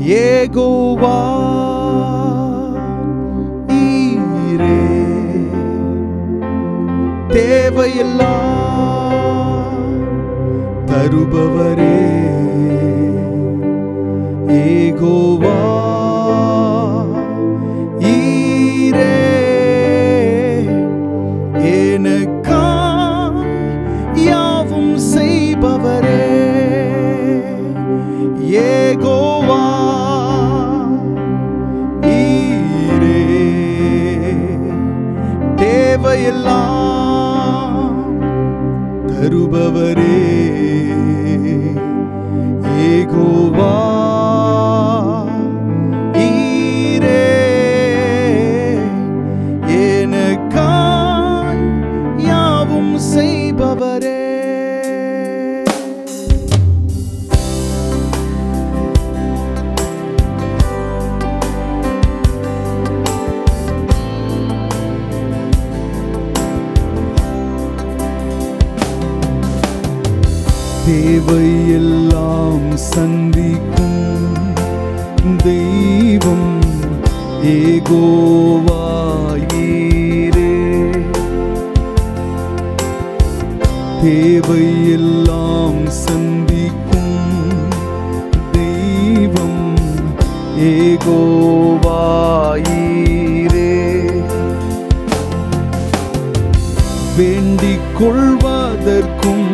யெகோவா ஈரே, தேவையெல்லாம் தருபவரே. யெகோவா ஈரே, எனக்காய் யாவும் செய்பவரே. யெகோவா ஈரே, தேவையெல்லாம் தருபவரே. யெகோவா ஈரே, எனக்காய் யாவும் செய்பவரே. தேவையெல்லாம் சந்திக்கும் தெய்வம் யெகோவா ஈரே, தேவையெல்லாம் சந்திக்கும் தெய்வம் யெகோவா ஈரே. வேண்டிக் கொள்வதற்கும்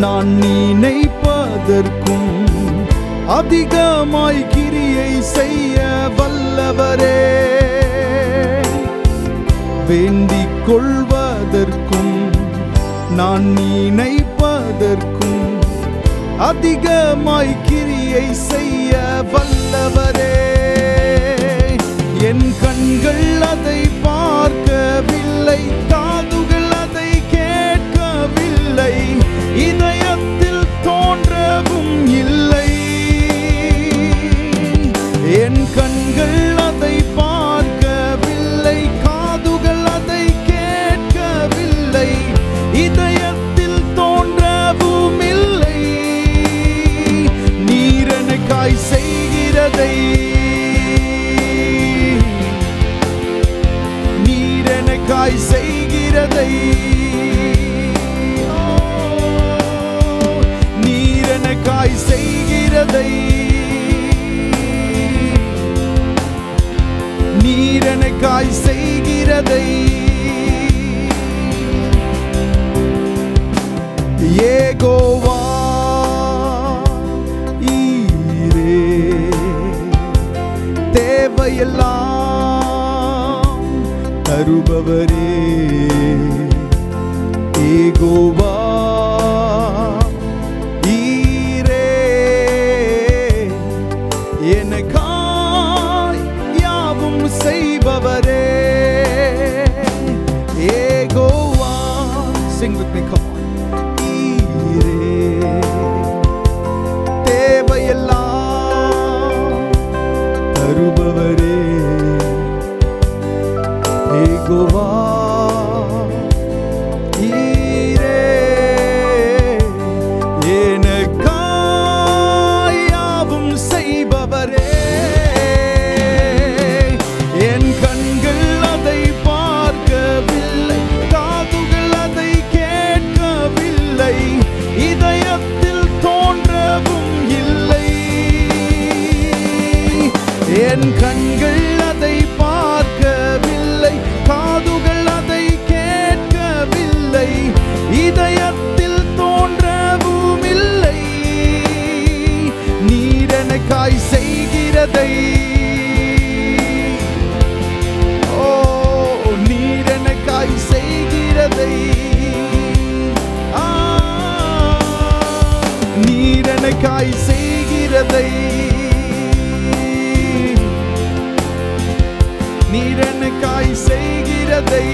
நான் நினைப்பதற்கும் அதிகமாய் கிரியை செய்ய வல்லவரே. வேண்டிக் கொள்வதற்கும் நான் நினைப்பதற்கும் அதிகமாய் கிரியை செய்ய வல்லவரே. என் கண்கள் அதை பார்க்கவில்லை, காதுகள் அதை கேட்கவில்லை, இதயத்தில் தோன்றவும் இல்லை. என் கண்கள் அதை பார்க்கவில்லை, காதுகள் அதை கேட்கவில்லை, இதயத்தில் தோன்றவும் இல்லை. நீர் எனக்காய் செய்கிறதை, நீர் எனக்காய் செய்கிறதை, நீர் எனக்காய் செய்கிறதை, நீர் எனக்காய் செய்கிறதை. யெகோவா ஈரே, தேவையெல்லாம் தருபவரே. யெகோவா ஈரே, எனக்காய் யாவும் செய்பவரே. Jehovah, sing with me, come on. ஈரே, தேவையெல்லாம் தருபவரே. யெகோவா ஈரே, எனக்காய் யாவும் செய்பவரே. என் கண்கள் அதை பார்க்கவில்லை, காதுகள் அதை கேட்கவில்லை, இதயத்தில் தோன்றவும் இல்லை. என் கண்கள் அதை பார்க்கவில்லை, காதுகள் அதை கேட்கவில்லை, இதயத்தில் தோன்றவும் இல்லை. நீர் எனக்காய் செய்கிறதை, ஓ நீர் எனக்காய் செய்கிறதை, நீர் எனக்காய் செய்கிறதை, நீர் எனக்காய் செய்கிறதை.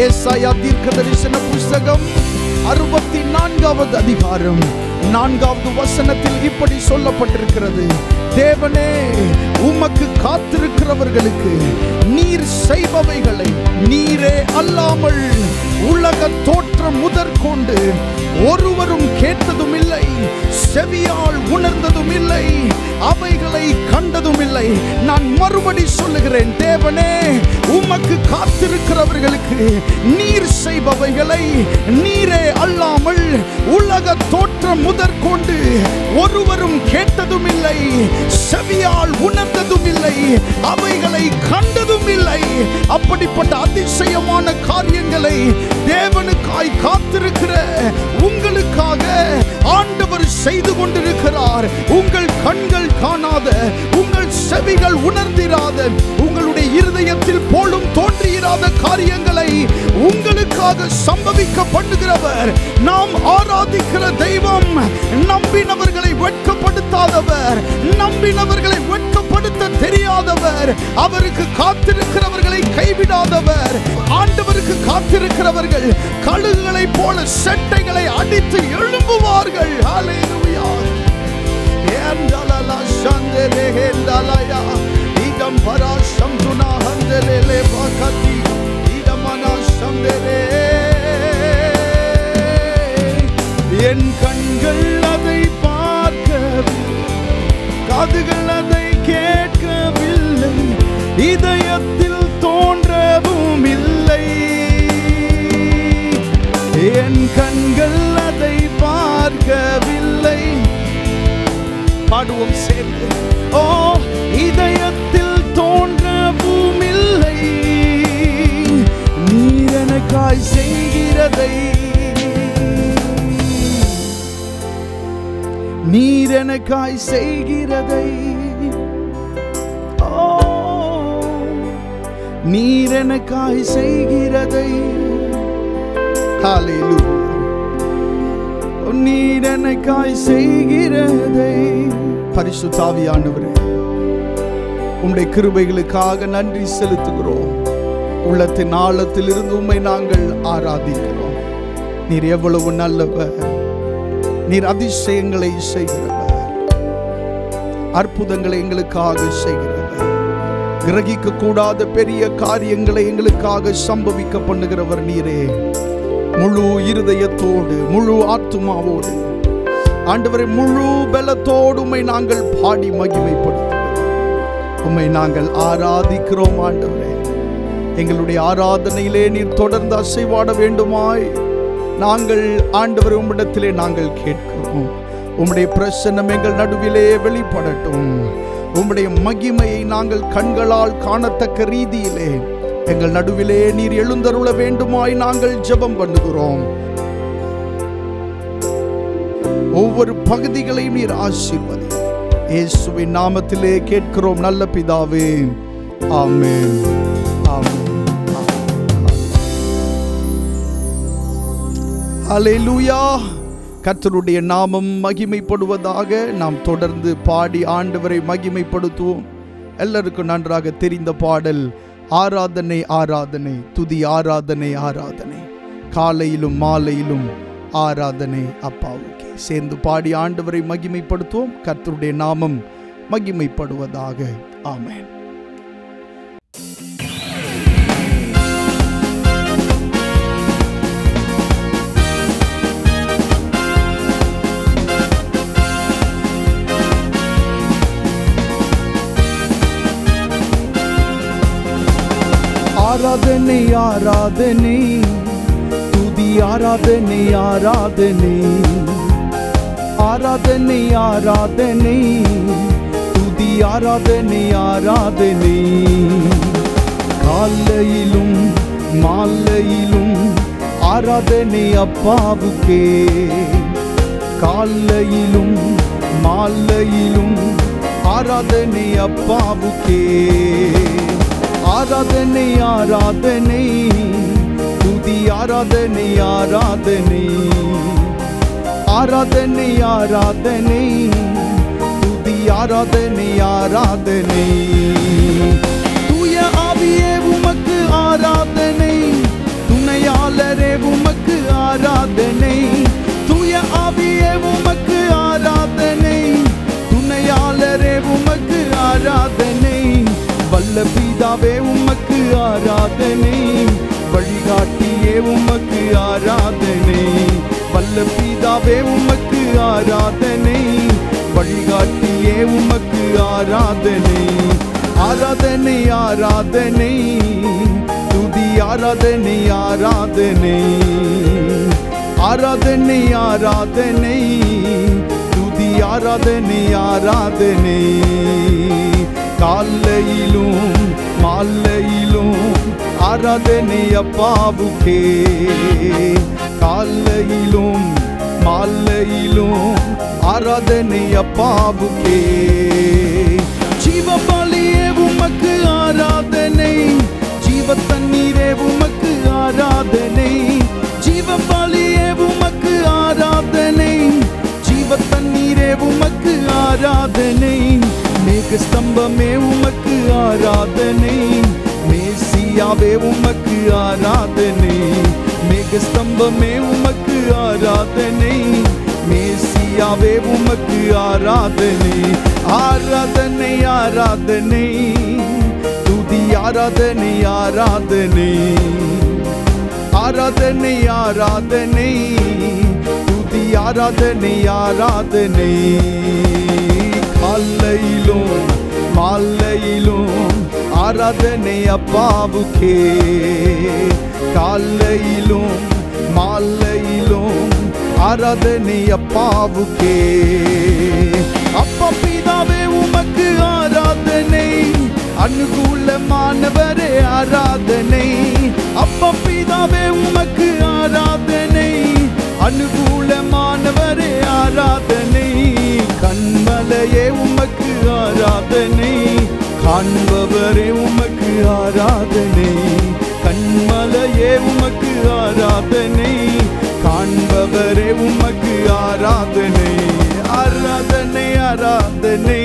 ஏசாயா தீர்க்கதரிசன புஸ்தகம் 64வது அதிகாரம் 4வது வசனத்தில் இப்படி சொல்லப்பட்டிருக்கிறது. தேவனே, உமக்கு காத்திருக்கிறவர்களுக்கு நீர் செய்பவைகளை நீரே அல்லாமல் உலக தோற்றம் முதற்கொண்டு ஒருவரும் கேட்டதும் இல்லை, செவியா அவைகளை கண்டதும் இல்லை. நான் மறுபடி சொல்லுகிறேன், தேவனே, உமக்கு காத்திருக்கிறவர்களுக்கு நீர் செய்பவைகளை நீரே அல்லாமல் உலக தோற்றம் முதற்கொண்டு ஒருவரும் கேட்டதும் இல்லை, செவியால் உணர்ந்ததும் இல்லை, அவைகளை கண்டதும் இல்லை. அப்படிப்பட்ட அதிசயமான காரியங்களை தேவனுக்காய் காத்திருக்கிற உங்களுக்காக ஆண்டவர் செய்து கொண்டிருக்கிறார். உங்கள் கண்கள் காணாத, உங்கள் செவிகள் உணர்ந்திராத, உங்களுடைய இருதயத்தில் போலும் தோன்றியிராத காரியங்களை உங்களுக்காக சம்பவிக்க பண்ணுகிறவர். நாம் ஆராதிக்கிற தெய்வம் நம்பினவர்களை வெட்கப்படுத்தாதவர், நம்பினவர்களை வெட்கப்படுத்த தெரியாதவர், அவருக்கு காத்திருக்கிறவர்களை கைவிடாதவர். ஆண்டவருக்கு காத்திருக்கிறவர்கள் கழுகுகளை போல செட்டைகளை அடித்து எழும்புவார்கள். ஹல்லேலூயா. ஏண்டலலா சந்தலே ஹேண்டலயா இதம் பராசம் துனா ஹந்தலே பகதி இதமனா சந்தலே. என் கண்கள் அதை பார்க்கவில்லை, காதுகள் அதை கேட்கவில்லை, இதயத்தில் தோன்றவும் இல்லை. என் கண்கள் அதை பார்க்கவில்லை. பாடுவோம் சேர்ந்து. ஓ, இதயத்தில் தோன்றவும் இல்லை. நீர் எனக்காய் செய்கிறதை, நீர் எனக்காய் செய்கிறதை, ஓ, நீர் எனக்காய் செய்கிறதை. ஹல்லேலூயா. நீர் எனக்காய் செய்கிறதை. பரிசுத்த ஆவியானவரே, உம்முடைய கிருபைகளுக்காக நன்றி செலுத்துகிறோம். உள்ளத்தின் ஆழத்தில் இருந்து உம்மை நாங்கள் ஆராதிக்கிறோம். நீர் எவ்வளவு நல்லவர், நீர் அதிசயங்களை செய்கிறவர், அற்புதங்களை எங்களுக்காக செய்கிறவர், கிரகிக்க கூடாத பெரிய காரியங்களை எங்களுக்காக சம்பவிக்க பண்ணுகிறவர் நீரே. முழு இருதயத்தோடு, முழு ஆத்துமாவோடு, ஆண்டவரே, முழு பலத்தோடு உம்மை நாங்கள் பாடி மகிமைப்படுத்துகிறோம். உம்மை நாங்கள் ஆராதிக்கிறோம். ஆண்டவரே, எங்களுடைய ஆராதனையிலே நீர் தொடர்ந்து அசைவாட வேண்டுமாய் நாங்கள் ஆண்டவரே உம்மிடத்திலே நாங்கள் கேட்கிறோம். உம்முடைய பிரசன்னம் எங்கள் நடுவிலே வெளிப்படட்டும். உம்முடைய மகிமையை நாங்கள் கண்களால் காணத்தக்க ரீதியிலே எங்கள் நடுவிலே நீர் எழுந்தருள வேண்டுமாய் நாங்கள் ஜெபம் பண்ணுகிறோம். ஒவ்வொரு பகுதிகளையும் நீர் ஆசீர்வதி. இயேசுவின் நாமத்திலே கேட்கிறோம் நல்ல பிதாவே. ஆமென். ஹல்லேலூயா. கர்த்தருடைய நாமம் மகிமைப்படுவதாக. நாம் தொடர்ந்து பாடி ஆண்டவரை மகிமைப்படுத்துவோம். எல்லாருக்கும் நன்றாக தெரிந்த பாடல், ஆராதனை ஆராதனை, துதி ஆராதனை ஆராதனை, காலையிலும் மாலையிலும் ஆராதனை அப்பாவுக்கே. சேர்ந்து பாடி ஆண்டவரை மகிமைப்படுத்துவோம். கர்த்தருடைய நாமம் மகிமைப்படுவதாக. ஆமென். ஆராதனை ஆராதனை, துதி ஆராதனை ஆராதனை, ஆராதனை ஆராதனை, துதி ஆராதனை ஆராதனை, காலையிலும் மாலையிலும் ஆராதனை அப்பாவுக்கே, காலையிலும் மாலையிலும் ஆராதனை அப்பாவுக்கே. ஆராதனை ஆராதனை, துதி ஆராதனை ஆராதனை, ஆராதனை ஆராதனை, துதி ஆராதனை ஆராதனை. தூய ஆவியே உமக்கு ஆராதனை, துணையாளரே உமக்கு ஆராதனை. தூய ஆவியே உமக்கு ஆராதனை, துணையாளரே உமக்கு ஆராதனை. வல்ல பிதாவே உமக்கு ஆராதனை, வழிகாட்டியே உமக்கு ஆராதனை. வல்ல பிதாவே உமக்கு ஆராதனை, வழிகாட்டியே உமக்கு ஆராதனை ஆராதனை துதி ஆராதனை ஆராதனை ஆராதனை ஆராதனை துதி ஆராதனை ஆராதனை காலையிலும் மாலையிலும் ஆராதனை அப்பாவுக்கே காலையிலும் மாலையிலும் ஆராதனை அப்பாவுக்கே ஜீவ பலியே உமக்கு ஆராதனை ஜீவ தண்ணீரே உமக்கு ஆராதனை ஜீவ பலியே உமக்கு ஆராதனை ஜீவ தண்ணீரே உமக்கு ஆராதனை மேக ஸ்தம்பமே உமக்கு ஆராதனை மேசியாவே உமக்கு ஆராதனை மேக ஸ்தம்பமே உமக்கு ஆராதனை மேசியாவே உமக்கு ஆராதனை ஆராதனை ஆராதனை துதி ஆராதனை ஆராதனை ஆராதனை ஆராதனை துதி ஆராதனை ஆராதனை காலையிலும் மாலையிலும் ஆராதனை அப்பாவுக்கே காலையிலும் மாலையிலும் ஆராதனை அப்பாவுக்கே அப்பா பிதாவே உமக்கு ஆராதனை அனுகூலமானவரே ஆராதனை அப்பா பிதாவே உமக்கு ஆராதனை அனுகூலமானவரே ஆராதனை கண்மலையே உமக்கு ஆராதனை காண்பவரே உமக்கு ஆராதனை கண்மலையே உமக்கு ஆராதனை காண்பவரே உமக்கு ஆராதனை ஆராதனை ஆராதனை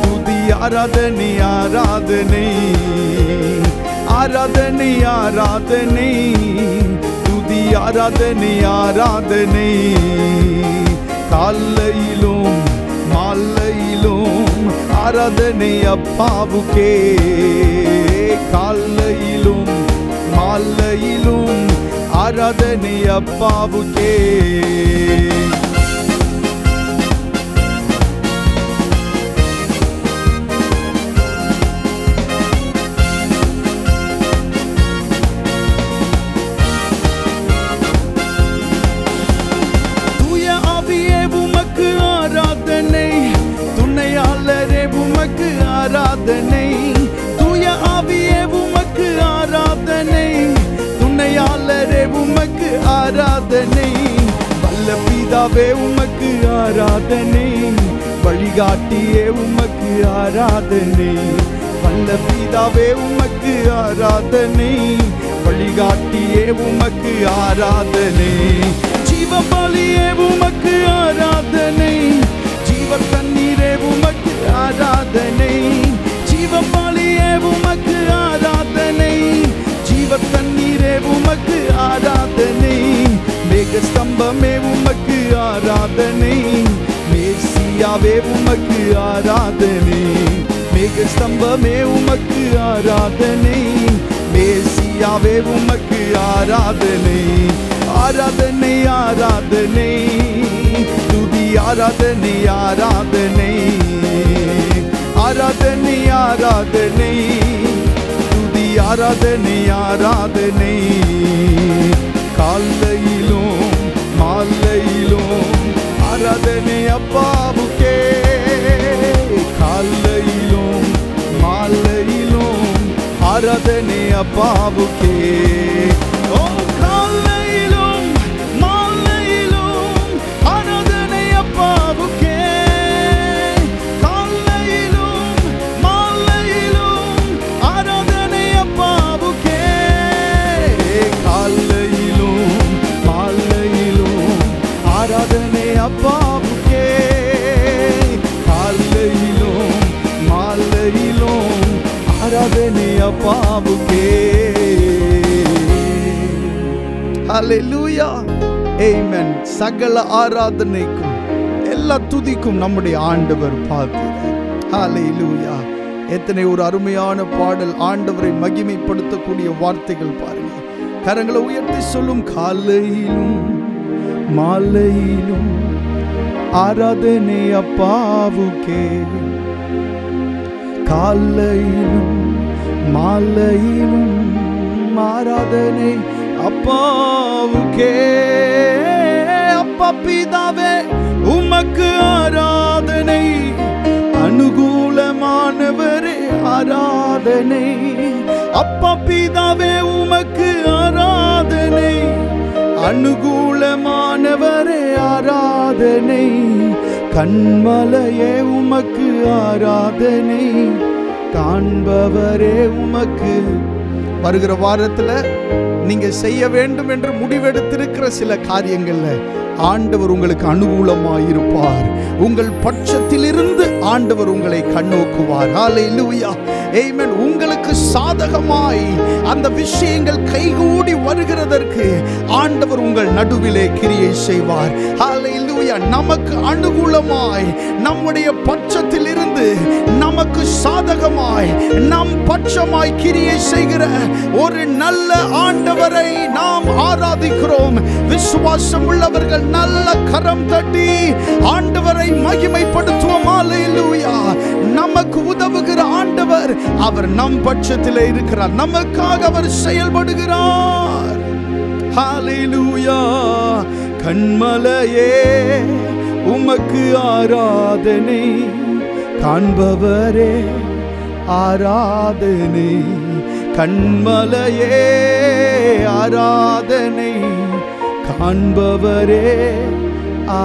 துதி ஆராதனை ஆராதனை ஆராதனை ஆராதனை துதி ஆராதனை ஆராதனை காலையிலும் மாலையிலும் ஆராதனை அப்பாவுக்கே காலையிலும் மாலையிலும் ஆராதனை அப்பாவுக்கே துணையாளரே உமக்கு ஆராதனை தூய ஆவியே உமக்கு ஆராதனை துணையாளரே உமக்கு ஆராதனை வல்ல பிதாவே உமக்கு ஆராதனை வழிகாட்டியே உமக்கு ஆராதனை வல்ல பிதாவே உமக்கு ஆராதனை வழிகாட்டியே உமக்கு ஆராதனை ஜீவ பலியே உமக்கு ஆராதனை ஜீவ தண்ணீரே உமக்கு ஆராதனை ஜீவ பலியே உமக்கு ஆராதனை ஜீவ தண்ணீரே உமக்கு ஆராதனை மேக ஸ்தம்பமே உமக்கு ஆராதனை மேசியாவே உமக்கு ஆராதனை மேக ஸ்தம்பமே உமக்கு ஆராதனை மேசியாவே உமக்கு ஆராதனை ஆராதனை ஆராதனை துதி ஆராதனை ஆராதனை ஆராதனை ஆராதனை துதி ஆராதனை ஆராதனை காலையிலும் மாலையிலும் ஆராதனை அப்பாவுக்கே காலையிலும் மாலையிலும் ஆராதனை அப்பாவுக்கே ஓ காலையிலும் மாலையிலும் ஆராதனை அப்பாவுக்கே காலையிலும் மாலையிலும் ஆராதனை அப்பாவுக்கே காலையிலும் மாலையிலும் ஆராதனை அப்பாவுக்கே காலையிலும் மாலையிலும் ஆராதனை அப்பாவுக்கே ஹல்லேலூயா ஆமென் சகல ஆராதனைக்கும் எல்லா துதிக்கும் நம்முடைய ஆண்டவர் பாத்திரர் ஹல்லேலூயா எத்தனை ஒரு அருமையான பாடல் ஆண்டவரை மகிமைப்படுத்தக்கூடிய வார்த்தைகள் பாருங்க கரங்களை உயர்த்தி சொல்லும் காலையிலும் மாலையிலும் ஆராதனை அப்பாவுக்கே காலையிலும் மாலையிலும் ஆராதனை அப்பாவுக்கே. அப்பா பிதாவே உமக்கு ஆராதனை, அனுகூலமானவரே ஆராதனை. அப்பா பிதாவே உமக்கு ஆராதனை, அனுகூலமானவரே ஆராதனை. கண்மலையே உமக்கு ஆராதனை, காண்பவரே உமக்கு. வருகிற வாரத்துல நீங்க செய்ய வேண்டும் என்று முடிவெடுத்திருக்கிற சில காரியங்கள்ல ஆண்டவர் உங்களுக்கு அனுகூலமாயிருப்பார். உங்கள் பட்சத்திலிருந்து ஆண்டவர் உங்களை கண்ணோக்குவார். ஹல்லேலூயா, ஆமென். உங்களுக்கு சாதகமாய் அந்த விஷயங்கள் கைகூடி வருகிறதற்கு ஆண்டவர் உங்கள் நடுவிலே கிரியை செய்வார். ஹல்லேலூயா. நமக்கு அனுகூலமாய் நம்முடைய பட்சத்தில் இருந்து நமக்கு சாதகமாய் நம் பட்சமாய் கிரியை செய்கிற ஒரு நல்ல ஆண்டவரை நாம் ஆராதிக்கிறோம். விசுவாசம் உள்ளவர்கள் நல்ல கரம் தட்டி ஆண்டவரை மகிமைப்படுத்துவோம். ஹல்லேலூயா. நமக்கு உதவுகிற ஆண்டவர், அவர் நம் பட்சத்தில் இருக்கிறார். நமக்காக அவர் செயல்படுகிறார். ஹல்லேலூயா. கண்மலையே உமக்கு ஆராதனை, காண்பவரே ஆராதனை. கண்மலையே ஆராதனை, காண்பவரே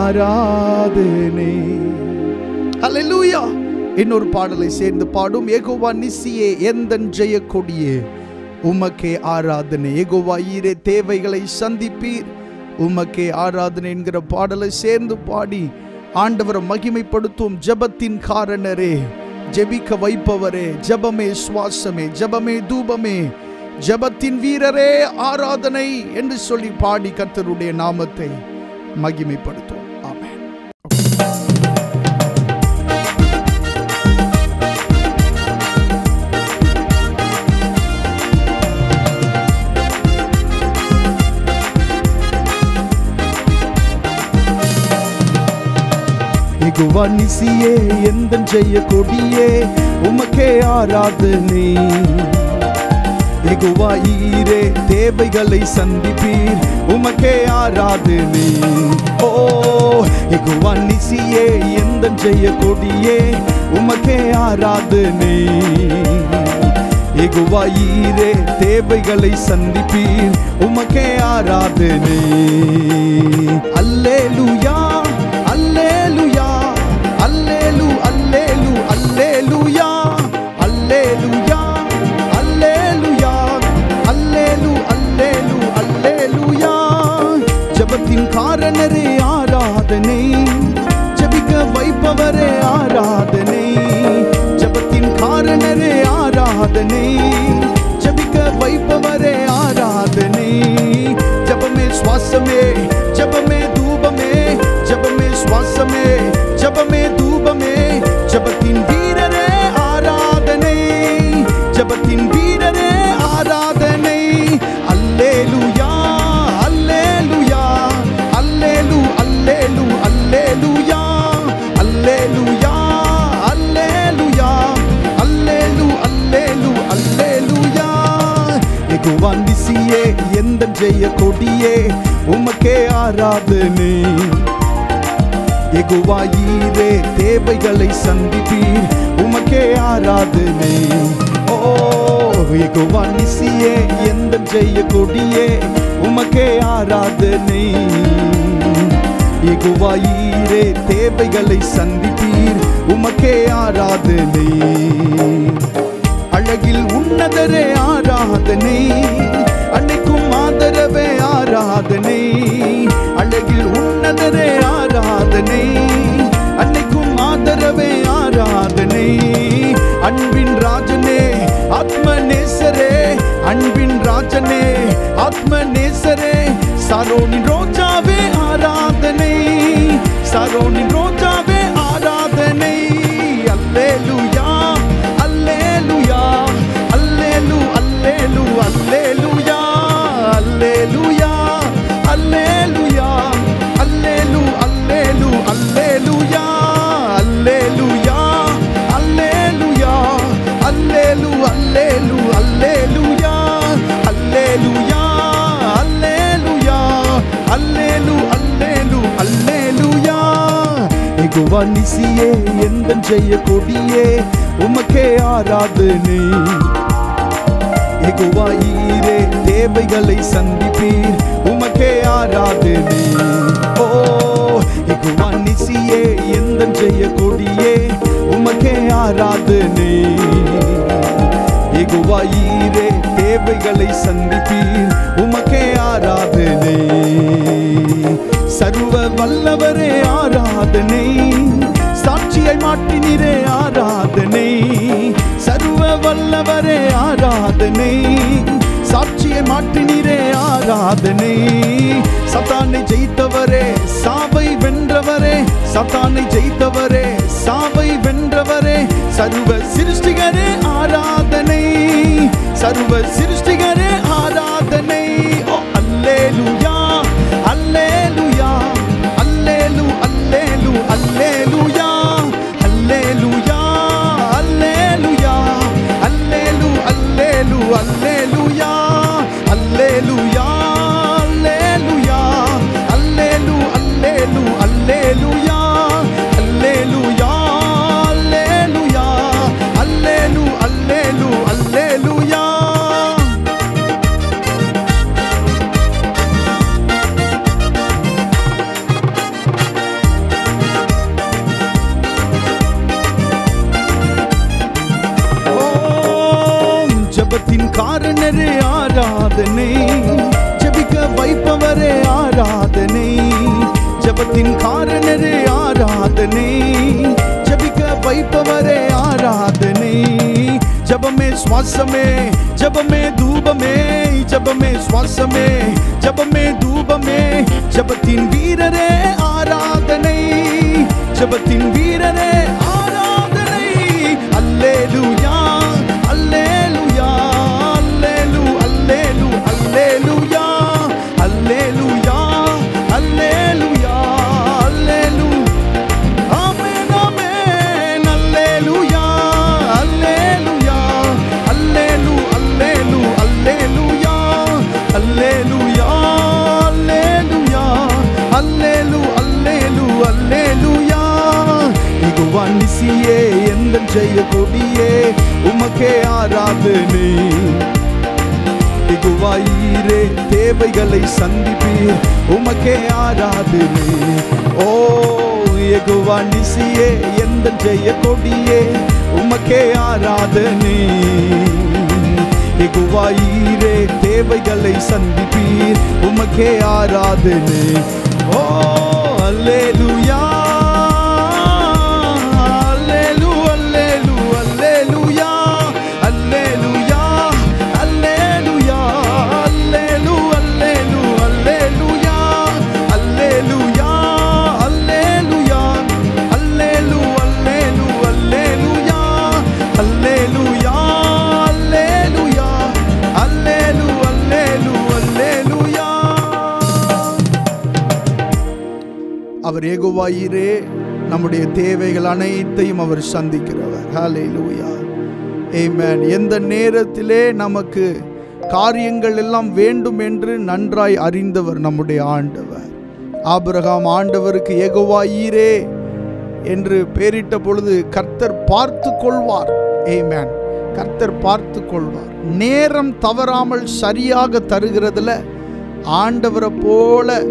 ஆராதனை. ஹல்லேலூயா. இன்னொரு பாடலை சேர்ந்து பாடும். யெகோவா நிசியே எந்தன் ஜெய கொடியே உமக்கே ஆராதனை. யெகோவா ஈரே தேவைகளை சந்திப்பீர், உமக்கே ஆராதனை என்கிற பாடலை சேர்ந்து பாடி ஆண்டவரை மகிமைப்படுத்தும். ஜெபத்தின் காரணரே, ஜெபிக்க வைப்பவரே, ஜெபமே சுவாசமே, ஜெபமே தூபமே, ஜெபத்தின் வீரரே ஆராதனை என்று சொல்லி பாடி கர்த்தருடைய நாமத்தை மகிமைப்படுத்தும். ஆமென். யெகோவா நிசியே எந்தன் ஜெய கொடியே உமக்கே ஆராதனை. யெகோவா ஈரே தேவைகளை சந்திப்பீர், உமக்கே ஆராதனை. ஓ யெகோவா நிசியே எந்தன் ஜெய கொடியே உமக்கே ஆராதனை. யெகோவா ஈரே தேவைகளை சந்திப்பீர், உமக்கே ஆராதனை. அல்லேலூயா அல்லேலூயா அல்லேலூ அல்லேலூ அல்லேலூயா அல்லேலூயா அல்லேலூயா அல்லேலூ அல்லேலூ அல்லேலூயா. ஜெபத்தின் காரணரே ஆராதனை, ஜெபிக்க வைப்பவரே ஆராதனை. ஜெபத்தின் காரணரே ஆராதனை, ஜெபிக்க வைப்பவரே ஆராதனை. ஜெபமே சுவாசமே, ஜெபமே தூபமே, ஜெபமே சுவாசமே, ஜெபமே தூபமே. ஜெபத்தின் வீரரே ஆராதனை, ஜெபத்தின் வீரரே ஆராதனை. அல்லேலூயா அல்லேலூயா அல்லேலூ அல்லேலூ அல்லேலூயா அல்லேலூயா அல்லேலூயா அல்லேலூ அல்லேலூ அல்லேலூயா. யெகோவா நிசியே எந்தன் ஜெய கொடியே உமக்கே ஆராதனை. யெகோவா ஈரே தேவைகளை சந்திப்பீர், உமக்கே ஆராதனை. ஓ யெகோவா நிசியே எந்தன் ஜெய கொடியே உமக்கே ஆராதனை. யெகோவா ஈரே தேவைகளை சந்திப்பீர், உமக்கே ஆராதனை. அழகில் உன்னதரே ஆராதனை, அன்னைக்கும் ஆதரவே ஆராதனை. அழகில் உன்னதரே ஆராதனை, அன்னைக்கும் ஆதரவே ஆராதனை. அன்பின் ராஜனே ஆத்ம நேசரே, அன்பின் ராஜனே ஆத்ம நேசரே. சாரோனின் ரோஜாவே ஆராதனை, சாரோனின் ரோஜாவே ஆராதனை. அல்லேலூயா அல்லேலூயா அல்லேலூ அல்லேலூ அல்லேலூயா அல்லேலூயா அல்லேலூயா அல்லேலூ அல்லேலூ அல்லேலூயா அல்லேலூயா அல்லேலூயா யெகோவா நிசியே எந்தன் ஜெய கொடியே உமக்கே ஆராதனை. யெகோவா ஈரே தேவைகளை சந்திப்பீர் உமக்கே ஆராதனை. ஓ யெகோவா நிசியே எந்தன் ஜெய கொடியே உமக்கே ஆராதனை. யெகோவா ஈரே தேவைகளை சந்திப்பீர் உமக்கே ஆராதனை. சர்வ வல்லவரே ஆராதனை. சாட்சியை மாற்றினீரே ஆராதனை. சர்வ வல்லவரே ஆராதனை. சாட்சியை மாற்றினீரே ஆராதனை. சத்தானை ஜெயித்தவரே சாவை வென்றவரே. சத்தானை ஜெயித்தவரே சாவை வென்றவரே. சர்வ சிருஷ்டிகரே ஆராதனை. சர்வ சிருஷ்டிகரே ஆராதனை. ஓ அல்லேலூயா அல்லேலூயா அல்லேலூ அல்லேலூ அல்லேலூயா அல்லேலூயா அல்லேலூயா அல்லேலூ அல்லேலூ அல்லேலூயா அல்லேலூயா அல்லேலூயா அல்லேலூ அல்லேலூ அல்லேலூயா அல்லேலூயா அல்லேலூயா அல்லேலூ அல்லேலூ அல்லேலூயா. ஜபத்தின் காரணரே ஆராதனை. ஜபிக்க வைப்பவரே ஆராதனை. ஜபத்தின் காரணரே ஆராதனை. ஜபிக்க வைப்பவரே ஆராதனை. ஜபமே சுவாசமே ஜபமே தூபமே. ஜபமே சுவாசமே ஜபமே தூபமே. ஜபத்தின் வீரரே ஆராதனை. ஜபத்தின் வீரரே ஆராதனை. அல்லேலூயா அல்லேலூயா அல்லேலூ அல்லேலூ அல்லேலூயா அல்லேலூயா அல்லேலூயா அல்லேலூ. ஆமென் ஆமென் அல்லேலூயா அல்லேலூயா அல்லேலூ அல்லேலூ அல்லேலூயா அல்லேலூயா அல்லேலூயா அல்லேலூ அல்லேலூ அல்லேலூயா. யெகோவா நிசியே எந்தன் ஜெய கொடியே உமக்கே ஆராதனை. யெகோவா ஈரே தேவைகளை சந்திப்பீர் உமக்கே ஆராதனை. ஓ யெகோவா நிசியே எந்தன் ஜெய கொடியே உமக்கே ஆராதனை. யெகோவா ஈரே தேவைகளை சந்திப்பீர் உமக்கே ஆராதனை. ஓ அல்லேலூயா அல்லேலூ அல்லேலூ அல்லேலூயா அல்லேலூயா அல்லேலூயா அல்லேலூ அல்லேலூ அல்லேலூயா அல்லேலூயா அல்லேலூயா அல்லேலூ அல்லேலூ அல்லேலூயா அல்லேலூயா அல்லேலூயா அல்லேலூ அல்லேலூ அல்லேலூயா. அவர் யெகோவா ஈரே நம்முடைய தேவைகள் அனைத்தையும் அவர் சந்திக்கிறவர். ஹல்லேலூயா ஆமென். எந்த நேரத்திலே நமக்கு காரியங்கள் எல்லாம் வேண்டும் என்று நன்றாய் அறிந்தவர் நம்முடைய ஆண்டவர். ஆபிரகாம் ஆண்டவருக்கு யெகோவா ஈரே என்று பெயரிட்ட பொழுது கர்த்தர் பார்த்து கொள்வார். ஆமென். கர்த்தர் பார்த்து கொள்வார். நேரம் தவறாமல் சரியாக தருகிறதுல ஆண்டவரை போல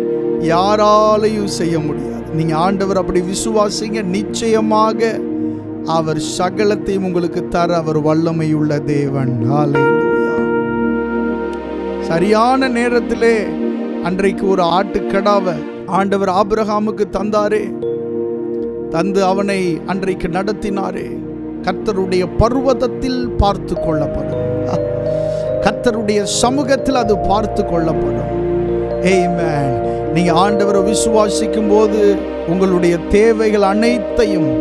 யாராலையும் செய்ய முடியாது. நீங்க ஆண்டவர் அப்படி விசுவாசிங்க, நிச்சயமாக அவர் சகலத்தையும் உங்களுக்கு தர அவர் வல்லமையுள்ள தேவன். ஹல்லேலூயா. சரியான நேரத்திலே அன்றைக்கு ஒரு ஆட்டுக்கடாவை ஆண்டவர் ஆபிரகாமுக்கு தந்தாரே, தந்து அவனை அன்றைக்கு நடத்தினாரே. கர்த்தருடைய பர்வதத்தில் பார்த்து கொள்ளப்படும். கர்த்தருடைய சமூகத்தில் அது பார்த்து கொள்ளப்படும். ஆமென். நீங்க ஆண்டவரை விசுவாசிக்கும் போது உங்களுடைய தேவைகள் அனைத்தையும்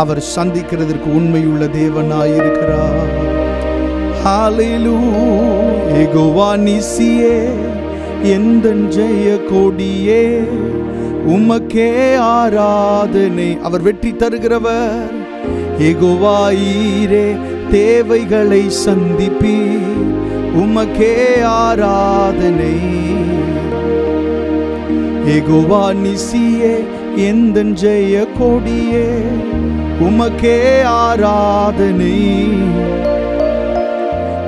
அவர் சந்திக்கிறதற்கு உண்மையுள்ள தேவனாயிருக்கிறார். ஹல்லேலூயா. யெகோவா நிசியே எந்தன் ஜெய கொடியே உமக்கே ஆராதனை. அவர் வெற்றி தருகிறவர். யெகோவா ஈரே தேவைகளை சந்திப்பீர் உமக்கே ஆராதனை. யெகோவா நிசியே எந்தன் ஜெய கொடியே உமக்கே ஆராதனை.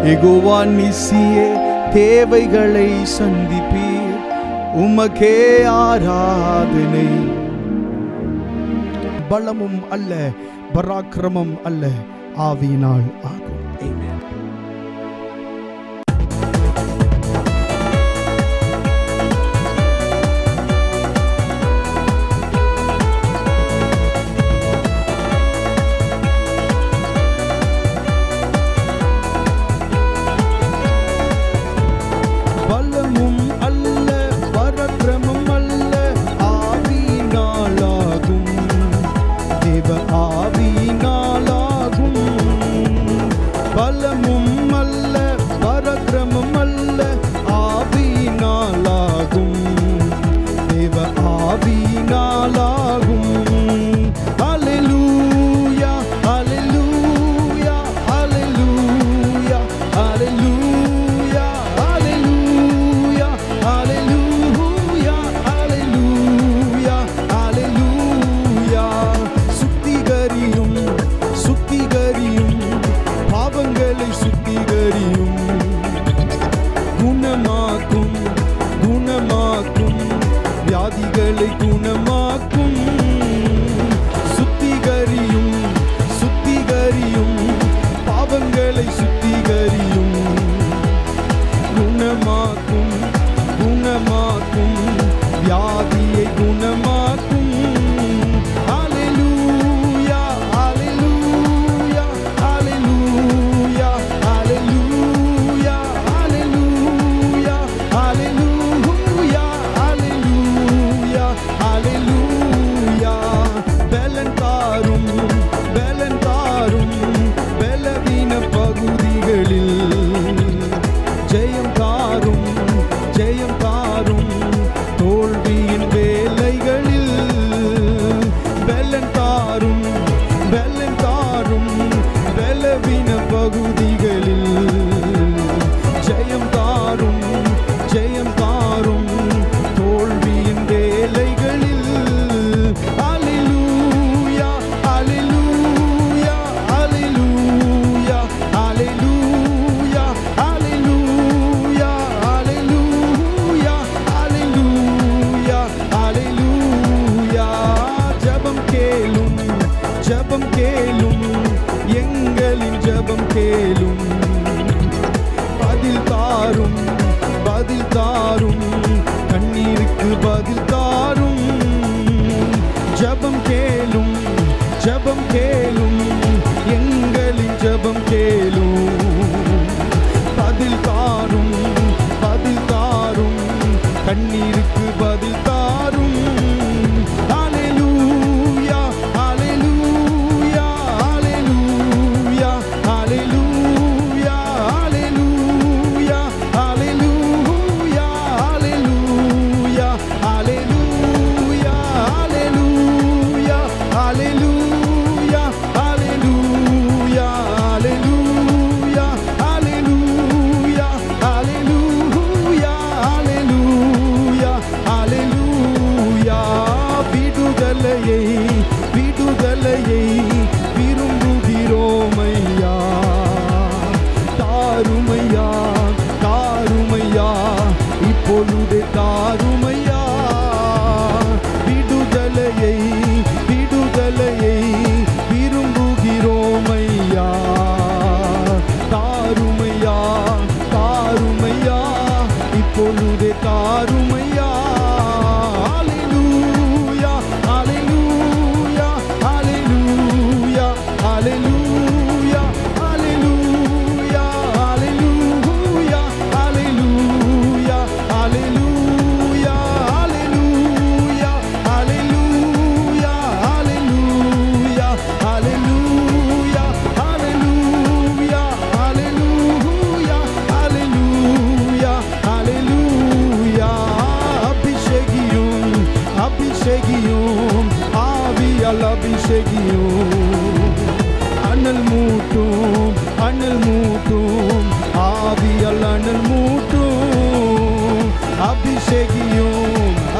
யெகோவா நிசியே தேவைகளை சந்திப்பீர், உமக்கே ஆராதனை. பலமும் அல்ல, பராக்கிரமம் அல்ல, ஆவியினால் ஆகும். ஆமென்.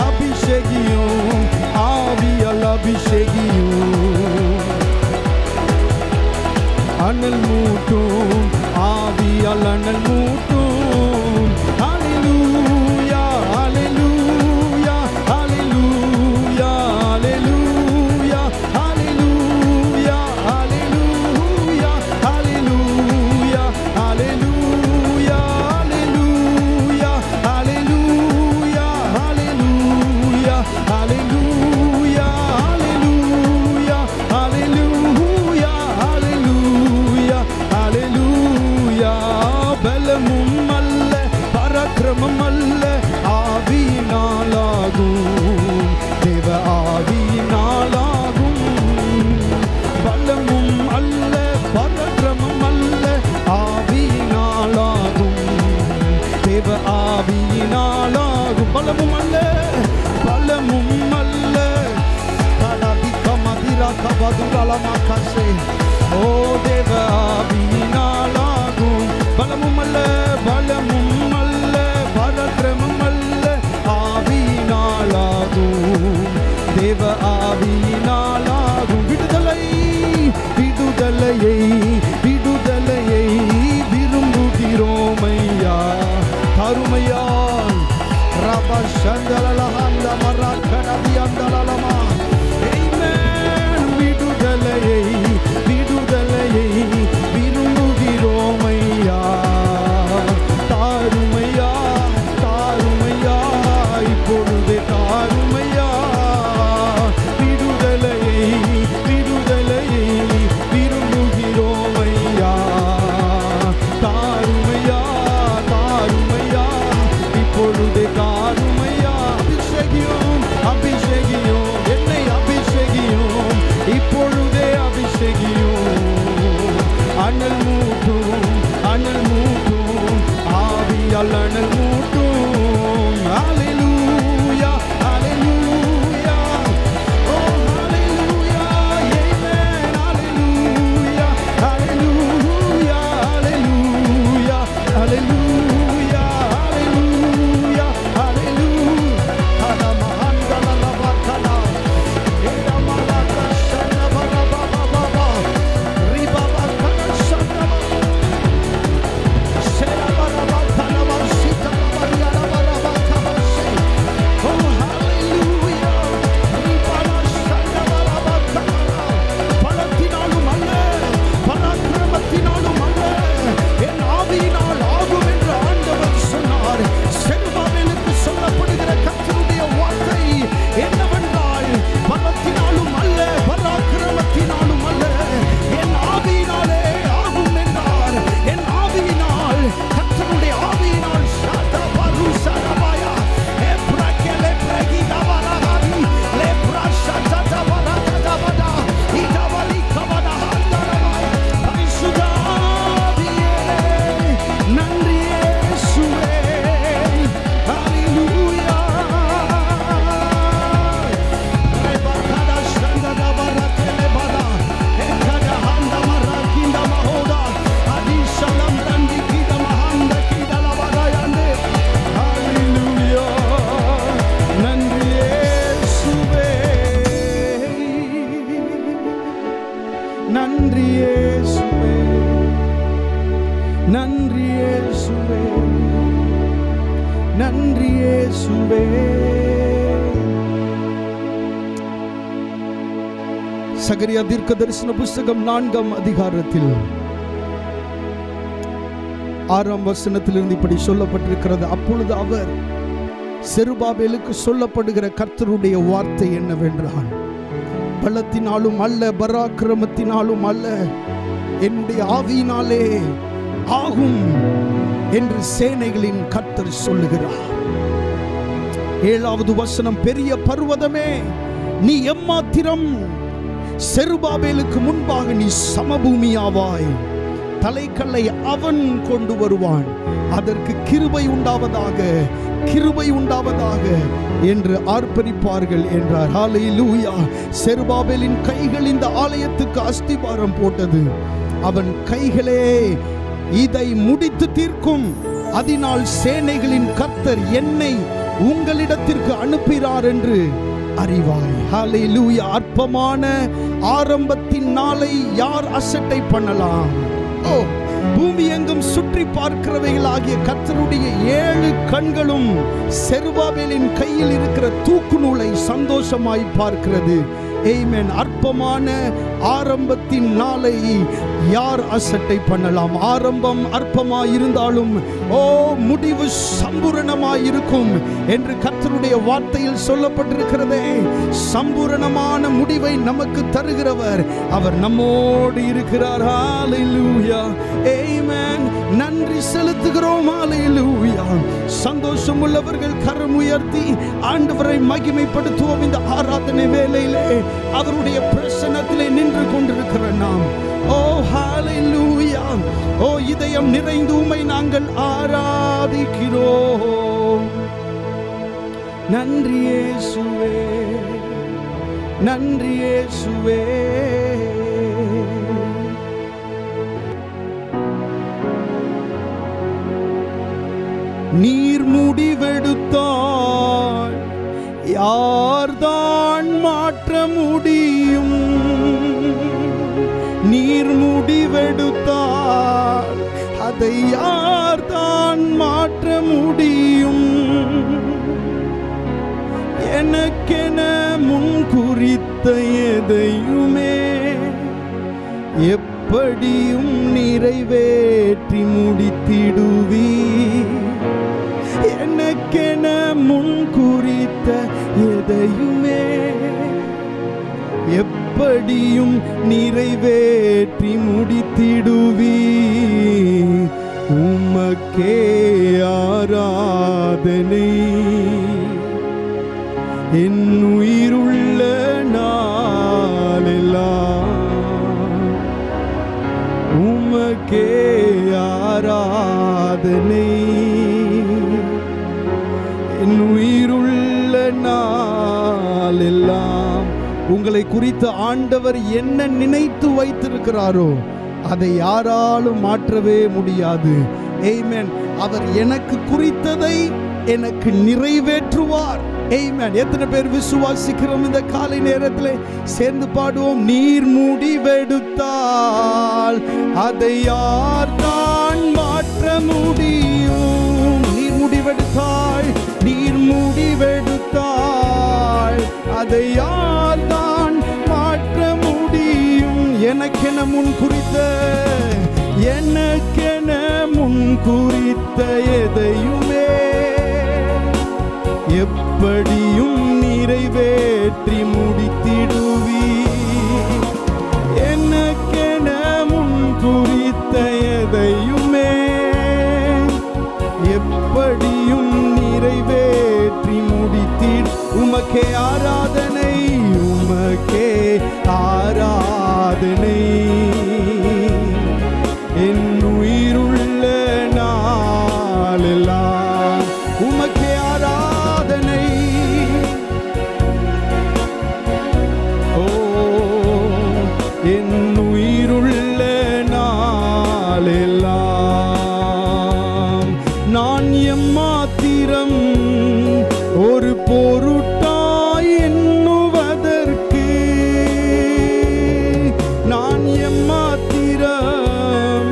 அபிஷேகியும் ஆவியால் அபிஷேகியும் அனல் மூட்டும் ஆவியால் அனல் மூட்டும் ஹல்லேலூயா ஹல்லேலூயா ஹல்லேலூயா ஹல்லேலூயா ஹல்லேலூயா ஹல்லேலூயா ஹல்லேலூயா ஹல்லேலூயா ஹல்லேலூயா ஹல்லேலூயா ஹல்லேலூயா ஹல்லேலூயா ஹல்லேலூயா ஹல்லேலூயா பலமும் அல்ல பராக்கிரமம் அல்ல ஆவியினாலாகும் தேவ ஆவியினாலாகும் பலமும் அல்ல பராக்கிரமம் அல்ல ஆவியினாலாகும் தேவ ஆவியினாலாகும் பலமும் அல்ல பலமும் அல்ல கனபிகமதிரா கபதுரலமகசே ஓ தேவ ஆவியினாலாகும் பலமும் அல்ல பலமும் அல்ல பராக்கிரமம் அல்ல ஆவியினாலாகும் தேவ ஆவியினாலாகும் விடுதலையை விடுதலையை விரும்புகிறோமையா கருமையா ரபா சந்தலலஹந்த மரக்கடவி அந்தலலமா ஆமென் விடுதலையை விரும்புகிறோமையா தாருமையா தாருமையா இப்பொழுதே தாருமையா விடுதலையை விரும்புகிறோமையா தாருமையா தாருமையா இப்பொழுதே தாருமையா அபிஷேகியும் என்னை அபிஷேகியும் இப்பொழுதே அபிஷேகியும் அனல் மூட்டும் ஆவியால் அனல் மூட்டும் ஹல்லேலூயா ஹல்லேலூயா ஓ ஹல்லேலூயா ஆமென் ஹல்லேலூயா ஹல்லேலூயா ஹல்லேலூயா ஹல்லேலூயா ஹல்லேலூயா ஹல்லேலூயா ஹதமஹந்தலலபகலா ஏதமலக சனபரபபபபா ரிபபகன சனப செரபரபகலப சிதபரபரபகபசே ஓ ஹல்லேலூயா ரிபன சனபரபகலா பலத்தினாலும் அல்ல பராக்கிரமத்தினாலும் அல்ல என் ஆவியினால் ஆகும் என்று ஆண்டவர் சொன்னார். செருபாபேலுக்கு சொல்லப்படுகிற கர்த்தருடைய வார்த்தை என்னவென்றால் பலத்தினாலும் அல்ல பராக்கிரமத்தினாலும் அல்ல என் ஆவியினாலே ஆகும் என்றார். என் ஆவியினால் கர்த்தருடைய ஆவியினால் ஷதபரு சரபாயா எப்ரகெலே பிரகிதவரஹரி லெப்ரா ஷததவரதவதா இதவலி கவதஹந்தரமா பரிசுத்த ஆவியே நன்றி இயேசுவே ஹல்லேலூயா ரெபகதா ஷந்ததவரகெலே பதா எக்கதா ஹந்தமரகிந்த மஹோதா அதிஷலம் தந்திகித மஹந்த கிதலவரயந்தே ஹல்லேலூயா நன்றி இயேசுவே நன்றி இயேசுவே நன்றி இயேசுவே நன்றி இயேசுவே சகரியா தீர்க்க தரிசன புஸ்தகம் 4ஆம் அதிகாரத்தில் 6ஆம் வசனத்திலிருந்து இப்படி சொல்லப்பட்டிருக்கிறது. அப்பொழுது அவர் செருபாபேலுக்கு சொல்லப்படுகிற கர்த்தருடைய வார்த்தை என்னவென்றால் பலத்தினாலும் அல்ல பராக்கிரமத்தினாலும் அல்ல என்னுடைய ஆவியினாலே ஆகும் என்று சேனைகளின் கர்த்தர் சொல்லுகிறார். 7வது வசனம் பெரிய பர்வதமே நீ எம்மாத்திரம் செருபாபேலுக்கு முன்பாக நீ சமபூமியாவாய் தலைக்கல்லை அவன் கொண்டு வருவான் அதற்கு கிருபை உண்டாவதாக கிருபை உண்டாவதாக என்று ஆர்ப்பரிப்பார்கள் என்றார். ஹல்லேலூயா. செருபாபேலின் கைகள் இந்த ஆலயத்துக்கு அஸ்திபாரம் போட்டது. அவன் கைகளே இதை முடித்து தீர்க்கும். அதனால் சேனைகளின் கர்த்தர் என்னை உங்களிடத்திற்கு அனுப்பினார் என்று அறிவாய். ஹல்லேலூயா. அற்பமான ஆரம்பத்தின் நாளை யார் அசட்டை பண்ணலாம்? பூமி எங்கும் சுற்றி பார்க்கிறவைகளாகிய கர்த்தருடைய 7 கண்களும் செருபாபேலின் கையில் இருக்கிற தூக்கு நூலை சந்தோஷமாய் பார்க்கிறது. ஆமென். அற்பமான ஆரம்பத்தின் நாளை யார் அசட்டை பண்ணலாம்? ஆரம்பம் அற்பமாய் இருந்தாலும் முடிவு சம்பூரணமாய் இருக்கும் என்று கர்த்தருடைய வார்த்தையில் சொல்லப்பட்டிருக்கிறதே. சம்பூரணமான முடிவை நமக்கு தருகிறவர் அவர் நம்மோடு இருக்கிறார். ஹல்லேலூயா. ஆமென். நன்றி செலுத்துகிறோம். ஹல்லேலூயா. சந்தோஷம் உள்ளவர்கள் கரம் உயர்த்தி ஆண்டவரை மகிமைப்படுத்துவோம். இந்த ஆராதனை வேளையிலே அவருடைய பிரசன்னத்திலே நின்று கொண்டிருக்கிற நாம் ஹல்லேலூயா. இதயம் நிறைந்து உம்மை நாங்கள் ஆராதிக்கிறோம். நன்றி இயேசுவே, நன்றி இயேசுவே. நீர் முடிவெடுத்தால் யார்தான் மாற்ற முடியும்? நீர் முடிவெடுத்தால் அதை யார்தான் மாற்ற முடியும்? எனக்கென முன் குறித்த எதையுமே எப்படியும் நிறைவேற்றி முடித்திடுவீர். எனக்கென முன் குறித்த எதையுமே எப்படியும் நிறைவேற்றி முடித்திடுவீர். உமக்கே ஆராதனை என் உயிருள்ள நாளெல்லாம். உமக்கே ஆராதனை என் உயிருள்ள நாளெல்லாம். உங்களை குறித்து ஆண்டவர் என்ன நினைத்து வைத்திருக்கிறாரோ அதை யாராலும் மாற்றவே முடியாது. ஆமென். அவர் எனக்கு குறித்ததை எனக்கு நிறைவேற்றுவார். ஆமென். எத்தனை பேர் விசுவாசிக்கிறோம்? இந்த காலை நேரத்தில் சேர்ந்து பாடுவோம். நீர் முடிவெடுத்தால் அதை யார்தான் மாற்ற முடியும்? நீர் முடிவெடுத்தால், நீர் முடிவெடுத்தால் அதை யார்தான் மாற்ற முடியும்? எனக்கென முன் குறித்த, எனக்கென முன் குறித்த எதையுமே எப்படியும் நிறைவேற்றி முடித்திடுவீர். எனக்கென முன் குறித்த எதையுமே எப்படியும் நிறைவேற்றி முடித்திடு. உமக்கே ஆராதனை, உமக்கே ஆராதனை என் உயிருள்ள நாளெல்லாம். உமக்கே ஆராதனை. என் உயிருள்ள நாளெல்லாம். நான் எம்மாத்திரம் ஒரு பொருட்டாய் எண்ணுவதற்கு, நான் எம்மாத்திரம்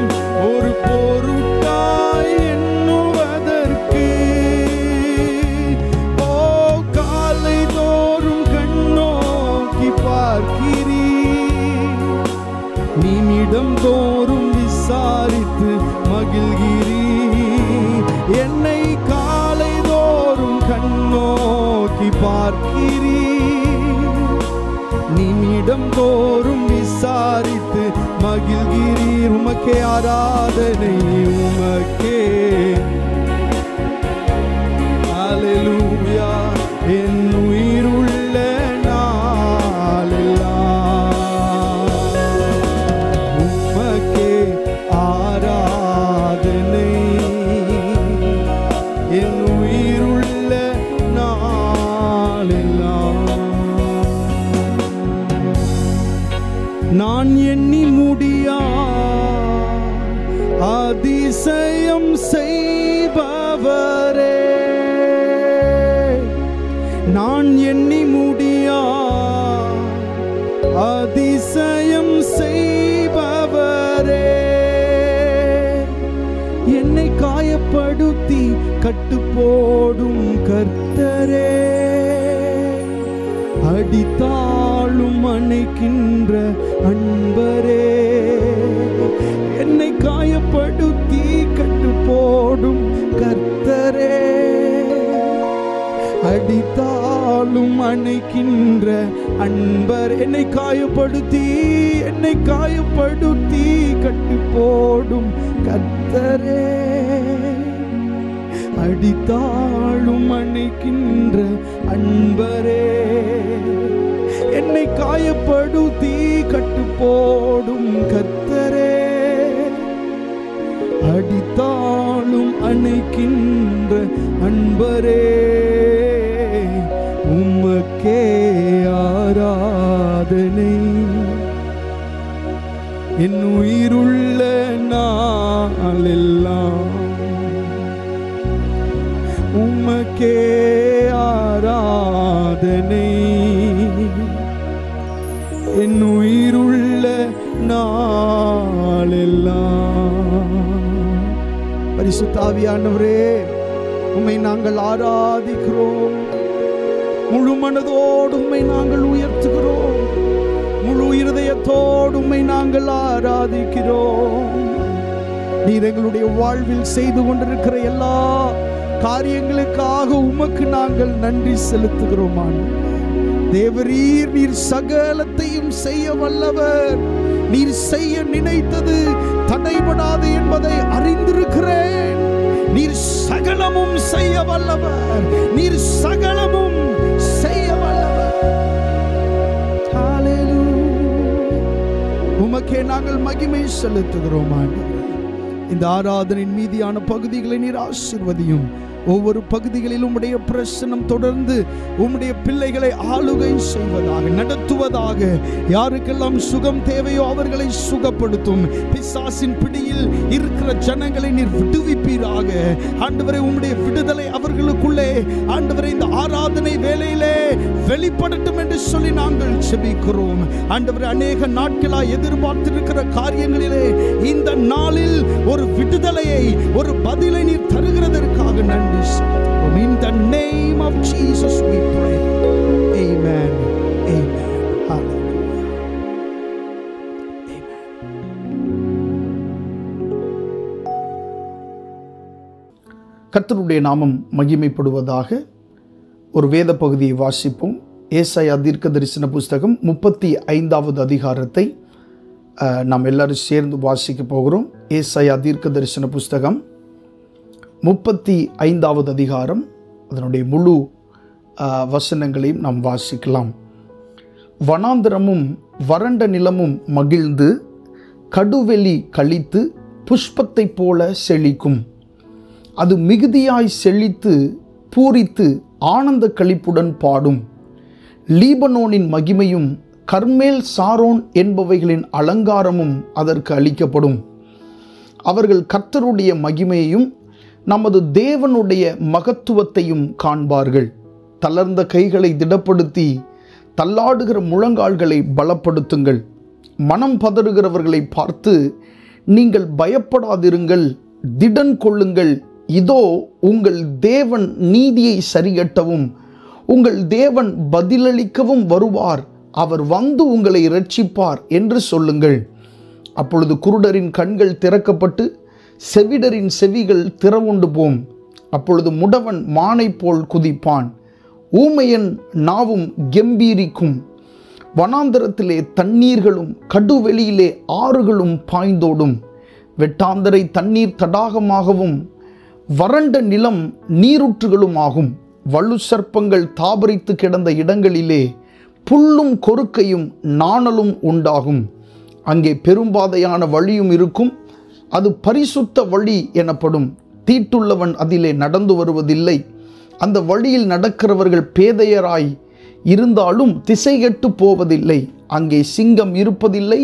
ஒரு பொருட்டாய் எண்ணுவதற்கு. காலை தோறும் கண்ணோக்கி பார்க்கிறீர், நிமிடம் தோறும் விசாரித்து மகிழ்கிறீர். என்னை காலை தோறும் கண்ணோக்கி பார்க்கிறீர், நிமிடம் தோறும் விசாரித்து மகிழ்கிறீர். உமக்கே ஆராதனை, உமக்கே. ஹல்லேலூயா. என் உயிருள்ள நாளெல்லாம் உமக்கே ஆராதனை. என் உயிருள்ள நாளெல்லாம். நான் எண்ணி முடியா அதிசயம் செய்பவரே, நான் எண்ணி முடியா அதிசயம் செய்பவரே, என்னை காயப்படுத்தி கட்டு போடும் கர்த்தரே, அடித்தாளும் அணைக்கின்ற அன்பரே, என்னை காயப்படுத்தி கட்டு போடும் கர்த்தரே, அடித்தாளும் அணைக்கின்ற அன்பர், என்னை காயப்படுத்தி கட்டு போடும் கர்த்தரே, அடித்தாளும் அணைக்கின்ற அன்பரே, என்னை காயப்படுத்தி கட்டு போடும் கர்த்தரே, அடித்தாளும் அணைக்கின்ற அன்பரே, உமக்கே ஆராதனை என் உயிருள்ள நாளெல்லாம், உமக்கே ஆராதனை என் உயிருள்ள நாளெல்லாம். பரிசுத்த ஆவியானவரே, உம்மை நாங்கள் ஆராதிக்கிறோம். முழு மனதோடு உம்மை நாங்கள் உயர்த்துகிறோம். முழு இருதயத்தோடு உம்மை நாங்கள் ஆராதிக்கிறோம். நீர் எங்களுடைய வாழ்வில் செய்து கொண்டிருக்கிற எல்லா காரியங்களுக்காக உமக்கு நாங்கள் நன்றி செலுத்துகிறோம். தேவரீர், நீர் சகலத்தையும் செய்ய வல்லவர். நீர் செய்ய நினைத்தது தடைபடாது என்பதை அறிந்திருக்கிறேன். நீர் சகலமும் செய்ய வல்லவர். நீர் சகலமும் செய்ய வல்லவர். உமக்கே நாங்கள் மகிமை செலுத்துகிறோம். இந்த ஆராதனையின் மீதியான பகுதிகளை நீர் ஆசீர்வதியும். ஒவ்வொரு பகுதிகளிலும் உம்முடைய பிரசன்னம் தொடர்ந்து உம்முடைய பிள்ளைகளை ஆளுகை செய்வதாக, நடத்துவதாக. யாருக்கெல்லாம் சுகம் தேவையோ அவர்களை சுகப்படுத்தும். பிசாசின் பிடியில் இருக்கிற ஜனங்களை நீர் விடுவிப்பீராக. ஆண்டவரே, உம்முடைய விடுதலை அவர்களுக்குள்ளே ஆண்டவரே இந்த ஆராதனை வேளையிலே வெளிப்படட்டும் என்று சொல்லி நாங்கள் ஜெபிக்கிறோம். ஆண்டவரே, அநேக நாட்களாய் எதிர்பார்த்திருக்கிற காரியங்களிலே இந்த நாளில் ஒரு விடுதலையை, ஒரு பதிலை நீர் தருகிறதற்காக நன்றி. In the name of Jesus we pray. Amen. Amen. Hallelujah. Amen. கர்த்தருடைய நாமம் மகிமைப்படுவதாக. ஒரு வேத பகுதியை வாசிப்போம். ஏசாயா தீர்க்கதரிசன புஸ்தகம் 35வது அதிகாரத்தை நாம் எல்லாரும் சேர்ந்து வாசிக்க போகிறோம். ஏசாயா தீர்க்கதரிசன புஸ்தகம் 35வது அதிகாரம், அதனுடைய முழு வசனங்களையும் நாம் வாசிக்கலாம். வனாந்தரமும் வறண்ட நிலமும் மகிழ்ந்து கடுவெளி கழித்து புஷ்பத்தை போல செழிக்கும். அது மிகுதியாய் செழித்து பூரித்து ஆனந்த களிப்புடன் பாடும். லீபனோனின் மகிமையும் கர்மேல் சாரோன் என்பவைகளின் அலங்காரமும் அதற்கு அளிக்கப்படும். அவர்கள் கர்த்தருடைய மகிமையையும் நமது தேவனுடைய மகத்துவத்தையும் காண்பார்கள். தளர்ந்த கைகளை திடப்படுத்தி தள்ளாடுகிற முழங்கால்களை பலப்படுத்துங்கள். மனம் பதறுகிறவர்களை பார்த்து, நீங்கள் பயப்படாதிருங்கள், திடன் கொள்ளுங்கள். இதோ உங்கள் தேவன் நீதியை சரிகட்டவும் உங்கள் தேவன் பதிலளிக்கவும் வருவார். அவர் வந்து உங்களை இரட்சிப்பார் என்று சொல்லுங்கள். அப்பொழுது குருடரின் கண்கள் திறக்கப்பட்டு செவிடரின் செவிகள் திறவுண்டு போம். அப்பொழுது முடவன் மானை போல் குதிப்பான், ஊமையன் நாவும் கெம்பீரிக்கும். வனாந்தரத்திலே தண்ணீர்களும் கடுவெளியிலே ஆறுகளும் பாய்ந்தோடும். வெட்டாந்தரை தண்ணீர் தடாகமாகவும் வறண்ட நிலம் நீரூற்றுகளும் ஆகும். வலு சர்ப்பங்கள் தாபரித்து கிடந்த இடங்களிலே புல்லும் கொறுக்கையும் நாணலும் உண்டாகும். அங்கே பெரும்பாதையான வழியும் இருக்கும். அது பரிசுத்த வழி எனப்படும். தீட்டுள்ளவன் அதிலே நடந்து வருவதில்லை. அந்த வழியில் நடக்கிறவர்கள் பேதையராய் இருந்தாலும் திசைகெட்டு போவதில்லை. அங்கே சிங்கம் இருப்பதில்லை,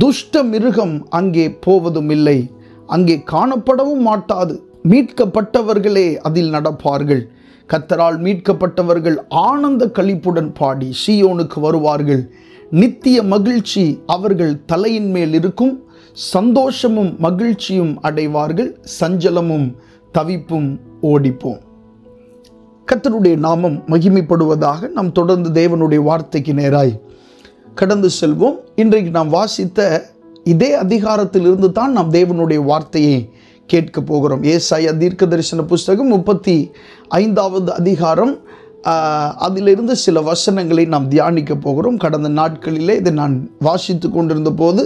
துஷ்ட மிருகம் அங்கே போவதும் இல்லை. அங்கே காணப்படவும் மாட்டாது. மீட்கப்பட்டவர்களே அதில் நடப்பார்கள். கர்த்தரால் மீட்கப்பட்டவர்கள் ஆனந்த களிப்புடன் பாடி சீயோனுக்கு வருவார்கள். நித்திய மகிழ்ச்சி அவர்கள் தலையின் மேல் இருக்கும். சந்தோஷமும் மகிழ்ச்சியும் அடைவார்கள். சஞ்சலமும் தவிப்பும் ஓடிப்போம். கர்த்தருடைய நாமம் மகிமைப்படுவதாக. நாம் தொடர்ந்து தேவனுடைய வார்த்தைக்கு நேராய் கடந்து செல்வோம். இன்றைக்கு நாம் வாசித்த இதே அதிகாரத்திலிருந்து தான் நாம் தேவனுடைய வார்த்தையை கேட்க போகிறோம். ஏசாயா தீர்க்கதரிசன புஸ்தகம் 35வது அதிகாரம், அதிலிருந்து சில வசனங்களை நாம் தியானிக்க போகிறோம். கடந்த நாட்களிலே இதை நான் வாசித்து கொண்டிருந்த போது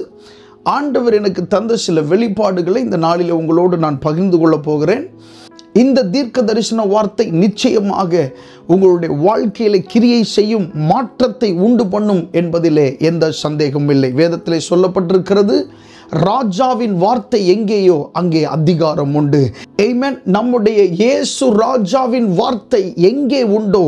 ஆண்டவர் எனக்கு தந்த சில வெளிப்பாடுகளை இந்த நாளில் உங்களோடு நான் பகிர்ந்து கொள்ளப் போகிறேன். இந்த தீர்க்க தரிசன வார்த்தை நிச்சயமாக உங்களுடைய வாழ்க்கையில கிரியை செய்யும், மாற்றத்தை உண்டு பண்ணும் என்பதிலே எந்த சந்தேகமும் இல்லை. வேதத்திலே சொல்லப்பட்டிருக்கிறது, ராஜாவின் வார்த்தை எங்கேயோ அங்கே அதிகாரம் உண்டு. ஆமென். நம்முடைய இயேசு ராஜாவின் வார்த்தை எங்கே உண்டோ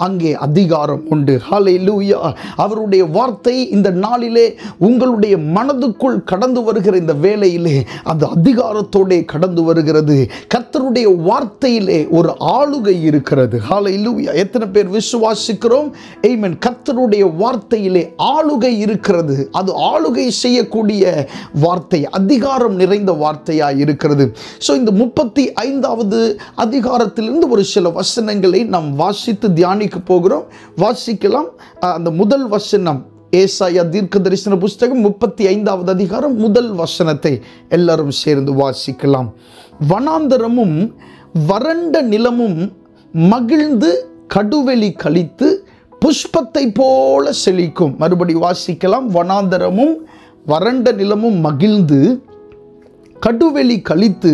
அங்கே அதிகாரம் உண்டு. ஹல்லேலூயா. அவருடைய வார்த்தை இந்த நாளிலே உங்களுடைய மனதுக்குள் கடந்து வருகிற இந்த வேளையிலே அது அதிகாரத்தோடு கடந்து வருகிறது. கர்த்தருடைய வார்த்தையிலே ஒரு ஆளுகை இருக்கிறது. ஹல்லேலூயா. எத்தனை பேர் விசுவாசிக்கிறோம்? ஆமென். கர்த்தருடைய வார்த்தையிலே ஆளுகை இருக்கிறது. அது ஆளுகை செய்யக்கூடிய வார்த்தை, அதிகாரம் நிறைந்த வார்த்தையாய் இருக்கிறது. ஸோ இந்த 35வது அதிகாரத்திலிருந்து ஒரு சில வசனங்களை நாம் வாசித்து தியானிக்க போகிறோம். வாசிக்கலாம். அந்த முதல் வசனம், ஏசாயா தீர்க்க தரிசன புஸ்தகம் 35வது அதிகாரம் முதல் வசனத்தை எல்லாரும் சேர்ந்து வாசிக்கலாம். வனாந்தரமும் வறண்ட நிலமும் மகிழ்ந்து கடுவெளி கழித்து புஷ்பத்தை போல செழிக்கும். மறுபடி வாசிக்கலாம். வனாந்தரமும் வறண்ட நிலமும் மகிழ்ந்து கடுவெளி கழித்து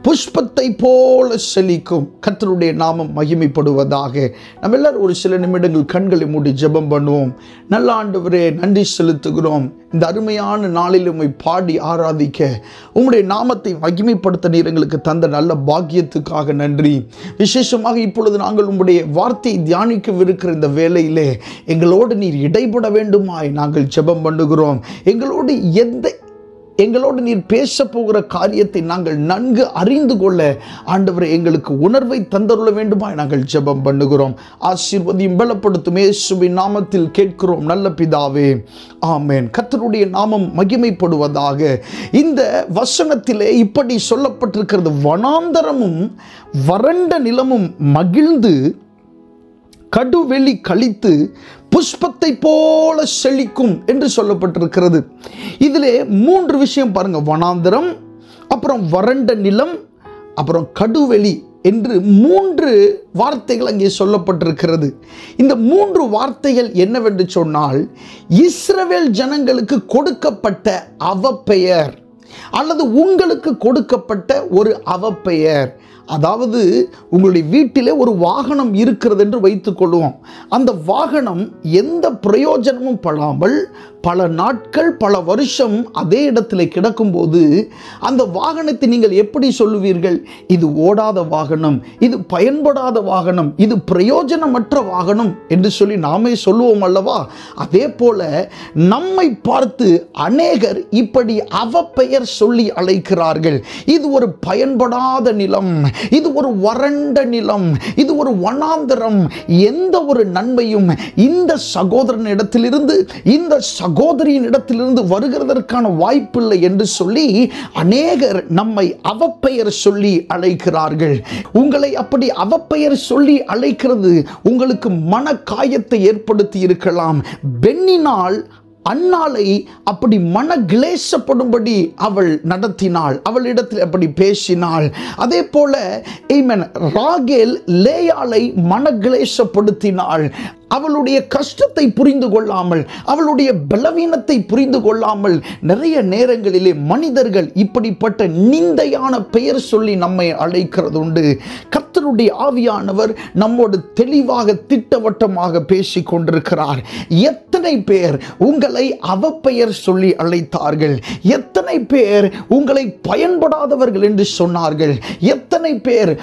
புஷ்பத்தை போல செழிக்கும். கர்த்தருடைய நாமம் மகிமைப்படுவதாக. நம்ம எல்லாரும் ஒரு சில நிமிடங்கள் கண்களை மூடி ஜெபம் பண்ணுவோம். நல்ல ஆண்டவரே, நன்றி செலுத்துகிறோம். இந்த அருமையான நாளில் உம்மை பாடி ஆராதிக்க, உம்முடைய நாமத்தை மகிமைப்படுத்த நீர் எங்களுக்கு தந்த நல்ல பாக்கியத்துக்காக நன்றி. விசேஷமாக இப்பொழுது நாங்கள் உம்முடைய வார்த்தையை தியானிக்கவிருக்கிற இந்த வேளையிலே எங்களோடு நீர் இடைபட வேண்டுமாய் நாங்கள் ஜெபம் பண்ணுகிறோம். எங்களோடு நீர் பேச போகிற காரியத்தை நாங்கள் நன்கு அறிந்து கொள்ள ஆண்டவரே எங்களுக்கு உணர்வை தந்தருள வேண்டுமாய் நாங்கள் ஜெபம் பண்ணுகிறோம். ஆசீர்வதியும் பலப்படுத்தும் இயேசுவின் நாமத்தில் கேட்கிறோம் நல்ல பிதாவே, ஆமென். கர்த்தருடைய நாமம் மகிமைப்படுவதாக. இந்த வசனத்திலே இப்படி சொல்லப்பட்டிருக்கிறது, வனாந்தரமும் வறண்ட நிலமும் மகிழ்ந்து கடுவெளி கழித்து புஷ்பத்தை போல செழிக்கும் என்று சொல்லப்பட்டிருக்கிறது. இதிலே 3 விஷயம் பாருங்க. வனாந்தரம், அப்புறம் வறண்ட நிலம், அப்புறம் கடுவெளி என்று 3 வார்த்தைகள் அங்கே சொல்லப்பட்டிருக்கிறது. இந்த 3 வார்த்தைகள் என்னவென்று சொன்னால், இஸ்ரவேல் ஜனங்களுக்கு கொடுக்கப்பட்ட அவப்பெயர் அல்லது உங்களுக்கு கொடுக்கப்பட்ட ஒரு அவப்பெயர். அதாவது உங்களுடைய வீட்டிலே ஒரு வாகனம் இருக்கிறது என்று வைத்துக் கொள்வோம். அந்த வாகனம் எந்த பிரயோஜனமும் படாமல் பல நாட்கள் பல வருஷம் அதே இடத்துல கிடக்கும்போது அந்த வாகனத்தை நீங்கள் எப்படி சொல்லுவீர்கள்? இது ஓடாத வாகனம், இது பயன்படாத வாகனம், இது பிரயோஜனமற்ற வாகனம் என்று சொல்லி நாமே சொல்லுவோம் அல்லவா? அதே போல நம்மை பார்த்து அநேகர் இப்படி அவப்பெயர் சொல்லி அழைக்கிறார்கள். இது ஒரு பயன்படாத நிலம், இது ஒரு வறண்ட நிலம், இது ஒரு வனாந்தரம், எந்த ஒரு நன்மையும் இந்த சகோதரன் இடத்திலிருந்து இந்த சகோதரியின் இடத்திலிருந்து வருகிறதற்கான வாய்ப்பில்லை என்று சொல்லி அநேகர் நம்மை அவப்பெயர் சொல்லி அழைக்கிறார்கள். உங்களை அப்படி அவப்பெயர் சொல்லி அழைக்கிறது உங்களுக்கு மன காயத்தை ஏற்படுத்தி இருக்கலாம். பெண்ணினால் அன்னாளை அப்படி மன கிளேசப்படும்படி அவள் நடத்தினாள், அவளிடத்தில் அப்படி பேசினாள். அதே போல ராகேல் லேயாளை மன கிளேசப்படுத்தினாள். அவளுடைய கஷ்டத்தை புரிந்து கொள்ளாமல், அவளுடைய பலவீனத்தை புரிந்து கொள்ளாமல் நிறைய நேரங்களிலே மனிதர்கள் இப்படிப்பட்ட நிந்தையான பெயர் சொல்லி நம்மை அழைக்கிறது உண்டு. கர்த்தருடைய ஆவியானவர் நம்மோடு தெளிவாக திட்டவட்டமாக பேசிக் கொண்டிருக்கிறார். எத்தனை பேர் உங்களை அவப்பெயர் சொல்லி அழைத்தார்கள்? எத்தனை பேர் உங்களை பயன்படாதவர்கள் என்று சொன்னார்கள்? எத்தனை பேர்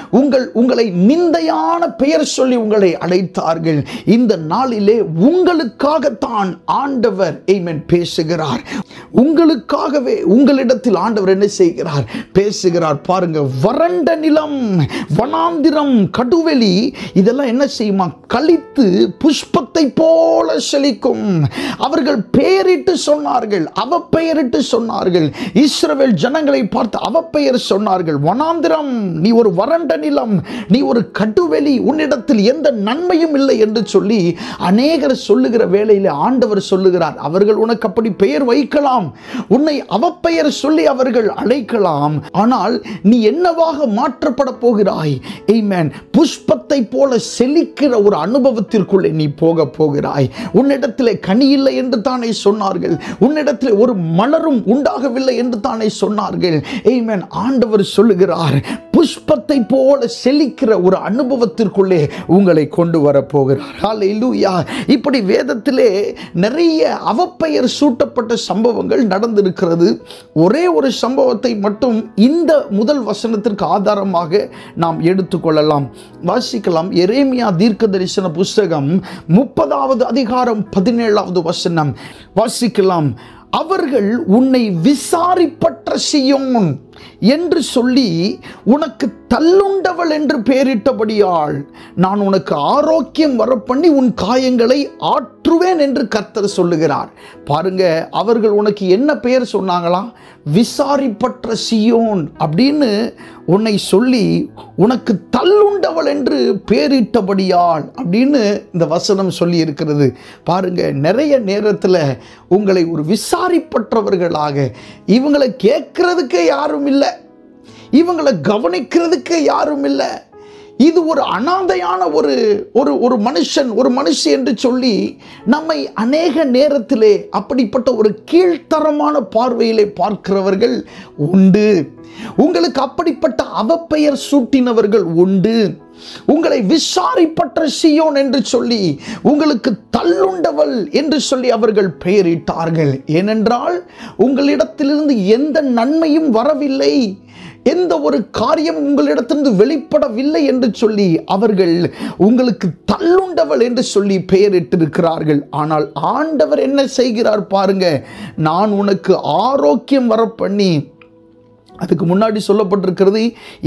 உங்களை நிந்தையான பெயர் சொல்லி உங்களை அழைத்தார்கள்? இந்த நாளிலே உங்களுக்காகத்தான் ஆண்டவர் ஆமென் பேசுகிறார். உங்களுக்காகவே உங்களிடத்தில் ஆண்டவர் என்ன செய்கிறார்? பேசுகிறார். பாருங்க, வறண்ட நிலம், வனாந்திரம், கடுவெளி இதெல்லாம் என்ன செய்யுமா? கழித்து புஷ்பத்தை போல செழிக்கும். அவர்கள் பெயரிட்டு சொன்னார்கள், அவ பெயரிட்டு சொன்னார்கள். இஸ்ரவேல் ஜனங்களை பார்த்து அவ பெயர் சொன்னார்கள். வனாந்திரம், நீ ஒரு வறண்ட நிலம், நீ ஒரு கடுவெளி, உன்னிடத்தில் எந்த நன்மையும் இல்லை என்று சொல்லி அநேகர் சொல்லுகிற வேளையில் ஆண்டவர் சொல்லுகிறார், அவர்கள் உனக்கு அப்படி பெயர் வைக்கலாம், உன்னை அவப்பெயர் சொல்லி அவர்கள் அழைக்கலாம், ஆனால் நீ என்னவாக மாற்றப்பட போகிறாய்? ஆமென். புஷ்பத்தை போல செழிக்கிற ஒரு அனுபவத்திற்குள்ளே நீ போக போகிறாய். உன்னிடத்திலே கனி இல்லை என்று தானே சொன்னார்கள், உன்னிடத்திலே ஒரு மலரும் உண்டாகவில்லை என்று தானே சொன்னார்கள். ஆமென். ஆண்டவர் சொல்லுகிறார், புஷ்பத்தை போல செழிக்கிற ஒரு அனுபவத்திற்குள்ளே உங்களை கொண்டு வர போகிறார். ஹல்லேலூயா. இப்படி வேதத்திலே நிறைய அவப்பெயர் சூட்டப்பட்ட சம்பவங்கள் நடந்திருக்கிறது. ஒரே ஒரு சம்பவத்தை மட்டும் இந்த முதல் வசனத்திற்கு ஆதாரமாக நாம் எடுத்துக்கொள்ளலாம். வாசிக்கலாம். எரேமியா தீர்க்கதரிசன புஸ்தகம் 30வது அதிகாரம் 17வது வசனம் வாசிக்கலாம். அவர்கள் உன்னை விசாரிப்பற்ற சீயோன் என்று சொல்லி உனக்கு தள்ளுண்டவள் என்று பெயரிட்டபடியால் நான் உனக்கு ஆரோக்கியம் வரப்பண்ணி உன் காயங்களை ஆற்றுவேன் என்று கர்த்தர் சொல்லுகிறார். பாருங்க, அவர்கள் உனக்கு என்ன பெயர் சொன்னாங்களாம்? விசாரிப்பற்ற சீயோன் அப்படின்னு உன்னை சொல்லி உனக்கு தள்ளுண்டவள் என்று பெயரிட்டபடியால் அப்படின்னு இந்த வசனம் சொல்லி இருக்கிறது. பாருங்க, நிறைய நேரத்தில் உங்களை ஒரு விசாரிப்பற்றவர்களாக, இவங்களை கேட்கறதுக்கே யாரும் இல்லை, இவங்களை கவனிக்கிறதுக்கு யாரும் இல்லை, இது ஒரு அனாதையான ஒரு மனுஷன், ஒரு மனுஷி என்று சொல்லி நம்மை அநேக நேரத்திலே அப்படிப்பட்ட ஒரு கீழ்த்தரமான பார்வையிலே பார்க்கிறவர்கள் உண்டு. உங்களுக்கு அப்படிப்பட்ட அவப்பெயர் சூட்டினவர்கள் உண்டு. உங்களை விசாரிப்பற்ற சீயோன் என்று சொல்லி உங்களுக்கு தள்ளுண்டவள் என்று சொல்லி அவர்கள் பெயரிட்டார்கள். ஏனென்றால் உங்களிடத்திலிருந்து எந்த நன்மையும் வரவில்லை, எந்த ஒரு காரியம் உங்களிடத்திலிருந்து வெளிப்படவில்லை என்று சொல்லி அவர்கள் உங்களுக்கு தள்ளுண்டவள் என்று சொல்லி பெயரிட்டிருக்கிறார்கள். ஆனால் ஆண்டவர் என்ன செய்கிறார் பாருங்க, நான் உனக்கு ஆரோக்கியம் வரப்பண்ணி, அதுக்கு முன்னாடி சொல்லப்பட்டிருக்கிறது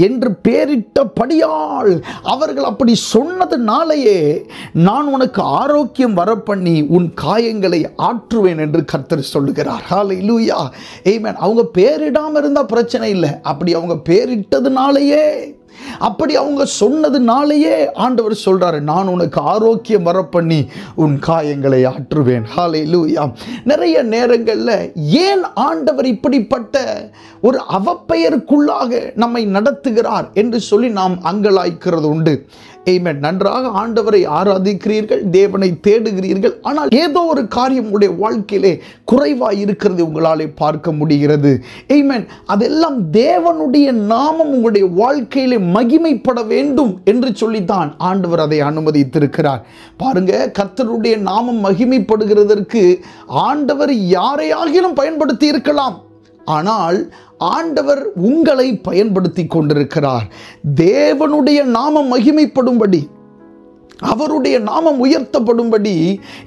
என்று பெயரிட்டபடியால், அவர்கள் அப்படி சொன்னதுனாலேயே நான் உனக்கு ஆரோக்கியம் வரப்பண்ணி உன் காயங்களை ஆற்றுவேன் என்று கர்த்தர் சொல்லுகிறார். ஹல்லேலூயா. ஆமென். அவங்க பெயரிடாமல் இருந்தால் பிரச்சனை இல்லை, அப்படி அவங்க பெயரிட்டதுனாலேயே, அப்படி அவங்க சொன்னதுனாலேயே ஆண்டவர் சொல்றாரு, நான் உனக்கு ஆரோக்கியம் வரப்பண்ணி உன் காயங்களை ஆற்றுவேன். ஹல்லேலூயா. நிறைய நேரங்களில் ஏன் ஆண்டவர் இப்படிப்பட்ட ஒரு அவப்பெயருக்குள்ளாக நம்மை நடத்துகிறார் என்று சொல்லி நாம் அங்கலாய்க்கிறது உண்டு. ஆமென். நன்றாக ஆண்டவரை ஆராதிக்கிறீர்கள், தேவனை தேடுகிறீர்கள், ஆனால் ஏதோ ஒரு காரியம் உங்களுடைய வாழ்க்கையிலே குறைவாக இருக்கிறது உங்களாலே பார்க்க முடிகிறது. ஆமென். அதெல்லாம் தேவனுடைய நாமம் உங்களுடைய வாழ்க்கையிலே மகிமைப்பட வேண்டும் என்று சொல்லித்தான் ஆண்டவர் அதை அனுமதித்திருக்கிறார். பாருங்க, கர்த்தருடைய நாமம் மகிமைப்படுகிறதற்கு ஆண்டவர் யாரையாகிலும் பயன்படுத்தி இருக்கலாம், ஆனால் ஆண்டவர் உங்களை பயன்படுத்தி கொண்டிருக்கிறார். தேவனுடைய நாமம் மகிமைப்படும்படி, அவருடைய நாமம் உயர்த்தப்படும்படி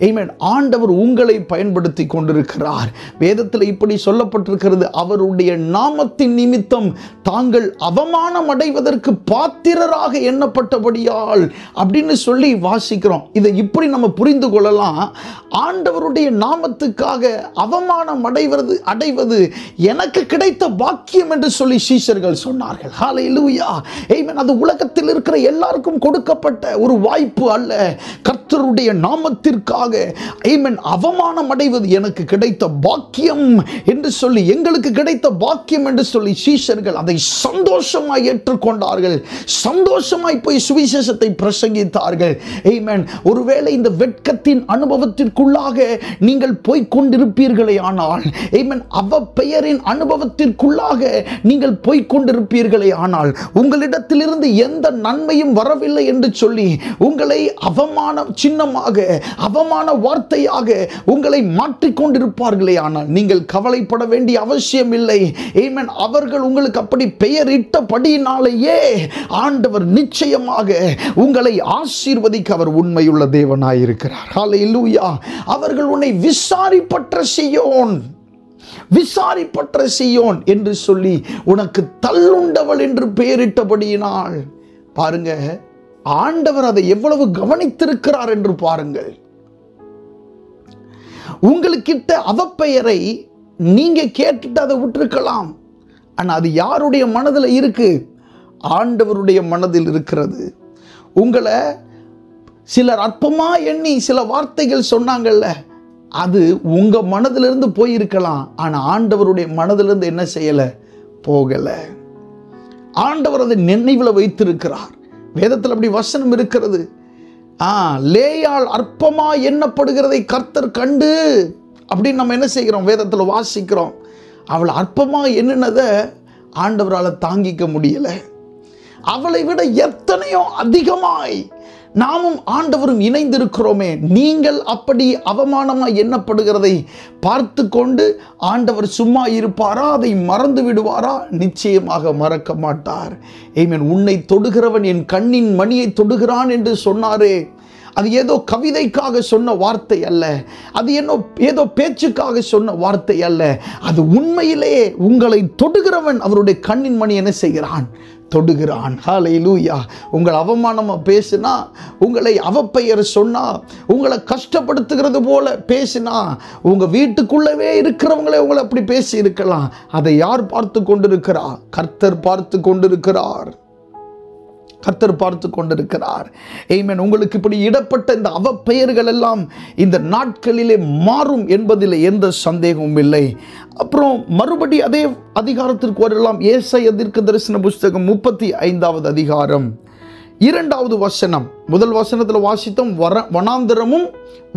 ஆமென், ஆண்டவர் உங்களை பயன்படுத்தி கொண்டிருக்கிறார். வேதத்தில் இப்படி சொல்லப்பட்டிருக்கிறது, அவருடைய நாமத்தின் நிமித்தம் தாங்கள் அவமானம் அடைவதற்கு பாத்திரராக எண்ணப்பட்டபடியால் அப்படின்னு சொல்லி வாசிக்கிறோம். இதை இப்படி நம்ம புரிந்து கொள்ளலாம், ஆண்டவருடைய நாமத்துக்காக அவமானம் அடைவது எனக்கு கிடைத்த பாக்கியம் என்று சொல்லி சீஷர்கள் சொன்னார்கள். ஹல்லேலூயா. ஆமென். அது உலகத்தில் இருக்கிற எல்லாருக்கும் கொடுக்கப்பட்ட ஒரு வாய்ப்பு அல்ல. கர்த்தருடைய நாமத்திற்காக ஆமென் அவமானம் அடைவது எனக்கு கிடைத்த பாக்கியம் என்று சொல்லி, எங்களுக்கு கிடைத்த பாக்கியம் என்று சொல்லி சீஷர்கள் அதை சந்தோஷமாய் ஏற்றுக்கொண்டார்கள். சந்தோஷமாய் போய் சுவிசேஷத்தை பிரசங்கித்தார்கள். ஆமென். ஒருவேளை இந்த வெட்கத்தின் அனுபவத்திற்குள்ளாக நீங்கள் போய் கொண்டிருப்பீர்களே ஆனால், ஆமென், அவப்பெயரின் அனுபவத்திற்குள்ளாக நீங்கள் போய் கொண்டிருப்பீர்களே ஆனால், உங்களிடத்திலிருந்து எந்த நன்மையும் வரவில்லை என்று சொல்லி உங்களை உங்களை அவமான சின்னமாக, அவமான வார்த்தையாக உங்களை மாற்றிக்கொண்டிருப்பார்களே, ஆனால் நீங்கள் கவலைப்பட வேண்டிய அவசியம் இல்லை. ஆமென். அவர்கள் உங்களுக்கு அப்படி பெயரிட்டபடியினாலேயே ஆண்டவர் நிச்சயமாக உங்களை ஆசீர்வதிக்க அவர் உண்மையுள்ள தேவனாயிருக்கிறார். ஹல்லேலூயா. அவர்கள் உன்னை விசாரிப்பற்ற சீயோன், விசாரிப்பற்ற சீயோன் என்று சொல்லி உனக்கு தள்ளுண்டவள் என்று பெயரிட்டபடியினால், பாருங்க ஆண்டவர் அதை எவ்வளவு கவனித்திருக்கிறார் என்று பாருங்கள். உங்களுக்கிட்ட அவப்பெயரை நீங்க கேட்டுட்டு அதை விட்டுருக்கலாம். ஆனால் அது யாருடைய மனதில் இருக்கு? ஆண்டவருடைய மனதில் இருக்கிறது. உங்களை சிலர் அற்பமா எண்ணி சில வார்த்தைகள் சொன்னாங்கல்ல, அது உங்க மனதிலிருந்து போயிருக்கலாம். ஆனால் ஆண்டவருடைய மனதிலிருந்து என்ன செய்யலை? போகலை. ஆண்டவர் அதை நினைவில் வைத்திருக்கிறார். வேதத்தில் அப்படி வசனம் இருக்கிறது. லேயாள் அற்பமா எண்ணப்படுகிறதை கர்த்தர் கண்டு அப்படின்னு நம்ம என்ன செய்கிறோம்? வேதத்தில் வாசிக்கிறோம். அவள் அற்பமா எண்ணினதை ஆண்டவரால் தாங்கிக்க முடியலை. அவளை விட எத்தனையோ அதிகமாய் நாமும் ஆண்டவரும் இணைந்திருக்கிறோமே. நீங்கள் அப்படி அவமானமாய் எண்ணப்படுகிறதை பார்த்து கொண்டு ஆண்டவர் சும்மா இருப்பாரா? அதை மறந்து விடுவாரா? நிச்சயமாக மறக்க மாட்டார். ஆமென். உன்னை தொடுகிறவன் என் கண்ணின் மணியை தொடுகிறான் என்று சொன்னாரே, அது ஏதோ கவிதைக்காக சொன்ன வார்த்தை அல்ல, அது ஏதோ பேச்சுக்காக சொன்ன வார்த்தை அல்ல. அது உண்மையிலே உங்களை தொடுகிறவன் அவருடைய கண்ணின் மணி என்ன செய்கிறான்? தொடுகிறான். ஹல்லேலூயா. உங்கள் அவமானமா பேசினா, உங்களை அவப்பெயர் சொன்னா, உங்களை கஷ்டப்படுத்துகிறது போல பேசினா, உங்க வீட்டுக்குள்ளவே இருக்கிறவங்களே உங்களை அப்படி பேசி இருக்கலாம். அதை யார் பார்த்து கொண்டிருக்கிறார்? கர்த்தர் பார்த்து கொண்டிருக்கிறார். கர்த்தர் பார்த்து கொண்டிருக்கிறார். ஆமென். உங்களுக்கு இப்படி இடப்பட்ட இந்த அவப்பெயர்கள் எல்லாம் இந்த நாட்களிலே மாறும் என்பதில் எந்த சந்தேகமும் இல்லை. அப்புறம் மறுபடி அதே அதிகாரத்திற்கு வரலாம். ஏசாயா தீர்க்கதரிசன புஸ்தகம் 35வது அதிகாரம் 2வது வசனம். முதல் வசனத்தில் வாசித்தோம், வனாந்தரமும்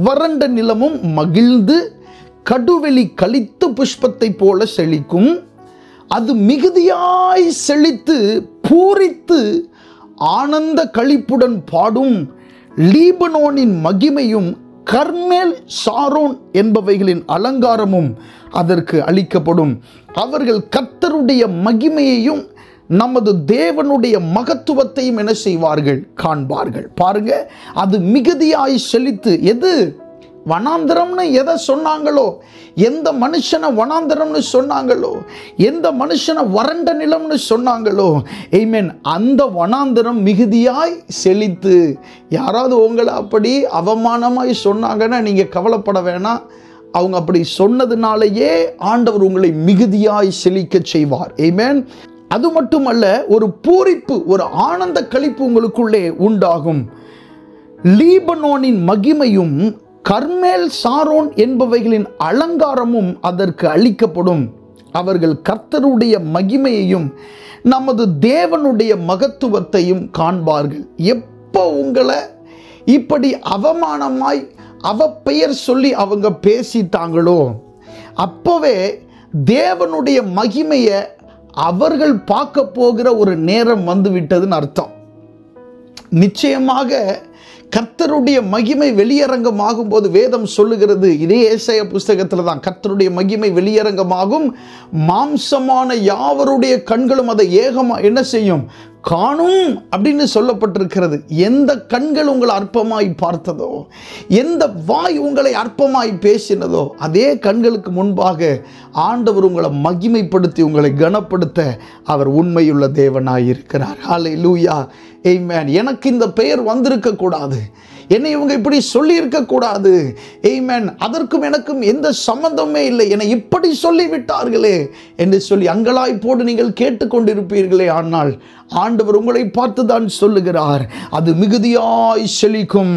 வறண்ட நிலமும் மகிழ்ந்து கடுவெளி கழித்து புஷ்பத்தை போல செழிக்கும். அது மிகுதியாய் செழித்து பூரித்து ஆனந்த களிப்புடன் பாடும். லீபனோனின் மகிமையும் கர்மேல் சாரோன் என்பவைகளின் அலங்காரமும் அதற்கு அளிக்கப்படும். அவர்கள் கர்த்தருடைய மகிமையையும் நமது தேவனுடைய மகத்துவத்தையும் என்ன செய்வார்கள்? காண்பார்கள். பாருங்க, அது மிகுதியாய் செழித்து. எது வனாந்தரம்னு எதை சொன்னாங்களோ, எந்த மனுஷனை வனாந்தரம்னு சொன்னாங்களோ, எந்த மனுஷனை வறண்ட நிலம்னு சொன்னாங்களோ, ஆமென், அந்த வனாந்தரம் மிகுதியாய் செழித்து. யாராவது உங்களை அப்படி அவமானமாய் சொன்னாங்கன்னா நீங்க கவலைப்பட வேணாம். அவங்க அப்படி சொன்னதுனாலேயே ஆண்டவர் உங்களை மிகுதியாய் செழிக்க செய்வார். ஆமென். அது மட்டுமல்ல, ஒரு பூரிப்பு, ஒரு ஆனந்த களிப்பு உங்களுக்குள்ளே உண்டாகும். லீபனோனின் மகிமையும் கர்மேல் சாரோன் என்பவைகளின் அலங்காரமும் அதற்கு அளிக்கப்படும். அவர்கள் கர்த்தருடைய மகிமையையும் நமது தேவனுடைய மகத்துவத்தையும் காண்பார்கள். எப்போ உங்களை இப்படி அவமானமாய் அவப்பெயர் சொல்லி அவங்க பேசிட்டாங்களோ, அப்போவே தேவனுடைய மகிமையை அவர்கள் பார்க்க போகிற ஒரு நேரம் வந்து விட்டதுன்னு அர்த்தம். நிச்சயமாக கர்த்தருடைய மகிமை வெளியரங்கமாகும் போது வேதம் சொல்லுகிறது, இதே ஏசாயா புஸ்தகத்தில் தான், கர்த்தருடைய மகிமை வெளியரங்கமாகும், மாம்சமான யாவருடைய கண்களும் அதை ஏகமா என்ன செய்யும்? காணும் அப்படின்னு சொல்லப்பட்டிருக்கிறது. எந்த கண்கள் உங்களை அற்பமாய் பார்த்ததோ, எந்த வாய் உங்களை அற்பமாய் பேசினதோ, அதே கண்களுக்கு முன்பாக ஆண்டவர் உங்களை மகிமைப்படுத்தி உங்களை கனப்படுத்த அவர் உண்மையுள்ள தேவனாயிருக்கிறார். ஹல்லேலூயா. ஆமென். எனக்கு இந்த பெயர் வந்திருக்க கூடாது, என்னை இவங்க இப்படி சொல்லி இருக்க கூடாது. ஆமென். அதற்கும் எனக்கும் எந்த சம்பந்தமே இல்லை, என்னை இப்படி சொல்லிவிட்டார்களே என்று சொல்லி அங்கலாய்ப்போடு நீங்கள் கேட்டுக்கொண்டிருப்பீர்களே. ஆனால் ஆண்டவர் உங்களை பார்த்து தான் சொல்லுகிறார், அது மிகுதியாய் செழிக்கும்.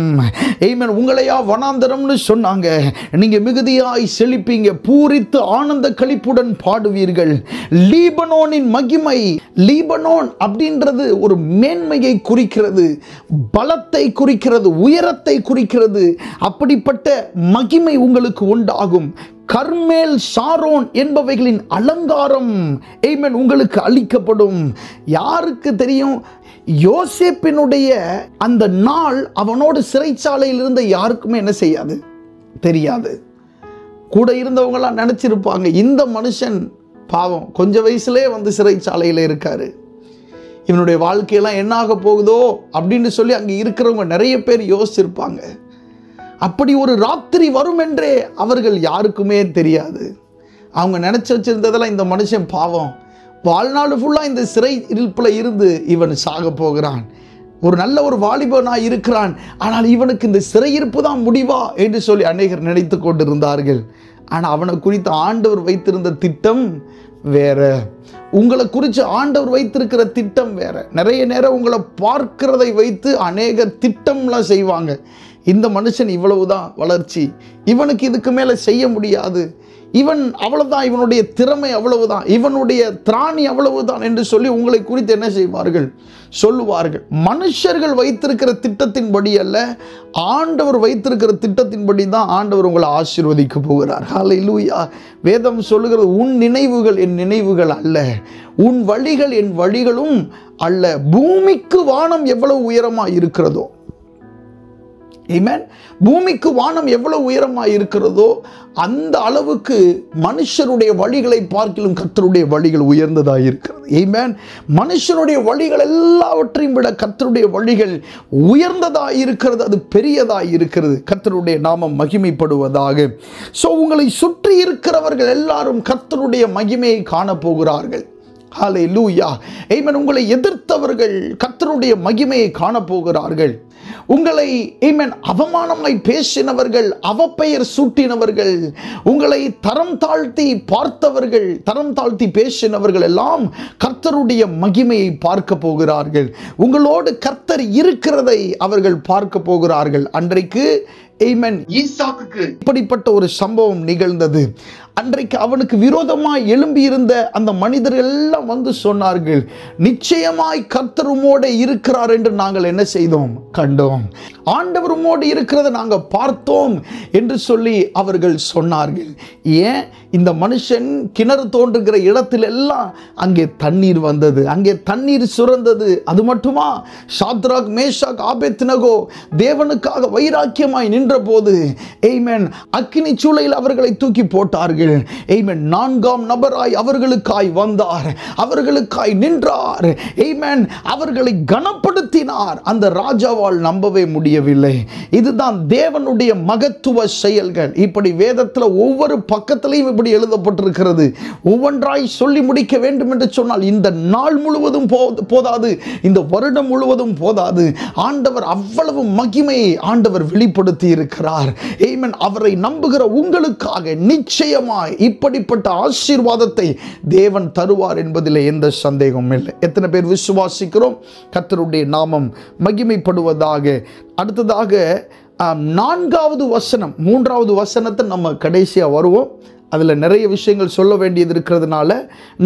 ஆமென். உங்களையா வனாந்தரம்னு சொன்னாங்க, நீங்க மிகுதியாய் செழிப்பீங்க, பூரித்து ஆனந்த களிப்புடன் பாடுவீர்கள். லீபனோனின் மகிமை, லீபனோன் அப்படின்றது ஒரு மேன்மையை குறிக்கிறது, பலத்தை குறிக்கிறது, உயரத்தை குறிக்கிறது. அப்படிப்பட்ட மகிமை உங்களுக்கு உண்டாகும். கர்மேல், சாரோன் என்பவைகளின் அலங்காரம் ஆமென் உங்களுக்கு அளிக்கப்படும். யாருக்கு தெரியும்? யோசேப்பினுடைய அந்த நாள் அவனோடு சிறைச்சாலையில் இருந்த யாருக்குமே என்ன செய்யாது, தெரியாது. கூட இருந்தவங்களாம் நினைச்சிருப்பாங்க, இந்த மனுஷன் பாவம் கொஞ்ச வயசுலே வந்து சிறைச்சாலையில் இருக்காரு, இவனுடைய வாழ்க்கையெல்லாம் என்ன ஆக போகுதோ அப்படின்னு சொல்லி அங்கே இருக்கிறவங்க நிறைய பேர் யோசிச்சிருப்பாங்க. அப்படி ஒரு ராத்திரி வரும் என்றே அவர்கள் யாருக்குமே தெரியாது. அவங்க நினைச்சு வச்சிருந்ததெல்லாம், இந்த மனுஷன் பாவம் வாழ்நாள் ஃபுல்லாக இந்த சிறை இருப்பில் இருந்து இவன் சாக போகிறான், ஒரு நல்ல ஒரு வாலிபனாக இருக்கிறான், ஆனால் இவனுக்கு இந்த சிறையிருப்பு தான் முடிவா என்று சொல்லி அநேகர் நினைத்து கொண்டிருந்தார்கள். ஆனால் அவனை குறித்து ஆண்டவர் வைத்திருந்த திட்டம் வேற. உங்களை குறித்து ஆண்டவர் வைத்திருக்கிற திட்டம் வேற. நிறைய நேரம் உங்களை பார்க்கிறதை வைத்து அநேகர் திட்டம்லாம் செய்வாங்க. இந்த மனுஷன் இவ்வளவுதான் வளர்ச்சி, இவனுக்கு இதுக்கு மேலே செய்ய முடியாது, இவன் அவ்வளவுதான், இவனுடைய திறமை அவ்வளவுதான், இவனுடைய திராணி அவ்வளவுதான் என்று சொல்லி உங்களை குறித்து என்ன செய்வார்கள், சொல்லுவார்கள். மனுஷர்கள் வைத்திருக்கிற திட்டத்தின்படி அல்ல, ஆண்டவர் வைத்திருக்கிற திட்டத்தின்படி தான் ஆண்டவர் உங்களை ஆசீர்வதிக்க போகிறார். ஹல்லேலூயா. வேதம் சொல்லுகிறது, உன் நினைவுகள் என் நினைவுகள் அல்ல, உன் வழிகள் என் வழிகளும் அல்ல. பூமிக்கு வானம் எவ்வளவு உயரமாக இருக்கிறதோ, ஆமென், பூமிக்கு வானம் எவ்வளவு உயரமாக இருக்கிறதோ அந்த அளவுக்கு மனுஷருடைய வழிகளை பார்க்கிலும் கர்த்தருடைய வழிகள் உயர்ந்ததாக இருக்கிறது. ஆமென். மனுஷனுடைய வழிகள் எல்லாவற்றையும் விட கர்த்தருடைய வழிகள் உயர்ந்ததாக இருக்கிறது, அது பெரியதாக இருக்கிறது. கர்த்தருடைய நாமம் மகிமைப்படுவதாக. ஸோ உங்களை சுற்றி இருக்கிறவர்கள் எல்லாரும் கர்த்தருடைய மகிமையை காணப்போகிறார்கள். ஹல்லேலூயா. ஆமென். உங்களை எதிர்த்தவர்கள் கர்த்தருடைய மகிமையை காணப்போகிறார்கள். உங்களை ஆமென் அவமானமாய் பேசினவர்கள், அவப்பெயர் சூட்டினவர்கள், உங்களை தரம் தாழ்த்தி பார்த்தவர்கள், தரம் தாழ்த்தி பேசினவர்கள் எல்லாம் கர்த்தருடைய மகிமையை பார்க்க போகிறார்கள். உங்களோடு கர்த்தர் இருக்கிறதை அவர்கள் பார்க்க போகிறார்கள். அன்றைக்கு ஆமென் ஈசாக்குக்கு இப்படிப்பட்ட ஒரு சம்பவம் நிகழ்ந்தது. அன்றைக்கு அவனுக்கு விரோதமாய் எழும்பி இருந்த அந்த மனிதர்கள் எல்லாம் வந்து சொன்னார்கள், நிச்சயமாய் கர்த்தர் உம்மோடு இருக்கிறார் என்று நாங்கள் என்ன செய்தோம், கண்டோம். ஆண்டவர் உம்மோடு இருக்கிறத நாங்கள் பார்த்தோம் என்று சொல்லி அவர்கள் சொன்னார்கள். ஏன்? இந்த மனுஷன் கிணறு தோன்றுகிற இடத்தில் எல்லாம் அங்கே தண்ணீர் வந்தது, அங்கே தண்ணீர் சுரந்தது. அது மட்டுமா, சாத்ராக், மேஷாக், ஆபேத்நேகோ தேவனுக்காக வைராக்கியமாய் நின்ற போது ஆமென் அக்கினி சூளையில் அவர்களை தூக்கி போட்டார்கள். ஆமென். நான்காம் நபராய் அவர்களுக்காய் வந்தார், அவர்களுக்காய் நின்றார். ஆமென். அவர்களை கனப்படுத்தினார். அந்த ராஜாவால் நம்பவே முடியவில்லை. இதுதான் தேவனுடைய மகத்துவ செயல்கள். இப்படி வேதத்தில் ஒவ்வொரு பக்கத்திலையும் இப்படி எழுதப்பட்டிருக்கிறது. ஒவ்வொன்றாய் சொல்லி முடிக்க வேண்டும் என்று சொன்னால் இந்த நாள் முழுவதும் போதாது, இந்த வருடம் முழுவதும் போதாது. ஆண்டவர் அவ்வளவு மகிமையை ஆண்டவர் வெளிப்படுத்தி இருக்கிறார். ஆமென். அவரை நம்புகிற உங்களுக்காக நிச்சயமாய் இப்படிப்பட்ட ஆசீர்வாதத்தை தேவன் தருவார் என்பதில் எந்த சந்தேகமும் இல்லை. எத்தனை பேர் விசுவாசிக்கிறோம்? கர்த்தருடைய நாமம் மகிமைப்படுவதாக. அடுத்ததாக 4வது வசனம், 3வது வசனத்தை நம்ம கடைசியாக வருவோம். அதில் நிறைய விஷயங்கள் சொல்ல வேண்டியது இருக்கிறதுனால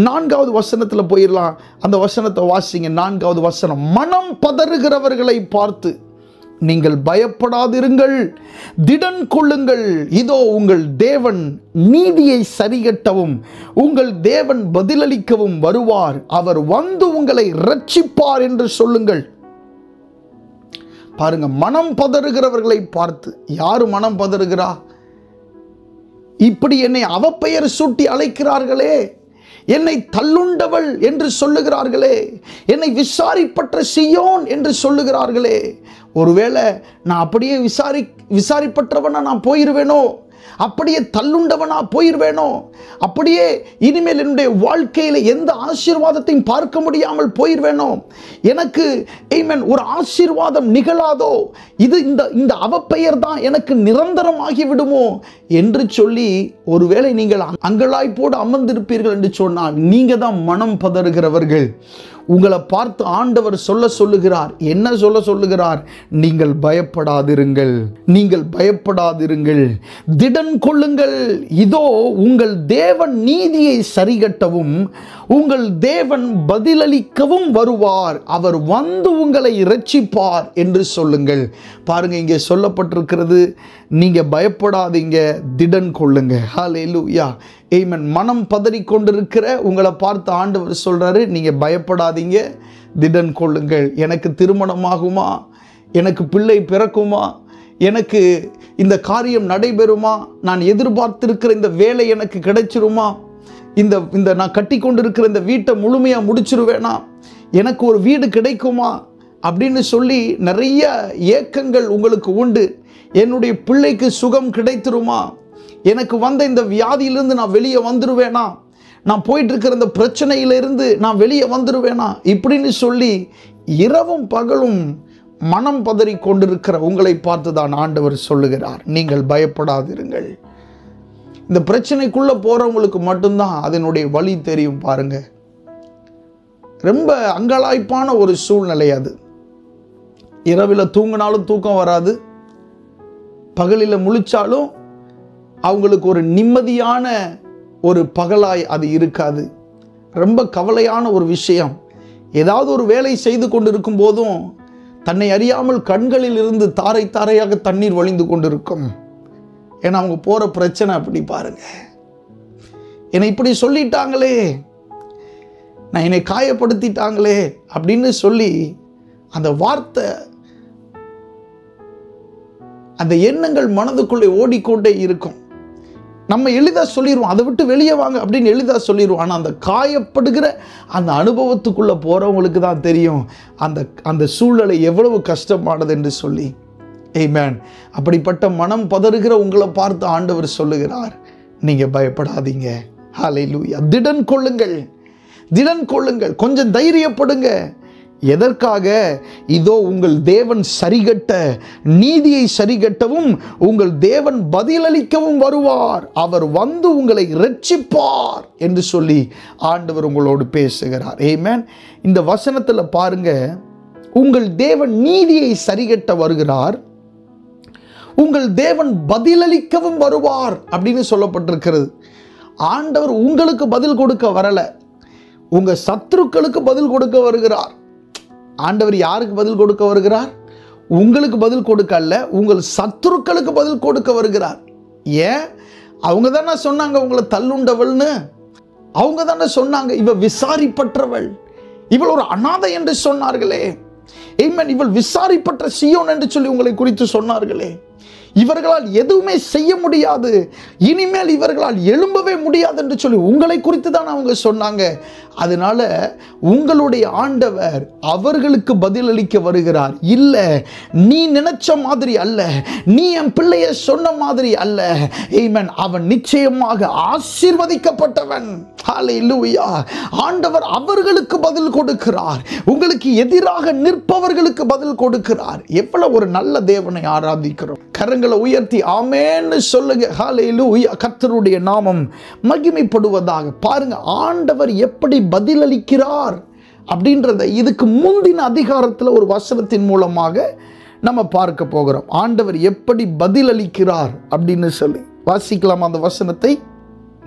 4வது வசனத்தில் போயிடலாம். அந்த வசனத்தை வாசிங்க. 4வது வசனம், மனம் பதறுகிறவர்களை பார்த்து நீங்கள் பயப்படாதிருங்கள், திடன் கொள்ளுங்கள், இதோ உங்கள் தேவன் நீதியை சரிகட்டவும் உங்கள் தேவன் பதிலளிக்கவும் வருவார், அவர் வந்து உங்களை இரட்சிப்பார் என்று சொல்லுங்கள். பாருங்க, மனம் பதறுகிறவர்களை பார்த்து. யாரு மனம் பதறுகிறா? இப்படி என்னை அவப்பெயர் சூட்டி அழைக்கிறார்களே, என்னை தள்ளுண்டவள் என்று சொல்லுகிறார்களே, என்னை விசாரிப்பற்ற சீயோன் என்று சொல்லுகிறார்களே, ஒருவேளை நான் அப்படியே விசாரிப்பற்றவனா நான் போயிருவேனோ, அப்படியே தள்ளுண்டவனா போயிருவேனோ, அப்படியே இனிமேல் என்னுடைய வாழ்க்கையில் எந்த ஆசீர்வாதத்தையும் பார்க்க முடியாமல் போயிருவேனோ, எனக்கு ஆமென் ஒரு ஆசீர்வாதம் நிகழாதோ, இது இந்த அவப்பெயர் தான் எனக்கு நிரந்தரமாகி விடுமோ என்று சொல்லி ஒருவேளை நீங்கள் அங்கலாய்ப்போடு அமர்ந்திருப்பீர்கள் என்று சொன்னால் நீங்க தான் மனம் பதறுகிறவர்கள். உங்களை பார்த்து ஆண்டவர் சொல்லுகிறார். என்ன சொல்லுகிறார்? நீங்கள் பயப்படாதிருங்கள், நீங்கள் பயப்படாதிருங்கள், திடன் கொள்ளுங்கள், இதோ உங்கள் தேவன் நீதியை சரிகட்டவும் உங்கள் தேவன் பதிலளிக்கவும் வருவார், அவர் வந்து உங்களை இரட்சிப்பார் என்று சொல்லுங்கள். பாருங்க, இங்கே சொல்லப்பட்டிருக்கிறது, நீங்க பயப்படாதீங்க, திடன் கொள்ளுங்க. ஹல்லேலூயா. ஆமென். மனம் பதறிக்கொண்டிருக்கிற உங்களை பார்த்து ஆண்டவர் சொல்றாரு, நீங்க பயப்படாதீங்க, திடன் கொள்ளுங்கள். எனக்கு திருமணமாகுமா, எனக்கு பிள்ளை பிறக்குமா, எனக்கு இந்த காரியம் நடைபெறுமா, நான் எதிர்பார்த்திருக்கிற இந்த வேலை எனக்கு கிடைச்சிருமா, இந்த நான் கட்டி கொண்டிருக்கிற இந்த வீட்டை முழுமையாக முடிச்சிருவேனா, எனக்கு ஒரு வீடு கிடைக்குமா அப்படின்னு சொல்லி நிறைய ஏக்கங்கள் உங்களுக்கு உண்டு. என்னுடைய பிள்ளைக்கு சுகம் கிடைத்திருமா, எனக்கு வந்த இந்த வியாதியிலிருந்து நான் வெளியே வந்துடுவேனா, நான் போயிட்டு இருக்கிற இந்த பிரச்சனையிலிருந்து நான் வெளியே வந்துடுவேனா இப்படின்னு சொல்லி இரவும் பகலும் மனம் பதறி கொண்டிருக்கிற உங்களை பார்த்து தான் ஆண்டவர் சொல்லுகிறார், நீங்கள் பயப்படாதிருங்கள். இந்த பிரச்சனைக்குள்ள போறவங்களுக்கு மட்டும்தான் அதனுடைய வழி தெரியும். பாருங்க, ரொம்ப அங்கலாய்ப்பான ஒரு சூழ்நிலை அது. இரவில் தூங்கினாலும் தூக்கம் வராது, பகலில் முழிச்சாலும் அவங்களுக்கு ஒரு நிம்மதியான ஒரு பகலாய் அது இருக்காது. ரொம்ப கவலையான ஒரு விஷயம். ஏதாவது ஒரு வேலை செய்து கொண்டிருக்கும் போதும் தன்னை அறியாமல் கண்களில் இருந்து தாரை தாரையாக தண்ணீர் வழிந்து கொண்டிருக்கும். ஏன்னா அவங்க போற பிரச்சனை அப்படி. பாருங்க, என்னை இப்படி சொல்லிட்டாங்களே, நான் என்னை காயப்படுத்திட்டாங்களே அப்படின்னு சொல்லி அந்த வார்த்தை, அந்த எண்ணங்கள் மனதுக்குள்ளே ஓடிக்கொண்டே இருக்கும். நம்ம எளிதாக சொல்லிடுவோம், அதை விட்டு வெளியே வாங்க அப்படின்னு எளிதாக சொல்லிடுவோம். ஆனால் அந்த காயப்படுகிற அந்த அனுபவத்துக்குள்ளே போகிறவங்களுக்கு தான் தெரியும் அந்த சூழ்நிலை எவ்வளவு கஷ்டமானது என்று சொல்லி. ஆமென். அப்படிப்பட்ட மனம் பதறுகிற உங்களை பார்த்து ஆண்டவர் சொல்லுகிறார், நீங்கள் பயப்படாதீங்க. ஹல்லேலூயா. திடன் கொள்ளுங்கள், திடன் கொள்ளுங்கள், கொஞ்சம் தைரியப்படுங்க. எதற்காக? இதோ உங்கள் தேவன் சரிகட்ட நீதியை சரிகட்டவும் உங்கள் தேவன் பதிலளிக்கவும் வருவார், அவர் வந்து உங்களை இரட்சிப்பார் என்று சொல்லி ஆண்டவர் உங்களோடு பேசுகிறார். ஆமென். இந்த வசனத்தில் பாருங்க, உங்கள் தேவன் நீதியை சரிகட்ட வருகிறார், உங்கள் தேவன் பதிலளிக்கவும் வருவார் அப்படின்னு சொல்லப்பட்டிருக்கிறது. ஆண்டவர் உங்களுக்கு பதில் கொடுக்க வரல, உங்க சத்துருக்களுக்கு பதில் கொடுக்க வருகிறார். ஆண்டவர் யாருக்கு பதில் கொடுக்க வருகிறார்? உங்களுக்கு பதில் கொடுக்க அல்ல, உங்கள் சத்துருக்களுக்கு பதில் கொடுக்க வருகிறார். ஏன்? அவங்க தானே சொன்னாங்க உங்களை தள்ளுண்டவள்னு, அவங்க தானே சொன்னாங்க இவள் விசாரிப்பற்றவள், இவள் ஒரு அநாதை என்று சொன்னார்களே. ஆமென். இவள் விசாரிப்பற்ற சீயோன் என்று சொல்லி உங்களை குறித்து சொன்னார்களே. இவர்களால் எதுவுமே செய்ய முடியாது, இனிமேல் இவர்களால் எழும்பவே முடியாது என்று சொல்லி உங்களை குறித்து தான் அவங்க சொன்னாங்க. அதனால உங்களுடைய ஆண்டவர் அவர்களுக்கு பதிலளிக்க வருகிறார். இல்ல, நீ நினைச்ச மாதிரி அல்ல, நீ என் பிள்ளைய சொன்ன மாதிரி அல்ல. ஆமென். அவன் நிச்சயமாக ஆசீர்வதிக்கப்பட்டவன். ஹல்லேலூயா. ஆண்டவர் அவர்களுக்கு பதில் கொடுக்கிறார், உங்களுக்கு எதிராக நிற்பவர்களுக்கு பதில் கொடுக்கிறார். எவ்வளவு ஒரு நல்ல தேவனை ஆராதிக்கிறோம். கரங்களை உயர்த்தி ஆமென்னு சொல்லுங்க. ஹல்லேலூயா. கர்த்தருடைய நாமம் மகிமைப்படுவதாக. பாருங்க, ஆண்டவர் எப்படி பதிலளிக்கிறார் அப்படின்றத இதுக்கு முந்தின அதிகாரத்தில் ஒரு வசனத்தின் மூலமாக நம்ம பார்க்க போகிறோம். ஆண்டவர் எப்படி பதிலளிக்கிறார் அப்படின்னு சொல்லி வாசிக்கலாம். அந்த வசனத்தை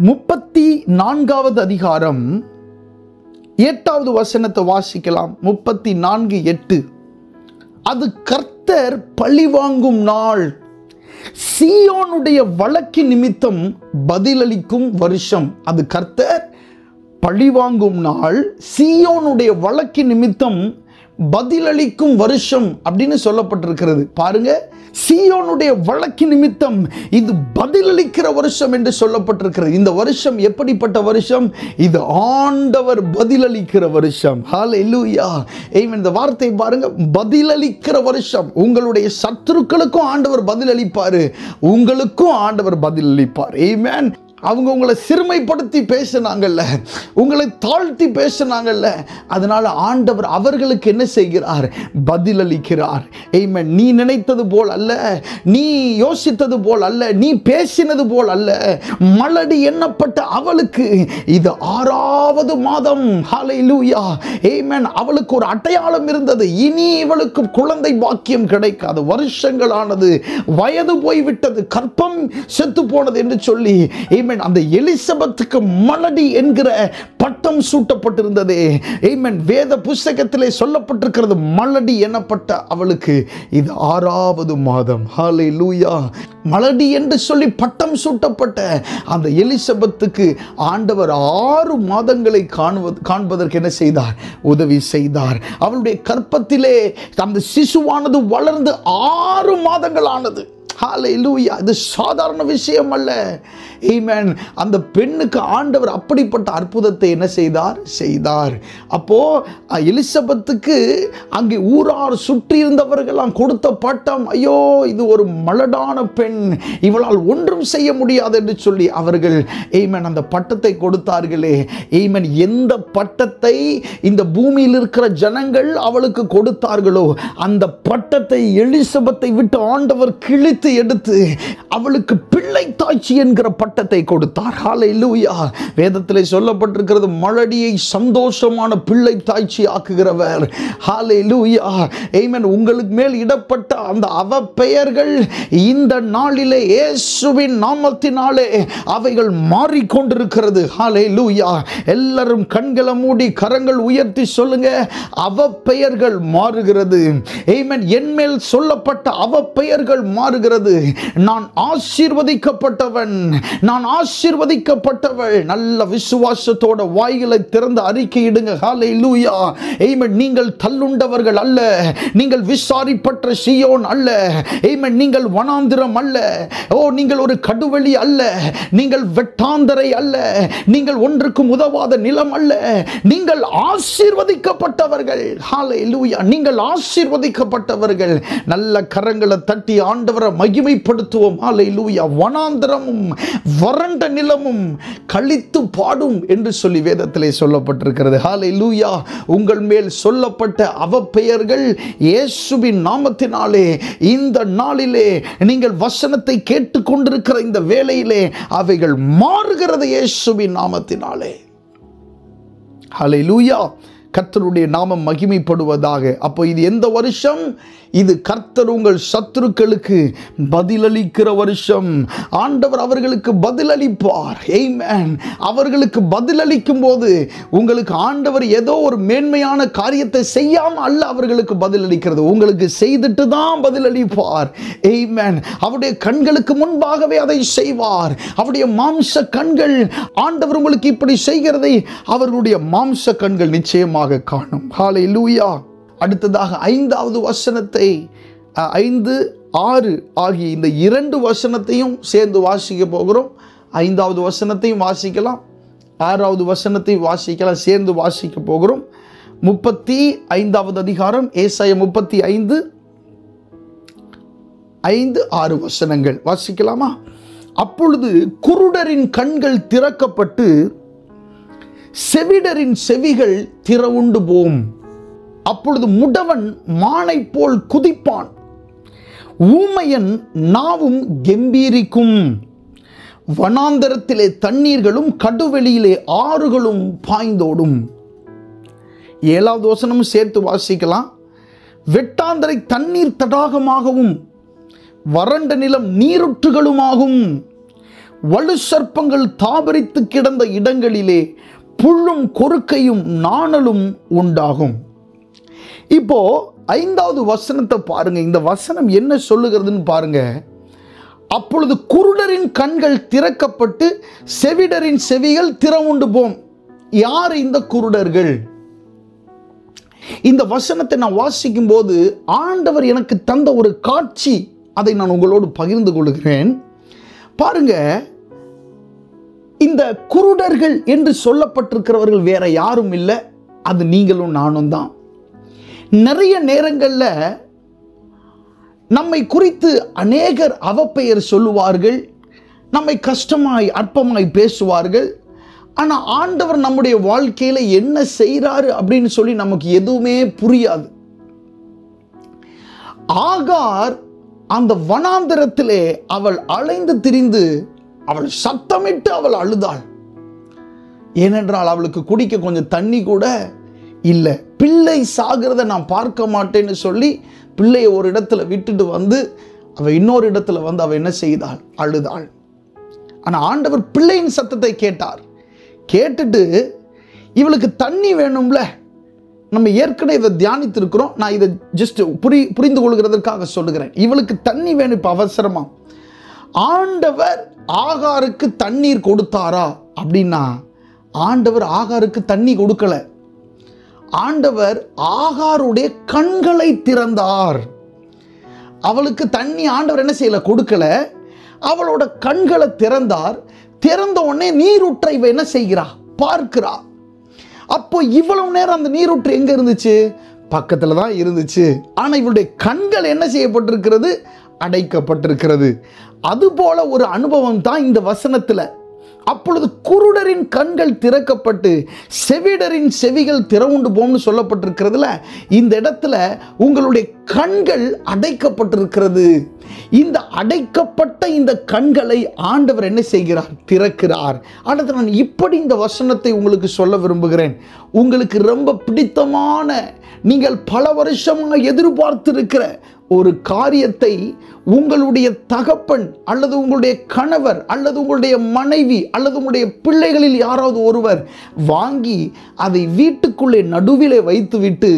34வது அதிகாரம் 8வது வசனத்தை வாசிக்கலாம். 34:8. அது கர்த்தர் பழிவாங்கும் நாள், சீயோனுடைய வழக்கு நிமித்தம் பதிலளிக்கும் வருஷம். அது கர்த்தர் பழிவாங்கும் நாள், சீயோனுடைய வழக்கு நிமித்தம் பதிலளிக்கும் வருஷம் அப்படின்னு சொல்லப்பட்டிருக்கிறது. பாருங்க, சீயோனுடைய வழக்கு நிமித்தம் இது பதிலளிக்கிற வருஷம் என்று சொல்லப்பட்டிருக்கிறது. இந்த வருஷம் எப்படிப்பட்ட வருஷம்? இது ஆண்டவர் பதிலளிக்கிற வருஷம். ஹல்லேலூயா. ஆமென். இந்த வார்த்தை பாருங்க, பதிலளிக்கிற வருஷம். உங்களுடைய சத்துருக்களுக்கும் ஆண்டவர் பதிலளிப்பாரு, உங்களுக்கும் ஆண்டவர் பதிலளிப்பார். ஆமென். அவங்க உங்களை சிறுமைப்படுத்தி பேசினாங்கல்ல, உங்களை தாழ்த்தி பேசினாங்கல்ல, அதனால ஆண்டவர் அவர்களுக்கு என்ன செய்கிறார்? பதிலளிக்கிறார். ஆமென். நீ நினைத்தது போல் அல்ல, நீ யோசித்தது போல் அல்ல, நீ பேசினது போல் அல்ல. மலடி எண்ணப்பட்ட அவளுக்கு இது 6வது மாதம். ஹல்லேலூயா. ஆமென். அவளுக்கு ஒரு அடையாளம் இருந்தது, இனி இவளுக்கு குழந்தை பாக்கியம் கிடைக்காது, வருஷங்களானது, வயது போய்விட்டது, கற்பம் செத்து போனது என்று சொல்லி அந்த எலிசபெத்துக்கு மலடி என்கிற பட்டம் சூட்டப்பட்டிருந்ததே. ஆமென். வேத புத்தகத்திலே சொல்லப்பட்டிருக்கிறது, மலடி எனப்பட்ட அவளுக்கு இது 6வது மாதம். ஹல்லேலூயா. மலடி என்று சொல்லி பட்டம் சூட்டப்பட்ட அந்த எலிசபெத்துக்கு ஆண்டவர் 6 மாதங்களை காண்பதற்கு என்ன செய்தார்? உதவி செய்தார். அவளுடைய கற்பத்திலே அந்த சிசுவானது வளர்ந்து 6 மாதங்கள் ஆனது. ஹல்லேலூயா! இது சாதாரண விஷயம் அல்ல. ஆமென். அந்த பெண்ணுக்கு ஆண்டவர் அப்படிப்பட்ட அற்புதத்தை என்ன செய்தார். அப்போ எலிசபெத்துக்கு அங்கே ஊரார் சுற்றி இருந்தவர்களாம் கொடுத்த பட்டம், ஐயோ இது ஒரு மலடான பெண், இவளால் ஒன்றும் செய்ய முடியாது என்று சொல்லி அவர்கள் ஆமென் அந்த பட்டத்தை கொடுத்தார்களே. ஆமென். எந்த பட்டத்தை இந்த பூமியில் இருக்கிற ஜனங்கள் அவளுக்கு கொடுத்தார்களோ அந்த பட்டத்தை எலிசபெத்தை விட்டு ஆண்டவர் கிழித்து எடுத்து அவளுக்கு பிள்ளை தாய்ச்சி என்கிற பட்டத்தை கொடுத்தார். ஹல்லேலூயா! வேதத்திலே சொல்லப்பட்டிருக்கிறது, மலடியை சந்தோஷமான பிள்ளை தாய்ச்சி ஆக்குகிறவர். ஹல்லேலூயா! ஆமென். உங்களுக்கு மேல் இடப்பட்ட அந்த அவப்பெயர்கள் இந்த நாளிலே இயேசுவின் நாமத்தினாலே அவைகள் மாறிக்கொண்டிருக்கிறது. ஹல்லேலூயா! எல்லாரும் கண்களை மூடி கரங்கள் உயர்த்தி சொல்லுங்க, அவப்பெயர்கள் மாறுகிறது. ஆமென். என்மேல் சொல்லப்பட்ட அவப்பெயர்கள் மாறுகிறது. நான் ஆசீர்வதிக்கப்பட்டவன், நான் ஆசீர்வதிக்கப்பட்டவள். நல்ல விசுவாசத்தோட வாய்களை திறந்து அறிக்கையிடுங்க. ஹல்லேலூயா! ஆமென். நீங்கள் தள்ளுண்டவர்கள் அல்ல, நீங்கள் விசாரிப்பட்ட சீயோன் அல்ல. ஆமென். நீங்கள் வனாந்திரம் அல்ல. நீங்கள் ஒரு கடுவெளி அல்ல, நீங்கள் வெட்டாந்தரை அல்ல, நீங்கள் ஒன்றுக்கும் உதவாத நிலம் அல்ல. நீங்கள் ஆசீர்வதிக்கப்பட்டவர்கள். ஹல்லேலூயா! நீங்கள் ஆசீர்வதிக்கப்பட்டவர்கள். நல்ல கரங்களை தட்டி ஆண்டவரை மகிமைப்படுத்துவோம். ஹல்லேலூயா! வனாந்தரமும் வறண்ட நிலமும் களித்து பாடும் என்று சொல்லி வேதத்திலே சொல்லப்பட்டிருக்கிறது. ஹல்லேலூயா! உங்கள் மேல் சொல்லப்பட்ட அவப்பெயர்கள் இயேசுவின் நாமத்தினாலே இந்த நாளிலே நீங்கள் வசனத்தை கேட்டுக்கொண்டிருக்கிற இந்த வேளையிலே அவைகள் மாறுகிறது இயேசுவின் நாமத்தினாலே. ஹல்லேலூயா! கர்த்தருடைய நாமம் மகிமைப்படுவதாக. அப்போ இது எந்த வருஷம்? இது கர்த்தர் உங்கள் சத்துருக்களுக்கு பதிலளிக்கிற வருஷம். ஆண்டவர் அவர்களுக்கு பதிலளிப்பார். ஆமென். அவர்களுக்கு பதிலளிக்கும் போது உங்களுக்கு ஆண்டவர் ஏதோ ஒரு மேன்மையான காரியத்தை செய்யாம அல்ல அவர்களுக்கு பதிலளிக்கிறது, உங்களுக்கு செய்துட்டு தான் பதிலளிப்பார். ஆமென். அவருடைய கண்களுக்கு முன்பாகவே அதை செய்வார். அவருடைய மாம்ச கண்கள் ஆண்டவர் உங்களுக்கு இப்படி செய்கிறதை அவர்களுடைய மாம்ச கண்கள் நிச்சயமாக காணும். ஹல்லேலூயா! அடுத்ததாக 5வது வசனத்தை 5, 6 ஆகிய இந்த 2 வசனத்தையும் சேர்ந்து வாசிக்க போகிறோம். 5வது வசனத்தையும் வாசிக்கலாம், 6வது வசனத்தையும் வாசிக்கலாம், சேர்ந்து வாசிக்க போகிறோம். 35வது அதிகாரம் ஏசாயா 35 5, 6 வசனங்கள் வாசிக்கலாமா? அப்பொழுது குருடரின் கண்கள் திறக்கப்பட்டு செவிடரின் செவிகள் திறவுண்டு போம். அப்பொழுது முடவன் மானை போல் குதிப்பான், ஊமையன் நாவும் கெம்பீரிக்கும். வனாந்தரத்திலே தண்ணீர்களும் கடுவெளியிலே ஆறுகளும் பாய்ந்தோடும். 7வது வசனமும் சேர்த்து வாசிக்கலாம். வெட்டாந்தரை தண்ணீர் தடாகமாகவும் வறண்ட நிலம் நீருற்றுகளுமாகும். வலு சர்ப்பங்கள் தாபரித்து கிடந்த இடங்களிலே புல்லும் கொறுக்கையும் நாணலும் உண்டாகும். இப்போ 5வது வசனத்தை பாருங்க. இந்த வசனம் என்ன சொல்லுகிறதுன்னு பாருங்க. அப்பொழுது குருடரின் கண்கள் திறக்கப்பட்டு செவிடரின் செவிகள் திறவுண்டு போம். யார் இந்த குருடர்கள்? இந்த வசனத்தை நான் வாசிக்கும் போது ஆண்டவர் எனக்கு தந்த ஒரு காட்சி, அதை நான் உங்களோடு பகிர்ந்து கொள்கிறேன். பாருங்க, இந்த குருடர்கள் என்று சொல்லப்பட்டிருக்கிறவர்கள் வேற யாரும் இல்லை, அது நீங்களும் நானும் தான். நிறைய நேரங்களில் நம்மை குறித்து அநேகர் அவப்பெயர் சொல்லுவார்கள், நம்மை கஷ்டமாய் அற்பமாய் பேசுவார்கள். ஆனால் ஆண்டவர் நம்முடைய வாழ்க்கையில் என்ன செய்கிறாரு அப்படின்னு சொல்லி நமக்கு எதுவுமே புரியாது. ஆகார் அந்த வனாந்தரத்திலே அவள் அலைந்து திரிந்து அவள் சத்தமிட்டு அவள் அழுதாள். ஏனென்றால் அவளுக்கு குடிக்க கொஞ்சம் தண்ணி கூட இல்லை. பிள்ளை சாகிறத நான் பார்க்க மாட்டேன்னு சொல்லி பிள்ளையை ஒரு இடத்துல விட்டுட்டு வந்து அவள் இன்னொரு இடத்துல வந்து அவள் என்ன செய்தாள்? அழுதாள். ஆனால் ஆண்டவர் பிள்ளையின் சத்தத்தை கேட்டார். கேட்டுட்டு இவளுக்கு தண்ணி வேணும்ல, நம்ம ஏற்கனவே இதை தியானித்திருக்கிறோம், நான் இதை ஜஸ்ட் புரிந்து கொள்கிறதற்காக சொல்லுகிறேன். இவளுக்கு தண்ணி வேணும் இப்போ அவசரமா. ஆண்டவர் ஆகாருக்கு தண்ணீர் கொடுத்தாரா அப்படின்னா, ஆண்டவர் ஆகாருக்கு தண்ணி கொடுக்கல. ஆண்டவர் ஆகாருடைய கண்களை திறந்தார். அவளுக்கு தண்ணி ஆண்டவர் என்ன செய்யல, கொடுக்கல. அவளோட கண்களை திறந்தார். திறந்த உடனே நீரூற்றை இவ என்ன செய்கிறா, பார்க்கிறா. அப்போ இவ்வளவு நேரம் அந்த நீரூற்று எங்க இருந்துச்சு, பக்கத்துல தான் இருந்துச்சு. ஆனா இவளுடைய கண்கள் என்ன செய்யப்பட்டிருக்கிறது, அடைக்கப்பட்டிருக்கிறது. அதுபோல ஒரு அனுபவம் தான் இந்த வசனத்துல. அப்பொழுது குருடரின் கண்கள் திறக்கப்பட்டு செவிடரின் செவிகள் திறவுண்டு போம்னு சொல்லப்பட்டிருக்கிறதுல, இந்த இடத்துல உங்களுடைய கண்கள் அடைக்கப்பட்டிருக்கிறது. இந்த அடைக்கப்பட்ட இந்த கண்களை ஆண்டவர் என்ன செய்கிறார், திறக்கிறார். அடுத்து நான் இப்படி இந்த வசனத்தை உங்களுக்கு சொல்ல விரும்புகிறேன். உங்களுக்கு ரொம்ப பிடித்தமான, நீங்கள் பல வருஷமாக எதிர்பார்த்திருக்கிற ஒரு காரியத்தை உங்களுடைய தகப்பன் அல்லது உங்களுடைய கணவர் அல்லது உங்களுடைய மனைவி அல்லது உங்களுடைய பிள்ளைகளில் யாராவது ஒருவர் வாங்கி அதை வீட்டுக்குள்ளே நடுவிலே வைத்துவிட்டு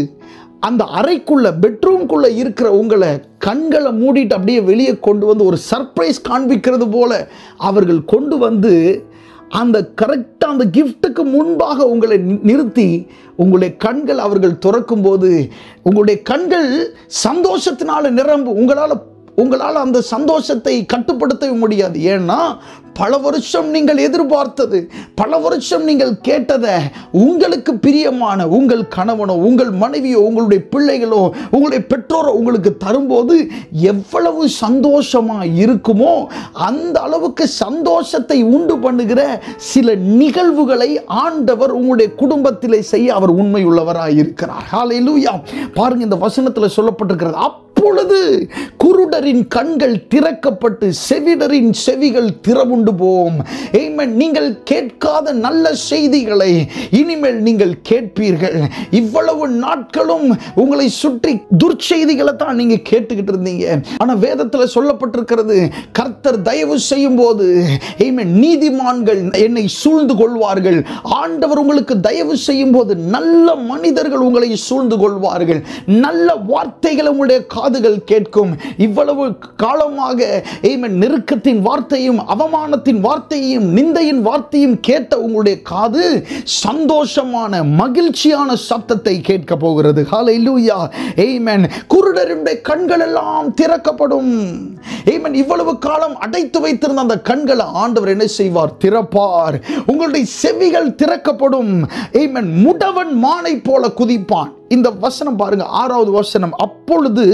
அந்த அறைக்குள்ள, பெட்ரூம்குள்ள இருக்கிற உங்களை கண்களை மூடிட்டு அப்படியே வெளியே கொண்டு வந்து ஒரு சர்ப்ரைஸ் காண்பிக்கிறது போல அவர்கள் கொண்டு வந்து அந்த கரெக்டாக அந்த கிஃப்ட்டுக்கு முன்பாக உங்களை நிறுத்தி உங்களுடைய கண்கள் அவர்கள் திறக்கும் போது உங்களுடைய கண்கள் சந்தோஷத்தினால நிரம்பு. உங்களால் அந்த சந்தோஷத்தை கட்டுப்படுத்தவே முடியாது. ஏன்னா பல வருஷம் நீங்கள் எதிர்பார்த்தது, பல வருஷம் நீங்கள் கேட்டதை உங்களுக்கு பிரியமான உங்கள் கணவனோ உங்கள் மனைவியோ உங்களுடைய பிள்ளைகளோ உங்களுடைய பெற்றோரோ உங்களுக்கு தரும்போது எவ்வளவு சந்தோஷமா இருக்குமோ அந்த அளவுக்கு சந்தோஷத்தை உண்டு பண்ணுகிற சில நிகழ்வுகளை ஆண்டவர் உங்களுடைய குடும்பத்திலே செய்ய அவர் உண்மை உள்ளவராய் இருக்கிறார். ஹல்லேலூயா. பாருங்க, இந்த வசனத்தில் சொல்லப்பட்டிருக்கிறது, அப்பொழுது குருடரின் கண்கள் திறக்கப்பட்டு செவிடரின் செவிகள் திறவுண்டு போம். ஆமென். நீங்கள் கேட்காத நல்ல செய்திகளை இனிமேல் நீங்கள் கேட்பீர்கள். இவ்வளவு நாட்களும் உங்களை சுற்றி துர்ச்செய்திகளை தான் நீங்க கேட்டுக்கிட்டு இருந்தீங்க. ஆனா வேதத்தில் சொல்லப்பட்டிருக்கிறது, கர்த்தர் தயவு செய்யும் போது ஆமென், நீதிமான்கள் என்னை சூழ்ந்து கொள்வார்கள். ஆண்டவர் உங்களுக்கு தயவு செய்யும் போது நல்ல மனிதர்கள் உங்களை சூழ்ந்து கொள்வார்கள். நல்ல வார்த்தைகளை உங்களுடைய காதுகள் கேட்கும். இவ்வளவு காலமாக ஆமென், நெருக்கத்தின் வார்த்தையும் அவமானத்தின் வார்த்தையும் நிந்தையின் வார்த்தையும் கேட்ட உங்களுடைய காது சந்தோஷமான மகிழ்ச்சியான சத்தத்தை கேட்க போகிறது. ஹல்லேலூயா. ஆமென். குருடருடைய கண்கள் எல்லாம் திறக்கப்படும். ஆமென். இவ்வளவு காலம் அடைத்து வைத்திருந்த அந்த கண்களை ஆண்டவர் என்ன செய்வார், திறப்பார். உங்களுடைய செவிகள் திறக்கப்படும். ஆமென். முடவன் மானை போல குதிப்பான். இந்த வசனம் பாருங்க, 6வது வசனம், அப்பொழுது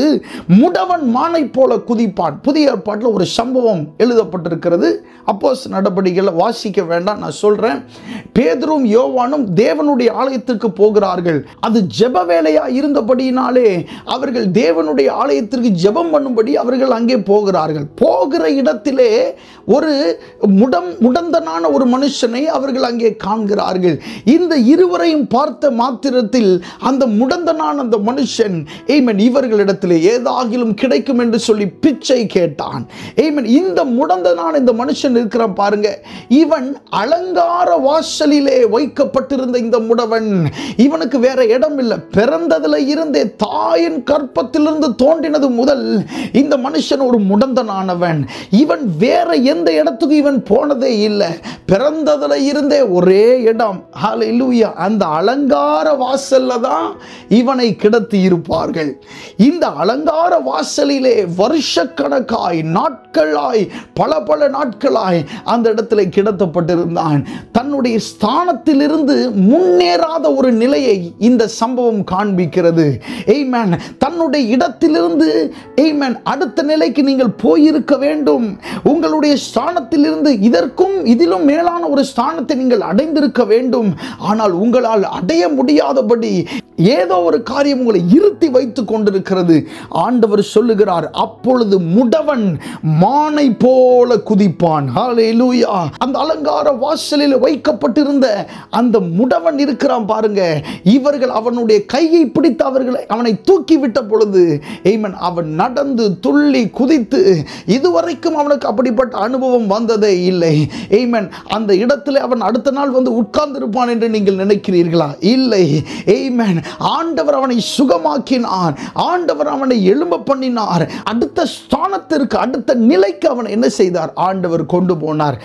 முடவன் மானை போல குதிப்பான். புதிய ஏற்பாட்டில் ஒரு சம்பவம் எழுதப்பட்டிருக்கிறது. அப்போஸ்தலர் நடபடிகளை வாசிக்க வேண்டாம், நான் சொல்றேன். பேதுரும் யோவானும் தேவனுடைய ஆலயத்திற்கு போகிறார்கள். அது ஜெப வேளையா இருந்தபடியினாலே அவர்கள் தேவனுடைய ஆலயத்திற்கு ஜெபம் பண்ணும்படி அவர்கள் அங்கே போகிறார்கள். போகிற இடத்திலே ஒரு முடந்தனான ஒரு மனுஷனை அவர்கள் அங்கே காண்கிறார்கள். இந்த இருவரையும் பார்த்த மாத்திரத்தில் அந்த முடந்தனான அந்த மனுஷன் ஆமென், இவர்களிடத்திலே ஏதாகிலும் கிடைக்கும் என்று சொல்லி பிச்சை கேட்டான். ஆமென். இந்த முடந்தனான இந்த மனுஷன் இருக்கிறான் பாருங்க, இவன் அலங்கார வாசலிலே வைக்கப்பட்டிருந்த இந்த முடவன், இவனுக்கு வேற இடம் இல்லை. பிறந்ததுல இருந்தே தாயின் கற்பத்திலிருந்து தோன்றினது முதல் இந்த மனுஷன் ஒரு முடந்தனானவன். இவன் வேற எந்த இடத்துக்கு இவன் போனதே இல்லை. பிறந்ததுல இருந்தே ஒரே இடம், ஹல்லேலூயா, அந்த அலங்கார வாசல்ல தான் இவனை கிடத்தி இருப்பார்கள். இந்த அலங்கார வாசலிலே வருஷக்கணக்காய் நாட்களாய் பல நாட்களாய் அந்த இடத்துல கிடத்தப்பட்டிருந்தான். தன்னுடைய ஸ்தானத்திலிருந்து முன்னேறாத ஒரு நிலையை இந்த சம்பவம் காண்பிக்கிறது. ஆமென். தன்னுடைய இடத்திலிருந்து ஆமென், அடுத்த நிலைக்கு நீங்கள் போயிருக்க வேண்டும். உங்களுடைய ஸ்தானத்திலிருந்து இதற்கும் இதிலும் மேலான ஒரு ஸ்தானத்தை நீங்கள் அடைந்திருக்க வேண்டும். ஆனால் உங்களால் அடைய முடியாதபடி ஏதோ ஒரு காரியம் உங்களை இருத்தி வைத்துக் கொண்டிருக்கிறது. ஆண்டவர் சொல்லுகிறார், அப்பொழுது முடவன் மானை போல குதிப்பான். ஹல்லேலூயா. அந்த அலங்கார வாசலில் வைக்கப்பட்டிருந்த அந்த முடவன் இருக்கிறான் பாருங்க, இவர்கள் அவனுடைய கையை பிடித்து அவனை தூக்கி விட்ட பொழுது ஆமென், அவன் நடந்து துள்ளி குதித்து, இதுவரைக்கும் அவனுக்கு அப்படிப்பட்ட அனுபவம் வந்ததே இல்லை. ஆமென். அந்த இடத்துல அவன் அடுத்த நாள் வந்து உட்கார்ந்து இருப்பான் என்று நீங்கள் நினைக்கிறீர்களா? இல்லை. ஆமென். ஆண்டவர் அவனை சுகமாக்கினார், ஆண்டவர் அவனை எழும்ப பண்ணினார். அடுத்த ஸ்தானத்திற்கு, அடுத்த நிலைக்கு அவனை என்ன செய்தார்? ஆண்டவர் கொண்டு போனார்.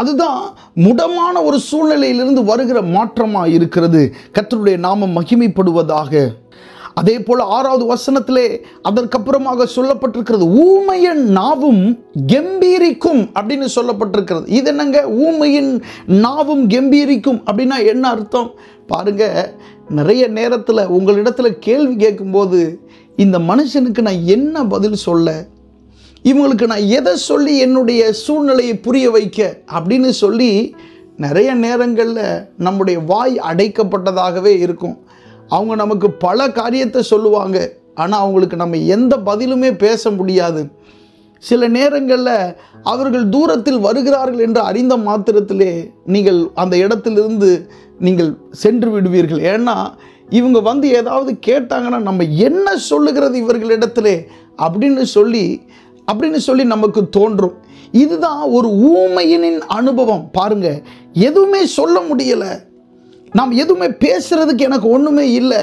அதுதான் முடமான ஒரு சூழ்நிலையிலிருந்து வருகிற மாற்றமாக இருக்கிறது. கர்த்தருடைய நாமம் மகிமைப்படுவதாக. அதே போல 6வது வசனத்திலே அதற்கப்புறமாக சொல்லப்பட்டிருக்கிறது, ஊமையின் நாவும் கம்பீரிக்கும் அப்படின்னு சொல்லப்பட்டிருக்கிறது. இது என்னங்க? ஊமையின் நாவும் கம்பீரிக்கும் அப்படின்னா என்ன அர்த்தம் பாருங்க. நிறைய நேரத்தில் உங்களிடத்தில் கேள்வி கேட்கும்போது, இந்த மனுஷனுக்கு நான் என்ன பதில் சொல்ல, இவங்களுக்கு நான் எதை சொல்லி என்னுடைய சூழ்நிலையை புரிய வைக்க அப்படின்னு சொல்லி நிறைய நேரங்களில் நம்முடைய வாய் அடைக்கப்பட்டதாகவே இருக்கும். அவங்க நமக்கு பல காரியத்தை சொல்லுவாங்க, ஆனால் அவங்களுக்கு நம்ம எந்த பதிலுமே பேச முடியாது. சில நேரங்களில் அவர்கள் தூரத்தில் வருகிறார்கள் என்று அறிந்த மாத்திரத்திலே நீங்கள் அந்த இடத்திலிருந்து நீங்கள் சென்று விடுவீர்கள். ஏன்னா இவங்க வந்து ஏதாவது கேட்டாங்கன்னா நம்ம என்ன சொல்லுகிறது இவர்களிடத்திலே அப்படின்னு சொல்லி நமக்கு தோன்றும். இதுதான் ஒரு ஊமையினின் அனுபவம். பாருங்க, எதுவுமே சொல்ல முடியலை, நாம் எதுவுமே பேசுறதுக்கு எனக்கு ஒன்றுமே இல்லை,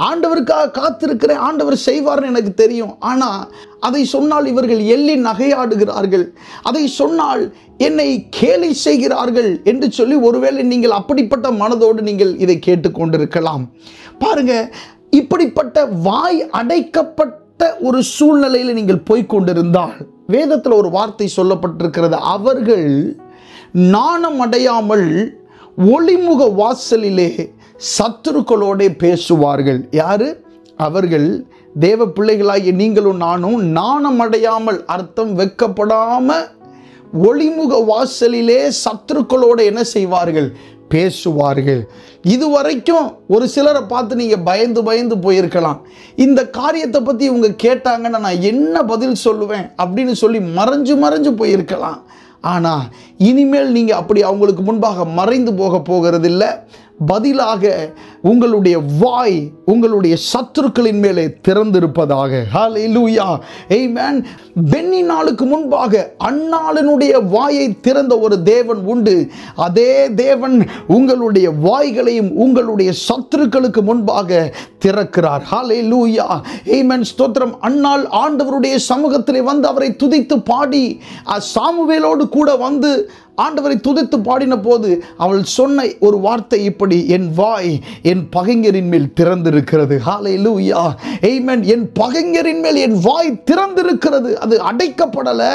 ஆண்டவருக்காக காத்திருக்கிறேன், ஆண்டவர் செய்வார்னு எனக்கு தெரியும். ஆனால் அதை சொன்னால் இவர்கள் எள்ளி நகையாடுகிறார்கள், அதை சொன்னால் என்னை கேலி செய்கிறார்கள் என்று சொல்லி ஒருவேளை நீங்கள் அப்படிப்பட்ட மனதோடு நீங்கள் இதை கேட்டுக்கொண்டிருக்கலாம். பாருங்க, இப்படிப்பட்ட வாய் அடைக்கப்பட்ட ஒரு சூழ்நிலையில் நீங்கள் போய்கொண்டிருந்தால் வேதத்தில் ஒரு வார்த்தை சொல்லப்பட்டிருக்கிறது, அவர்கள் நாணம் அடையாமல் ஒளிமுக வாசலிலே சத்துருக்களோட பேசுவார்கள். யாரு? அவர்கள் தேவ பிள்ளைகளாகிய நீங்களும் நானும் நாணம் அடையாமல், அர்த்தம் வெட்கப்படாம ஒளிமுக வாசலிலே சத்துருக்களோட என்ன செய்வார்கள்? பேசுவார்கள். இதுவரைக்கும் ஒரு சிலரை பார்த்து நீங்க பயந்து போயிருக்கலாம். இந்த காரியத்தை பத்தி இவங்க கேட்டாங்கன்னா நான் என்ன பதில் சொல்லுவேன் அப்படின்னு சொல்லி மறைஞ்சு போயிருக்கலாம். ஆனா இனிமேல் நீங்க அப்படி அவங்களுக்கு முன்பாக மறைந்து போகிறதில்லை. பதிலாக உங்களுடைய வாய் உங்களுடைய சத்துருக்களின் மேலே திறந்திருப்பதாக. ஹல்லேலூயா, ஆமென். பென்னினாளுக்கு முன்பாக அன்னாளினுடைய வாயை திறந்த ஒரு தேவன் உண்டு. அதே தேவன் உங்களுடைய வாய்களையும் உங்களுடைய சத்துருக்களுக்கு முன்பாக திறக்கிறார். ஹல்லேலூயா, ஆமென், ஸ்தோத்திரம். அன்னாள் ஆண்டவருடைய சமூகத்திலே வந்து அவரை துதித்து பாடி சாமுவேலோடு கூட வந்து ஆண்டவரை துதித்து பாடின போது அவள் சொன்ன ஒரு வார்த்தை இப்படி, என் வாய் என் பகைஞரின் மேல் திறந்திருக்கிறது. ஹல்லேலூயா, ஆமென். என் பகைஞரின் மேல் என் வாய் திறந்திருக்கிறது, அது அடைக்கப்படலை,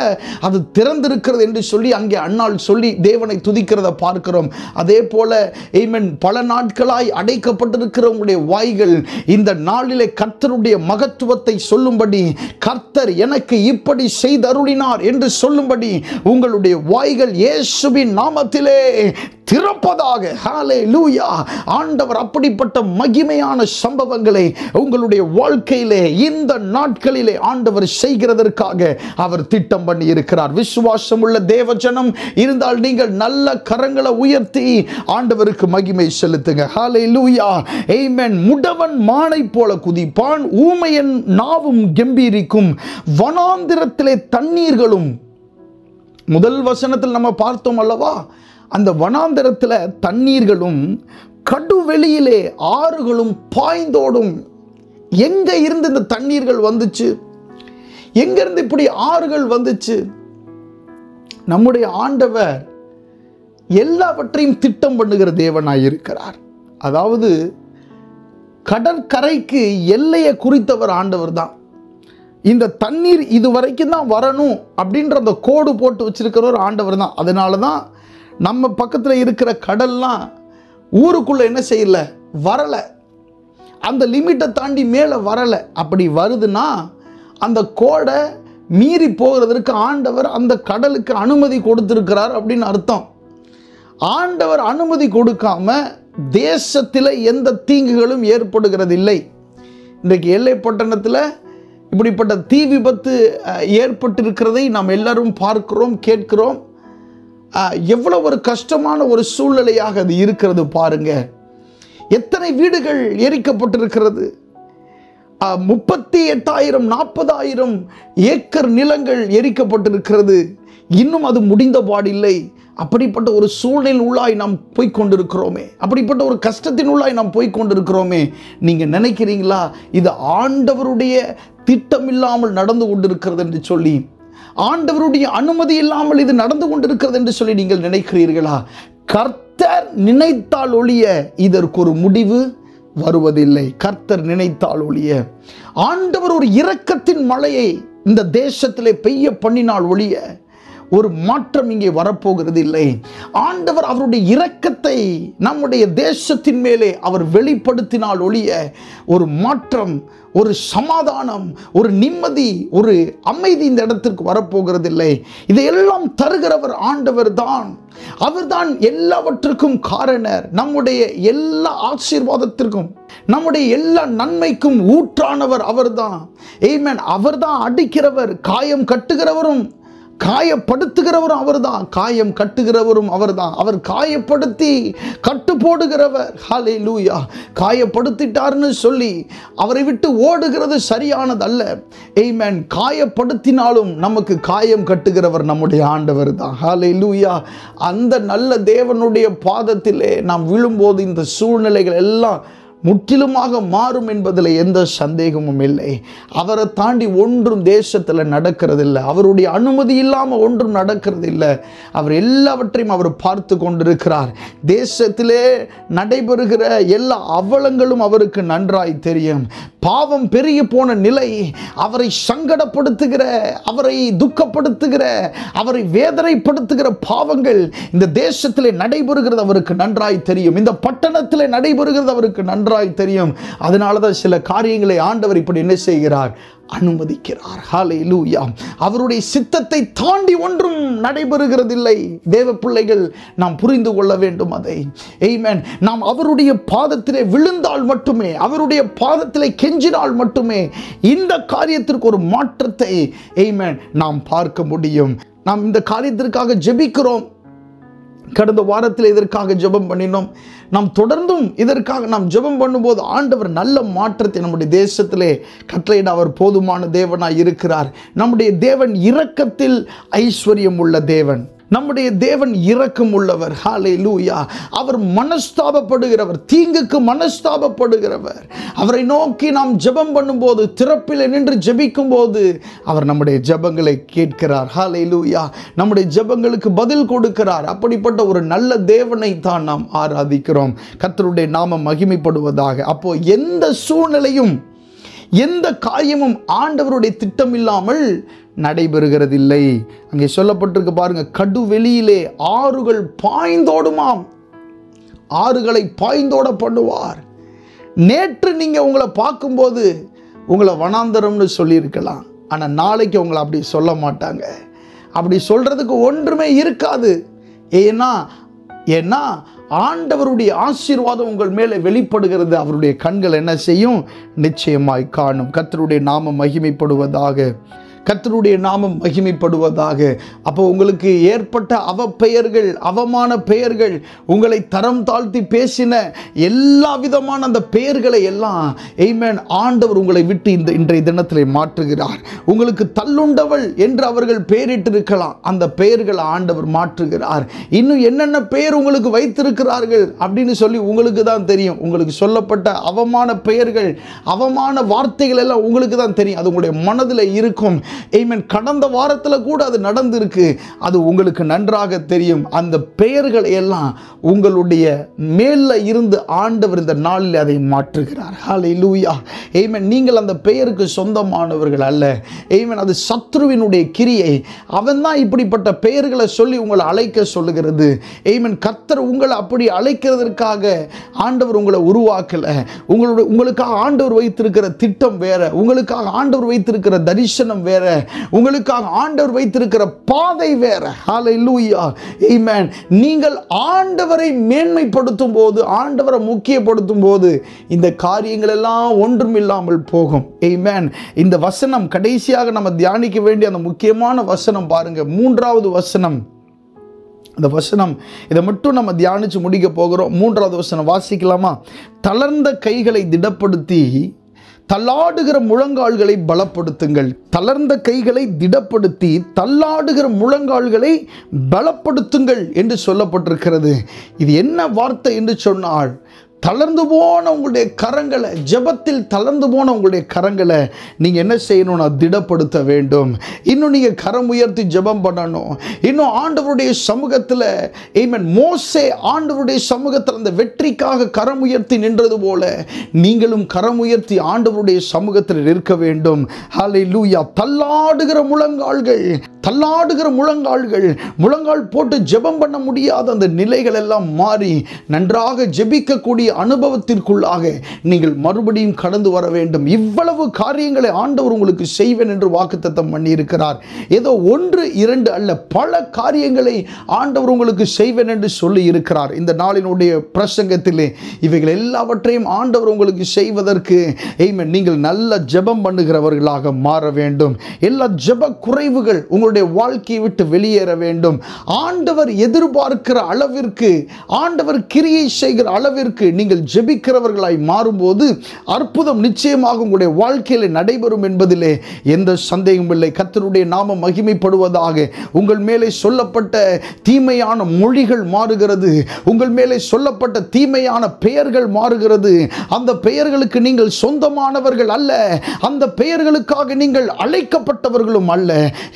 அது திறந்திருக்கிறது என்று சொல்லி அங்கே அன்னாள் சொல்லி தேவனை துதிக்கிறத பார்க்கிறோம். அதே போல ஆமென், பல நாட்களாய் அடைக்கப்பட்டிருக்கிற உங்களுடைய வாய்கள் இந்த நாளிலே கர்த்தருடைய மகத்துவத்தை சொல்லும்படி, கர்த்தர் எனக்கு இப்படி செய்தருளினார் என்று சொல்லும்படி உங்களுடைய வாய்கள் இயேசுவின் நாமத்திலே திறப்பதாக. ஹல்லேலூயா. ஆண்டவர் அப்படிப்பட்ட மகிமையான சம்பவங்களை உங்களுடைய வாழ்க்கையிலே இந்த நாட்களிலே ஆண்டவர் செய்கிறதற்காக அவர் திட்டம் பண்ணி இருக்கிறார். விசுவாசம் உள்ள தேவஜனம் இருந்தால் நீங்கள் நல்ல கரங்களை உயர்த்தி ஆண்டவருக்கு மகிமை செலுத்துங்க. ஹல்லேலூயா, ஆமென். முடவன் மானை போல குதிப்பான், ஊமையன் நாவும் கம்பீரிக்கும், வனாந்திரத்திலே தண்ணீர்களும். முதல் வசனத்தில் நம்ம பார்த்தோம் அல்லவா, அந்த வனாந்தரத்தில் தண்ணீர்களும் கடுவெளியிலே ஆறுகளும் பாய்ந்தோடும். எங்க இருந்து இந்த தண்ணீர்கள் வந்துச்சு? எங்க இருந்து இப்படி ஆறுகள் வந்துச்சு? நம்முடைய ஆண்டவர் எல்லாவற்றையும் திட்டம் பண்ணுகிற தேவனாய் இருக்கிறார். அதாவது கடற்கரைக்கு எல்லையை குறித்தவர் ஆண்டவர் தான். இந்த தண்ணீர் இது வரைக்கும் தான் வரணும் அப்படின்ற அந்த கோடு போட்டு வச்சிருக்கிற ஒரு ஆண்டவர் தான். அதனால தான் நம்ம பக்கத்தில் இருக்கிற கடல்லாம் ஊருக்குள்ள என்ன செய்யல, வரலை, அந்த லிமிட்டை தாண்டி மேலே வரலை. அப்படி வருதுன்னா அந்த கோடை மீறி போகிறதற்கு ஆண்டவர் அந்த கடலுக்கு அனுமதி கொடுத்திருக்கிறார் அப்படின்னு அர்த்தம். ஆண்டவர் அனுமதி கொடுக்காம தேசத்தில் எந்த தீங்குகளும் ஏற்படுகிறதில்லை. இன்றைக்கு எல்லை பட்டணத்தில் இப்படிப்பட்ட தீ விபத்து ஏற்பட்டிருக்கிறதை நாம் எல்லாரும் பார்க்கிறோம், கேட்கிறோம். எவ்வளவு ஒரு கஷ்டமான ஒரு சூழ்நிலையாக அது இருக்கிறது பாருங்க. எத்தனை வீடுகள் எரிக்கப்பட்டிருக்கிறது. 38,000 40,000 ஏக்கர் நிலங்கள் எரிக்கப்பட்டிருக்கிறது. இன்னும் அது முடிந்த பாடில்லை. அப்படிப்பட்ட ஒரு சூழ்நிலை உள்ளாய் நாம் போய்கொண்டிருக்கிறோமே, அப்படிப்பட்ட ஒரு கஷ்டத்தின் உள்ளாய் நாம் போய்கொண்டிருக்கிறோமே. நீங்கள் நினைக்கிறீங்களா இது ஆண்டவருடைய திட்டம் இல்லாமல் நடந்து கொண்டிருக்கிறது என்று சொல்லி, ஆண்டவருடைய அனுமதி இல்லாமல் இது நடந்து கொண்டிருக்கிறது என்று சொல்லி நீங்கள் நினைக்கிறீர்களா? கர்த்தர் நினைத்தால் ஒழிய இதற்கு ஒரு முடிவு வருவதில்லை. கர்த்தர் நினைத்தால் ஒழிய, ஆண்டவர் ஒரு இரக்கத்தின் மழையை இந்த தேசத்திலே பெய்ய பண்ணினால் ஒழிய ஒரு மாற்றம் இங்கே வரப்போகிறது இல்லை. ஆண்டவர் அவருடைய இரக்கத்தை நம்முடைய தேசத்தின் மேலே அவர் வெளிப்படுத்தினால் ஒழிய ஒரு மாற்றம், ஒரு சமாதானம், ஒரு நிம்மதி, ஒரு அமைதி இந்த இடத்திற்கு வரப்போகிறதில்லை. இதையெல்லாம் தருகிறவர் ஆண்டவர் தான். அவர்தான் எல்லாவற்றுக்கும் காரணர். நம்முடைய எல்லா ஆசீர்வாதத்திற்கும், நம்முடைய எல்லா நன்மைக்கும் ஊற்றானவர் அவர்தான். ஆமென். அவர்தான் அடிக்கிறவர், காயம் கட்டுகிறவரும் காயப்படுத்துகிறவரும் அவர்தான். காயம் கட்டுகிறவரும் அவர்தான். அவர் காயப்படுத்தி கட்டு போடுகிறவர். ஹல்லேலூயா. காயப்படுத்திட்டார்னு சொல்லி அவரை விட்டு ஓடுகிறது சரியானது அல்ல. ஆமென். காயப்படுத்தினாலும் நமக்கு காயம் கட்டுகிறவர் நம்முடைய ஆண்டவர் தான். ஹல்லேலூயா. அந்த நல்ல தேவனுடைய பாதத்திலே நாம் விழும்போது இந்த சூழ்நிலைகள் எல்லாம் முற்றிலுமாக மாறும் என்பதில் எந்த சந்தேகமும் இல்லை. அவரை தாண்டி ஒன்றும் தேசத்தில் நடக்கிறதில்லை. அவருடைய அனுமதி இல்லாமல் ஒன்றும் நடக்கிறதில்லை. அவர் எல்லாவற்றையும் அவர் பார்த்து கொண்டிருக்கிறார். தேசத்திலே நடைபெறுகிற எல்லா அவலங்களும் அவருக்கு நன்றாய் தெரியும். பாவம் பெருகி போன நிலை, அவரை சங்கடப்படுத்துகிற, அவரை துக்கப்படுத்துகிற, அவரை வேதனைப்படுத்துகிற பாவங்கள் இந்த தேசத்திலே நடைபெறுகிறது அவருக்கு நன்றாய் தெரியும். இந்த பட்டணத்திலே நடைபெறுகிறது அவருக்கு நன்றாய் தெரியும். அதனாலதான் சில காரியங்களை ஆண்டவர் இப்படி என்ன செய்கிறார்? அனுமதிக்கிறார். ஹல்லேலூயா. அவருடைய சித்தத்தை தாண்டி ஒன்றும் நடைபெறுகிறதில்லை. தேவ பிள்ளைகள் நாம் புரிந்து கொள்ள வேண்டும் அதை. ஆமென். நாம் அவருடைய பாதத்திலே விழுந்தால் மட்டுமே, அவருடைய பாதத்திலே கெஞ்சினால் மட்டுமே இந்த காரியத்திற்கு ஒரு மாற்றத்தை ஆமென் நாம் பார்க்க முடியும். நாம் இந்த காரியத்திற்காக ஜெபிக்கிறோம். கடந்த வாரத்தில் இதற்காக ஜெபம் பண்ணினோம். நாம் தொடர்ந்தும் இதற்காக நாம் ஜெபம் பண்ணும்போது ஆண்டவர் நல்ல மாற்றத்தை நம்முடைய தேசத்திலே கட்டளையிட அவர் போதுமான தேவனாய் இருக்கிறார். நம்முடைய தேவன் இரக்கத்தில் ஐஸ்வர்யம் உள்ள தேவன். நம்முடைய தேவன் இரக்கம் உள்ளவர். ஹல்லேலூயா. அவர் மனஸ்தாபப்படுகிறவர், தீங்குக்கு மனஸ்தாபப்படுகிறவர். அவரை நோக்கி நாம் ஜெபம் பண்ணும்போது, திறப்பில் நின்று ஜெபிக்கும் போது அவர் நம்முடைய ஜெபங்களை கேட்கிறார். ஹல்லேலூயா. நம்முடைய ஜெபங்களுக்கு பதில் கொடுக்கிறார். அப்படிப்பட்ட ஒரு நல்ல தேவனை தான் நாம் ஆராதிக்கிறோம். கர்த்தருடைய நாமம் மகிமைப்படுவதாக. அப்போ எந்த சூழ்நிலையும், எந்த காரியமும் ஆண்டவருடைய திட்டம் இல்லாமல் நடைபெறுகிறதில்லை. அங்கே சொல்லப்பட்டிருக்கு பாருங்க, கடுவெளியிலே ஆறுகள் பாய்ந்தோடுமாம். ஆறுகளை பாய்ந்தோட பண்ணுவார். நேற்று நீங்க உங்களை பார்க்கும்போது உங்களை வனாந்தரம்னு சொல்லியிருக்கலாம். ஆனால் நாளைக்கு உங்களை அப்படி சொல்ல மாட்டாங்க. அப்படி சொல்றதுக்கு ஒன்றுமே இருக்காது. ஏன்னா ஆண்டவருடைய ஆசீர்வாதம் உங்கள் மேலே வெளிப்படுகிறது. அவருடைய கண்கள் என்ன செய்யும்? நிச்சயமாய் காணும். கர்த்தருடைய நாமம் மகிமைப்படுவதாக. கர்த்தருடைய நாமம் மகிமைப்படுவதாக. அப்போ உங்களுக்கு ஏற்பட்ட அவப்பெயர்கள், அவமான பெயர்கள், உங்களை தரம் தாழ்த்தி பேசின எல்லா விதமான அந்த பெயர்களை எல்லாம் ஆமென் ஆண்டவர் உங்களை விட்டு இன்றைய தினத்திலே மாற்றுகிறார். உங்களுக்கு தள்ளுண்டவள் என்று அவர்கள் பெயரிட்டிருக்கலாம், அந்த பெயர்களை ஆண்டவர் மாற்றுகிறார். இன்னும் என்னென்ன பெயர் உங்களுக்கு வைத்திருக்கிறார்கள் அப்படின்னு சொல்லி உங்களுக்கு தான் தெரியும். உங்களுக்கு சொல்லப்பட்ட அவமான பெயர்கள், அவமான வார்த்தைகள் எல்லாம் உங்களுக்கு தான் தெரியும். அது உங்களுடைய மனதில் இருக்கும். ஆமென். கடந்த வாரத்தில் கூட அது நடந்திருக்கு. அது உங்களுக்கு நன்றாக தெரியும். அந்த பெயர்களை எல்லாம் உங்களுடைய மேல இருந்து ஆண்டவர் இந்த நாளில் அதை மாற்றுகிறார். ஹல்லேலூயா. ஆமென். நீங்கள் அந்த பெயருக்கு சொந்தமானவர்கள் அல்ல. ஆமென். அது சத்ருவினுடைய கிரியை. அவன் தான் இப்படிப்பட்ட பெயர்களை சொல்லி உங்களை அழைக்க சொல்லுகிறது. ஆமென். கர்த்தர் உங்களை அப்படி அழைக்கிறதற்காக ஆண்டவர் உங்களை உருவாக்கல. உங்களுக்காக ஆண்டவர் வைத்திருக்கிற திட்டம் வேற, உங்களுக்காக ஆண்டவர் வைத்திருக்கிற தரிசனம் வேற, உங்களுக்காக ஆண்டவர் வைத்திருக்கிற பாதை வேற. ஹல்லேலூயா. ஆமென். நீங்கள் ஆண்டவரை மேன்மைப்படுத்தும் போது, ஆண்டவரை முக்கியப்படுத்தும் போது இந்த காரியங்கள் எல்லாம் ஒன்றும் இல்லாமல் போகும். ஆமென். இந்த வசனம் கடைசியாக நம்ம தியானிக்க வேண்டிய அந்த முக்கியமான வசனம் பாருங்க, 3வது வசனம். அந்த வசனம் இதை மட்டும் நம்ம தியானிச்சு முடிக்க போகிறோம். 3வது வசனம் வாசிக்கலாமா? தளர்ந்த கைகளை திடப்படுத்தி தள்ளாடுகிற முழங்கால்களை பலப்படுத்துங்கள். தளர்ந்த கைகளை திடப்படுத்தி தள்ளாடுகிற முழங்கால்களை பலப்படுத்துங்கள் என்று சொல்லப்பட்டிருக்கிறது. இது என்ன வார்த்தை என்று சொன்னால், தளர்ந்து போன உங்களுடைய கரங்களை, ஜெபத்தில் தளர்ந்து போன உங்களுடைய கரங்களை நீங்கள் என்ன செய்யணும்னா திடப்படுத்த வேண்டும். இன்னும் நீங்கள் கரம் உயர்த்தி ஜெபம் பண்ணணும். இன்னும் ஆண்டவருடைய சமூகத்தில் ஆமென், மோசே ஆண்டவருடைய சமூகத்தில் அந்த வெற்றிக்காக கரம் உயர்த்தி நின்றது போல நீங்களும் கரம் உயர்த்தி ஆண்டவருடைய சமூகத்தில் நிற்க வேண்டும். ஹல்லேலூயா. தள்ளாடுகிற முழங்கால்கள், தள்ளாடுகிற முழங்கால்கள், முழங்கால் போட்டு ஜெபம் பண்ண முடியாத அந்த நிலைகள் எல்லாம் மாறி நன்றாக ஜெபிக்கக்கூடிய அனுபவத்திற்குள்ளாக நீங்கள் மறுபடியும் கடந்து வர வேண்டும். இவ்வளவு காரியங்களை ஆண்டவர் உங்களுக்கு செய்வேன் என்று வாக்குத்தத்தம் பண்ணி இருக்கிறார். ஏதோ 1 2 அல்ல, பல காரியங்களை ஆண்டவர் உங்களுக்கு செய்வேன் என்று சொல்லி இருக்கிறார். இந்த நாளினுடைய பிரசங்கத்திலே இவைகள் எல்லாவற்றையும் ஆண்டவர் உங்களுக்கு செய்வதற்கு ஆமென், நீங்கள் நல்ல ஜெபம் பண்ணுகிறவர்களாக மாற வேண்டும். எல்லா ஜெப குறைவுகள் உங்களுடைய வாழ்க்கையை விட்டு வெளியேற வேண்டும். ஆண்டவர் எதிர்பார்க்கிற அளவிற்கு, ஆண்டவர் கிரியை செய்கிற அளவிற்கு நீங்கள் ஜெபிக்கிறவர்களாய் மாறும்போது அற்புதம் நிச்சயமாக உங்களுடைய வாழ்க்கையில் நடைபெறும் என்பதிலே எந்த சந்தேகமும் இல்லை. கர்த்தருடைய நாமம் மகிமைப்படுவதாக. உங்கள் மேலே சொல்லப்பட்ட தீமையான மொழிகள் மாறுகிறது. உங்கள் மேலே சொல்லப்பட்ட தீமையான பெயர்கள் மாறுகிறது. அந்த பெயர்களுக்கு நீங்கள் சொந்தமானவர்கள் அல்ல, அந்த பெயர்களுக்காக நீங்கள் அழைக்கப்பட்டவர்களும் அல்ல.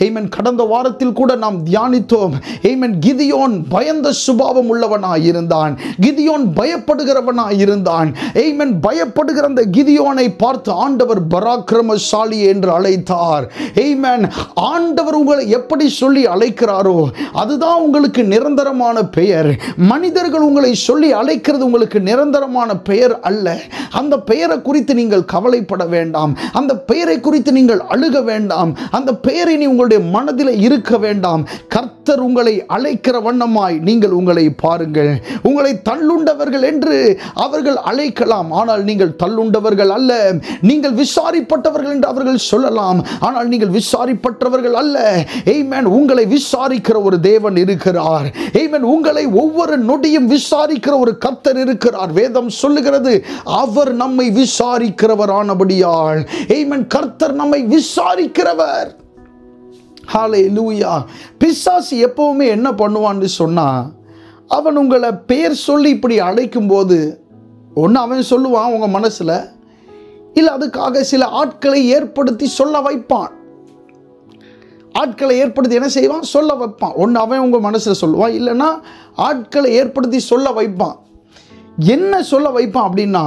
ஆமென். கடந்த வாரத்தில் கூட நாம் தியானித்தோம். ஆமென். கிதியோன் பயந்த சுபாவம் உள்ளவனாய் இருந்தான். கிதியோன் பயப்படுகிறவனாய் இருந்தான். ஆமென். பயப்படுகிற அந்த கிதியோனை பார்த்து ஆண்டவர் பராக்கிரமசாலி என்று அழைத்தார். ஆமென். ஆண்டவர் உங்களை எப்படி சொல்லி அழைக்கிறாரோ அதுதான் உங்களுக்கு நிரந்தரமான பெயர். மனிதர்கள் உங்களை சொல்லி அழைக்கிறது உங்களுக்கு நிரந்தரமான பெயர் அல்ல. அந்த பெயரை குறித்து நீங்கள் கவலைப்பட வேண்டாம். அந்த பெயரை குறித்து நீங்கள் அழுக வேண்டாம். அந்த பெயரை நீ உங்களுடைய மனதில் இருக்க வேண்டாம். கர்த்தர் உங்களை அழைக்கிற வண்ணமாய் நீங்கள் உங்களை பாருங்கள். உங்களை தள்ளுண்டவர்கள் என்று அவர்கள் அழைக்கலாம், ஆனால் நீங்கள் தள்ளுண்டவர்கள் அல்ல. நீங்கள் விசாரிப்பட்டவர்கள் என்று அவர்கள் சொல்லலாம், ஆனால் நீங்கள் விசாரிப்பட்டவர்கள் அல்ல. ஆமென். உங்களை விசாரிக்கிற ஒரு தேவன் இருக்கிறார். ஆமென். உங்களை ஒவ்வொரு நொடியும் விசாரிக்கிற ஒரு கர்த்தர் இருக்கிறார். வேதம் சொல்லுகிறது, அவர் நம்மை விசாரிக்கிறவரானபடியால். ஆமென். கர்த்தர் நம்மை விசாரிக்கிறவர். ஹல்லேலூயா. பிசாசு எப்பவுமே என்ன பண்ணுவான்னு சொன்னா, அவன் உங்களை பெயர் சொல்லி இப்படி அழைக்கும் போது ஒன்று அவன் சொல்லுவான் உங்க மனசுல, இல்லை அதுக்காக சில ஆட்களை ஏற்படுத்தி சொல்ல வைப்பான். ஆட்களை ஏற்படுத்தி என்ன செய்வான்? சொல்ல வைப்பான். ஒன்று அவன் உங்க மனசுல சொல்லுவான், இல்லைன்னா ஆட்களை ஏற்படுத்தி சொல்ல வைப்பான். என்ன சொல்ல வைப்பான் அப்படின்னா,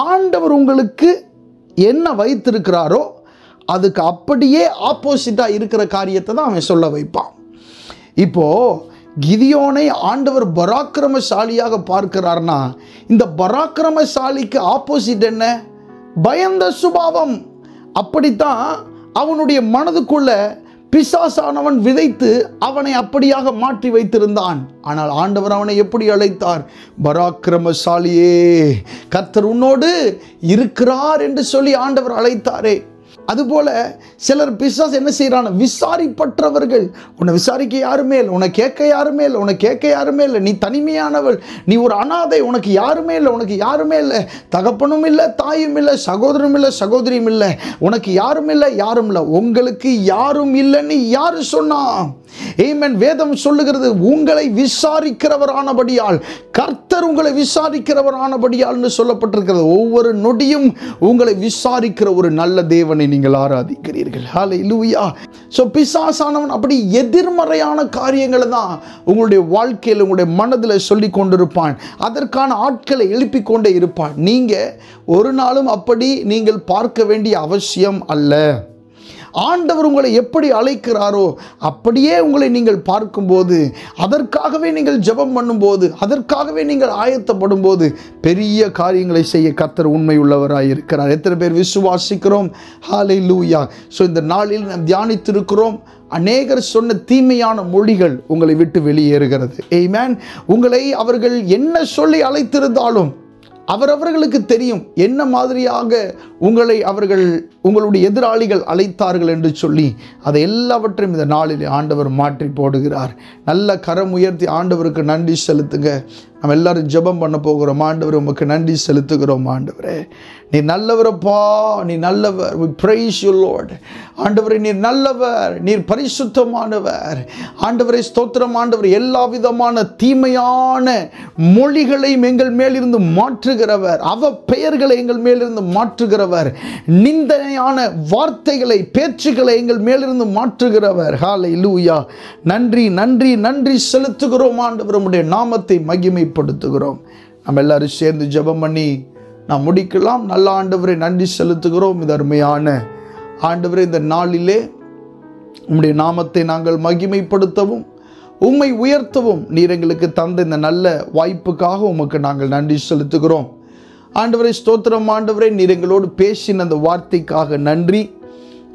ஆண்டவர் உங்களுக்கு என்ன வைத்திருக்கிறாரோ அதுக்கு அப்படியே ஆப்போசிட்டா இருக்கிற காரியத்தை தான் அவன் சொல்ல வைப்பான். இப்போ கிதியோனை ஆண்டவர் பராக்கிரமசாலியாக பார்க்கிறார்னா, இந்த பராக்கிரமசாலிக்கு ஆப்போசிட் என்ன? பயந்த சுபாவம். அப்படித்தான் அவனுடைய மனதுக்குள்ள பிசாசானவன் விதைத்து அவனை அப்படியாக மாற்றி வைத்திருந்தான். ஆனால் ஆண்டவர் அவனை எப்படி அழைத்தார்? பராக்கிரமசாலியே, கர்த்தர் உன்னோடு இருக்கிறார் என்று சொல்லி ஆண்டவர் அழைத்தாரே. அதுபோல சிலர் பிசாசு என்ன செய்யறான்? விசாரிப்பற்றவர்கள். உன்னை விசாரிக்க யாருமே இல்லை, உன்னை கேட்க யாருமே இல்லை, உன்னை கேட்க யாருமே இல்லை, நீ தனிமையானவள், நீ ஒரு அனாதை, உனக்கு யாருமே இல்லை, உனக்கு யாருமே இல்லை, தகப்பனும் இல்லை, தாயும் இல்லை, சகோதரனும் இல்லை, சகோதரியும் இல்லை, உனக்கு யாரும் இல்லை, யாரும் இல்லை. உங்களுக்கு யாரும் இல்லைன்னு யாரு சொன்னா? ஆமென். வேதம் சொல்லுகிறது, உங்களை விசாரிக்கிறவரானபடியால், கர்த்தர் உங்களை விசாரிக்கிறவரானபடியால்னு சொல்லப்பட்டிருக்கிறது. ஒவ்வொரு நொடியும் உங்களை விசாரிக்கிற ஒரு நல்ல தேவனை நீங்கள் ஆராதிக்கிறீர்கள். ஹல்லேலூயா. சோ பிசாசானவன் அப்படி எதிர்மறையான காரியங்களை தான் உங்களுடைய வாழ்க்கையில், உங்களுடைய மனதில் சொல்லி கொண்டிருப்பான். அதற்கான ஆட்களை எழுப்பிக் கொண்டே இருப்பான். நீங்க ஒரு நாளும் அப்படி நீங்கள் பார்க்க வேண்டிய அவசியம் அல்ல. ஆண்டவர் உங்களை எப்படி அழைக்கிறாரோ அப்படியே உங்களை நீங்கள் பார்க்கும்போது, அதற்காகவே நீங்கள் ஜெபம் பண்ணும்போது, அதற்காகவே நீங்கள் ஆயத்தப்படும் போது பெரிய காரியங்களை செய்ய கர்த்தர் உண்மை உள்ளவராய் இருக்கிறார். எத்தனை பேர் விசுவாசிக்கிறோம்? ஹல்லேலூயா. ஸோ இந்த நாளில் நாம் தியானித்திருக்கிறோம். அநேகர் சொன்ன தீமையான மொழிகள் உங்களை விட்டு வெளியேறுகிறது. ஆமென். உங்களை அவர்கள் என்ன சொல்லி அழைத்திருந்தாலும் அவரவர்களுக்கு தெரியும் என்ன மாதிரியாக உங்களை உங்களுடைய எதிராளிகள் அழைத்தார்கள் என்று சொல்லி அதை எல்லாவற்றையும் இந்த நாளில் ஆண்டவர் மாற்றி போடுகிறார். நல்ல கரம் உயர்த்தி ஆண்டவருக்கு நன்றி செலுத்துங்க. நம்ம எல்லாரும் ஜெபம் பண்ண போகிறோம். ஆண்டவர் உமக்கு நன்றி செலுத்துகிறோம். ஆண்டவரே நீ நல்லவரப்பா, நீ நல்லவர். we praise you Lord. ஆண்டவரே நீர் நல்லவர், நீர் பரிசுத்தமானவர். ஆண்டவரே ஸ்தோத்திரம். ஆண்டவர் எல்லா விதமான தீமையான மொழிகளையும் எங்கள் மேலிருந்து மாற்றுகிறவர், அவ பெயர்களை எங்கள் மேலிருந்து மாற்றுகிறவர், நிந்தனையான வார்த்தைகளை பேச்சுக்களை எங்கள் மேலிருந்து மாற்றுகிறவர். ஹல்லேலூயா. நன்றி நன்றி நன்றி செலுத்துகிறோம். ஆண்டவர் உம்முடைய நாமத்தை மகிமைப்படுத்துகிறோம். நம்ம எல்லாரும் சேர்ந்து ஜெபம் பண்ணி நாம் முடிக்கலாம். நல்ல ஆண்டவரை நன்றி செலுத்துகிறோம். இது அருமையான ஆண்டவரே, இந்த நாளிலே உம்முடைய நாமத்தை நாங்கள் மகிமைப்படுத்தவும் உம்மை உயர்த்தவும் நீர் எங்களுக்கு தந்த இந்த நல்ல வாய்ப்புக்காக உமக்கு நாங்கள் நன்றி செலுத்துகிறோம். ஆண்டவரே ஸ்தோத்திரம். ஆண்டவரே நீர் எங்களோடு பேசின அந்த வார்த்தைக்காக நன்றி.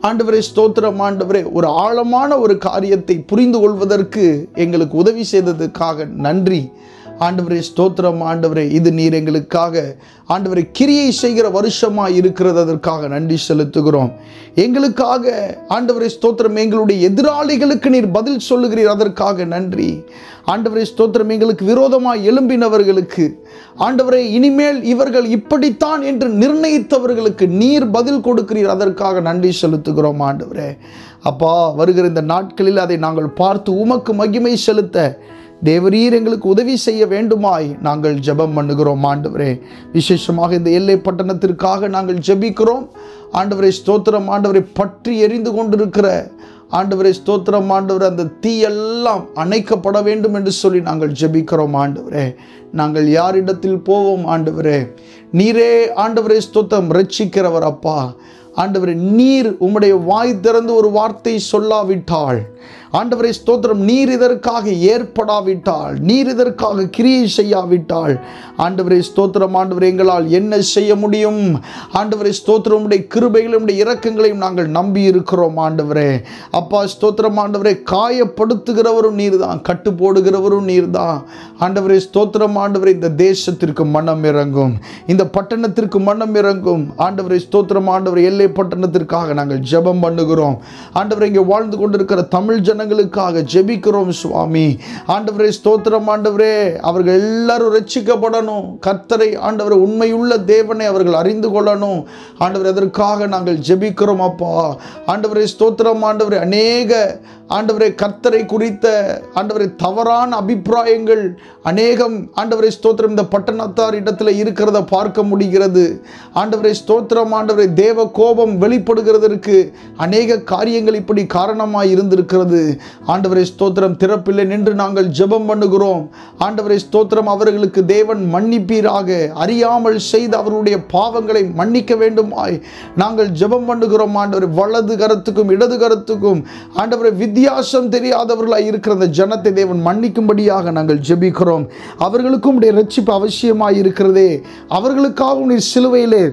ஆண்டவரே ஸ்தோத்திரம். ஆண்டவரே ஒரு ஆழமான ஒரு காரியத்தை புரிந்து கொள்வதற்கு எங்களுக்கு உதவி செய்ததுக்காக நன்றி. ஆண்டவரே ஸ்தோத்திரம். ஆண்டவரே இது நீர் எங்களுக்காக ஆண்டவரே கிரியை செய்கிற வருஷமாக இருக்கிறது, அதற்காக நன்றி செலுத்துகிறோம். எங்களுக்காக ஆண்டவரே ஸ்தோத்திரம் எங்களுடைய எதிராளிகளுக்கு நீர் பதில் சொல்லுகிறீர், அதற்காக நன்றி. ஆண்டவரே ஸ்தோத்திரம் எங்களுக்கு விரோதமாக எழும்பினவர்களுக்கு ஆண்டவரே இனிமேல் இவர்கள் இப்படித்தான் என்று நிர்ணயித்தவர்களுக்கு நீர் பதில் கொடுக்கிறீர், அதற்காக நன்றி செலுத்துகிறோம். ஆண்டவரே அப்பா, வருகிற இந்த நாட்களில் அதை நாங்கள் பார்த்து உமக்கு மகிமை செலுத்த தேவரீர் எங்களுக்கு உதவி செய்ய வேண்டுமாய் நாங்கள் ஜெபம் பண்ணுகிறோம். ஆண்டவரே விசேஷமாக இந்த எல்லை பட்டணத்திற்காக நாங்கள் ஜெபிக்கிறோம். ஆண்டவரே ஸ்தோத்திரம். ஆண்டவரை பற்றி எரிந்து கொண்டிருக்கிற ஆண்டவரே ஸ்தோத்திரம். ஆண்டவரே அந்த தீயெல்லாம் அணைக்கப்பட வேண்டும் என்று சொல்லி நாங்கள் ஜெபிக்கிறோம். ஆண்டவரே நாங்கள் யாரிடத்தில் போவோம்? ஆண்டவரே நீரே ஆண்டவரே ஸ்தோத்திரம் ரட்சிக்கிறவர். அப்பா ஆண்டவரே நீர் உம்முடைய வாய் திறந்து ஒரு வார்த்தை சொல்லாவிட்டால், ஆண்டவரே ஸ்தோத்திரம் நீர் இதற்காக ஏற்படாவிட்டால், நீர் இதற்காக கிரியை செய்யாவிட்டால், ஆண்டவரே ஸ்தோத்திரம். ஆண்டவரே எங்களால் என்ன செய்ய முடியும்? ஆண்டவரே ஸ்தோத்திரம் உம்முடைய கிருபைகளையும் உம்முடைய இரக்கங்களையும் நாங்கள் நம்பி இருக்கிறோம். ஆண்டவரே அப்பா ஸ்தோத்திரம். ஆண்டவரே காயப்படுத்துகிறவரும் நீர் தான், கட்டு போடுகிறவரும் நீர் தான். ஆண்டவரே ஸ்தோத்திரம். ஆண்டவரே இந்த தேசத்திற்கு மனம் இறங்கும், இந்த பட்டணத்திற்கு மனம் இறங்கும். ஆண்டவரே ஸ்தோத்திரம். ஆண்டவரே எல்லை பட்டணத்திற்காக நாங்கள் ஜெபம் பண்ணுகிறோம். ஆண்டவரே இங்கே வாழ்ந்து கொண்டிருக்கிற தமிழ் ஜனங்களுக்காக ஜெபிக்கிறோம் சுவாமி. ஆண்டவரே ஸ்தோத்திரம். ஆண்டவரே அவர்கள் எல்லாரும் ரட்சிக்கப்படணும். கர்த்தரை ஆண்டவரே உண்மையுள்ள தேவனை அவர்கள் அறிந்து கொள்ளணும். ஆண்டவரே அதற்காக நாங்கள் ஜெபிக்கிறோம். அப்பா ஆண்டவரே ஸ்தோத்திரம். ஆண்டவரே அநேக ஆண்டவரே கர்த்தரை குறித்த ஆண்டவரே தவறான அபிப்பிராயங்கள் அநேகம் ஆண்டவரே ஸ்தோத்திரம் இந்த பட்டணத்தார் இடத்துல இருக்கிறத பார்க்க முடிகிறது. ஆண்டவரே ஸ்தோத்திரம். ஆண்டவரே தேவ கோபம் வெளிப்படுகிறதற்கு அநேக காரியங்கள் இப்படி காரணமாய் இருந்திருக்கிறது. ஆண்டவரே ஸ்தோத்திரம். திறப்பில்லை நின்று நாங்கள் ஜெபம் பண்ணுகிறோம். ஆண்டவரே ஸ்தோத்திரம். அவர்களுக்கு தேவன் மன்னிப்பீராக, அறியாமல் செய்த அவர்களுடைய பாவங்களை மன்னிக்க வேண்டுமாய் நாங்கள் ஜெபம் பண்ணுகிறோம். ஆண்டவரே வலது கரத்துக்கும் இடது கரத்துக்கும் ஆண்டவரே வித்தியாசம் தெரியாதவர்களாய் இருக்கிற அந்த ஜனத்தை தேவன் மன்னிக்கும்படியாக நாங்கள் ஜெபிக்கிறோம். அவர்களுக்கும் உடைய ரட்சிப்பு அவசியமாய் இருக்கிறதே. அவர்களுக்காகவும் நீர் சிலுவையிலே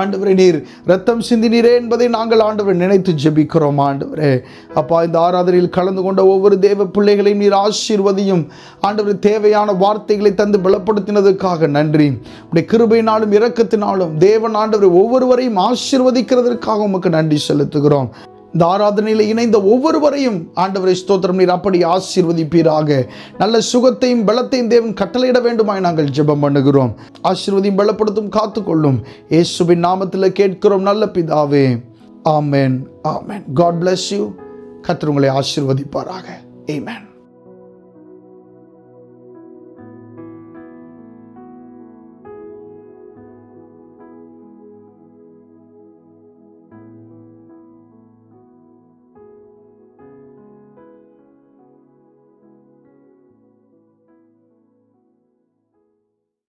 ஆண்டவரே நீர் ரத்தம் சிந்தினீரே என்பதை நாங்கள் ஆண்டவரை நினைத்து ஜெபிக்கிறோம். ஆண்டவரே அப்பா இந்த ஆராதனையில் கலந்து கொண்ட ஒவ்வொரு தேவ பிள்ளைகளையும் நீர் ஆசீர்வதியும். ஆண்டவரே தேவையான வார்த்தைகளை தந்து பலப்படுத்தினதற்காக நன்றி. உடைய கிருபையினாலும் இரக்கத்தினாலும் தேவன் ஆண்டவரை ஒவ்வொருவரையும் ஆசீர்வதிக்கிறதற்காக உமக்கு நன்றி செலுத்துகிறோம். இந்த ஆராதனையில் இணைந்த ஒவ்வொருவரையும் ஆண்டவரே ஸ்தோத்திரம் நீர் அப்படி ஆசீர்வதிப்பீராக. நல்ல சுகத்தையும் பலத்தையும் தேவன் கட்டளையிட வேண்டுமாய் நாங்கள் ஜெபம் பண்ணுகிறோம். ஆசீர்வதியும் பலப்படுத்தும் காத்துக்கொள்ளும் இயேசுவின் நாமத்தில் கேட்கிறோம் நல்ல பிதாவே. ஆமென் ஆமென். God bless you. கர்த்தர் உங்களை ஆசீர்வதிப்பாராக. ஆமென்.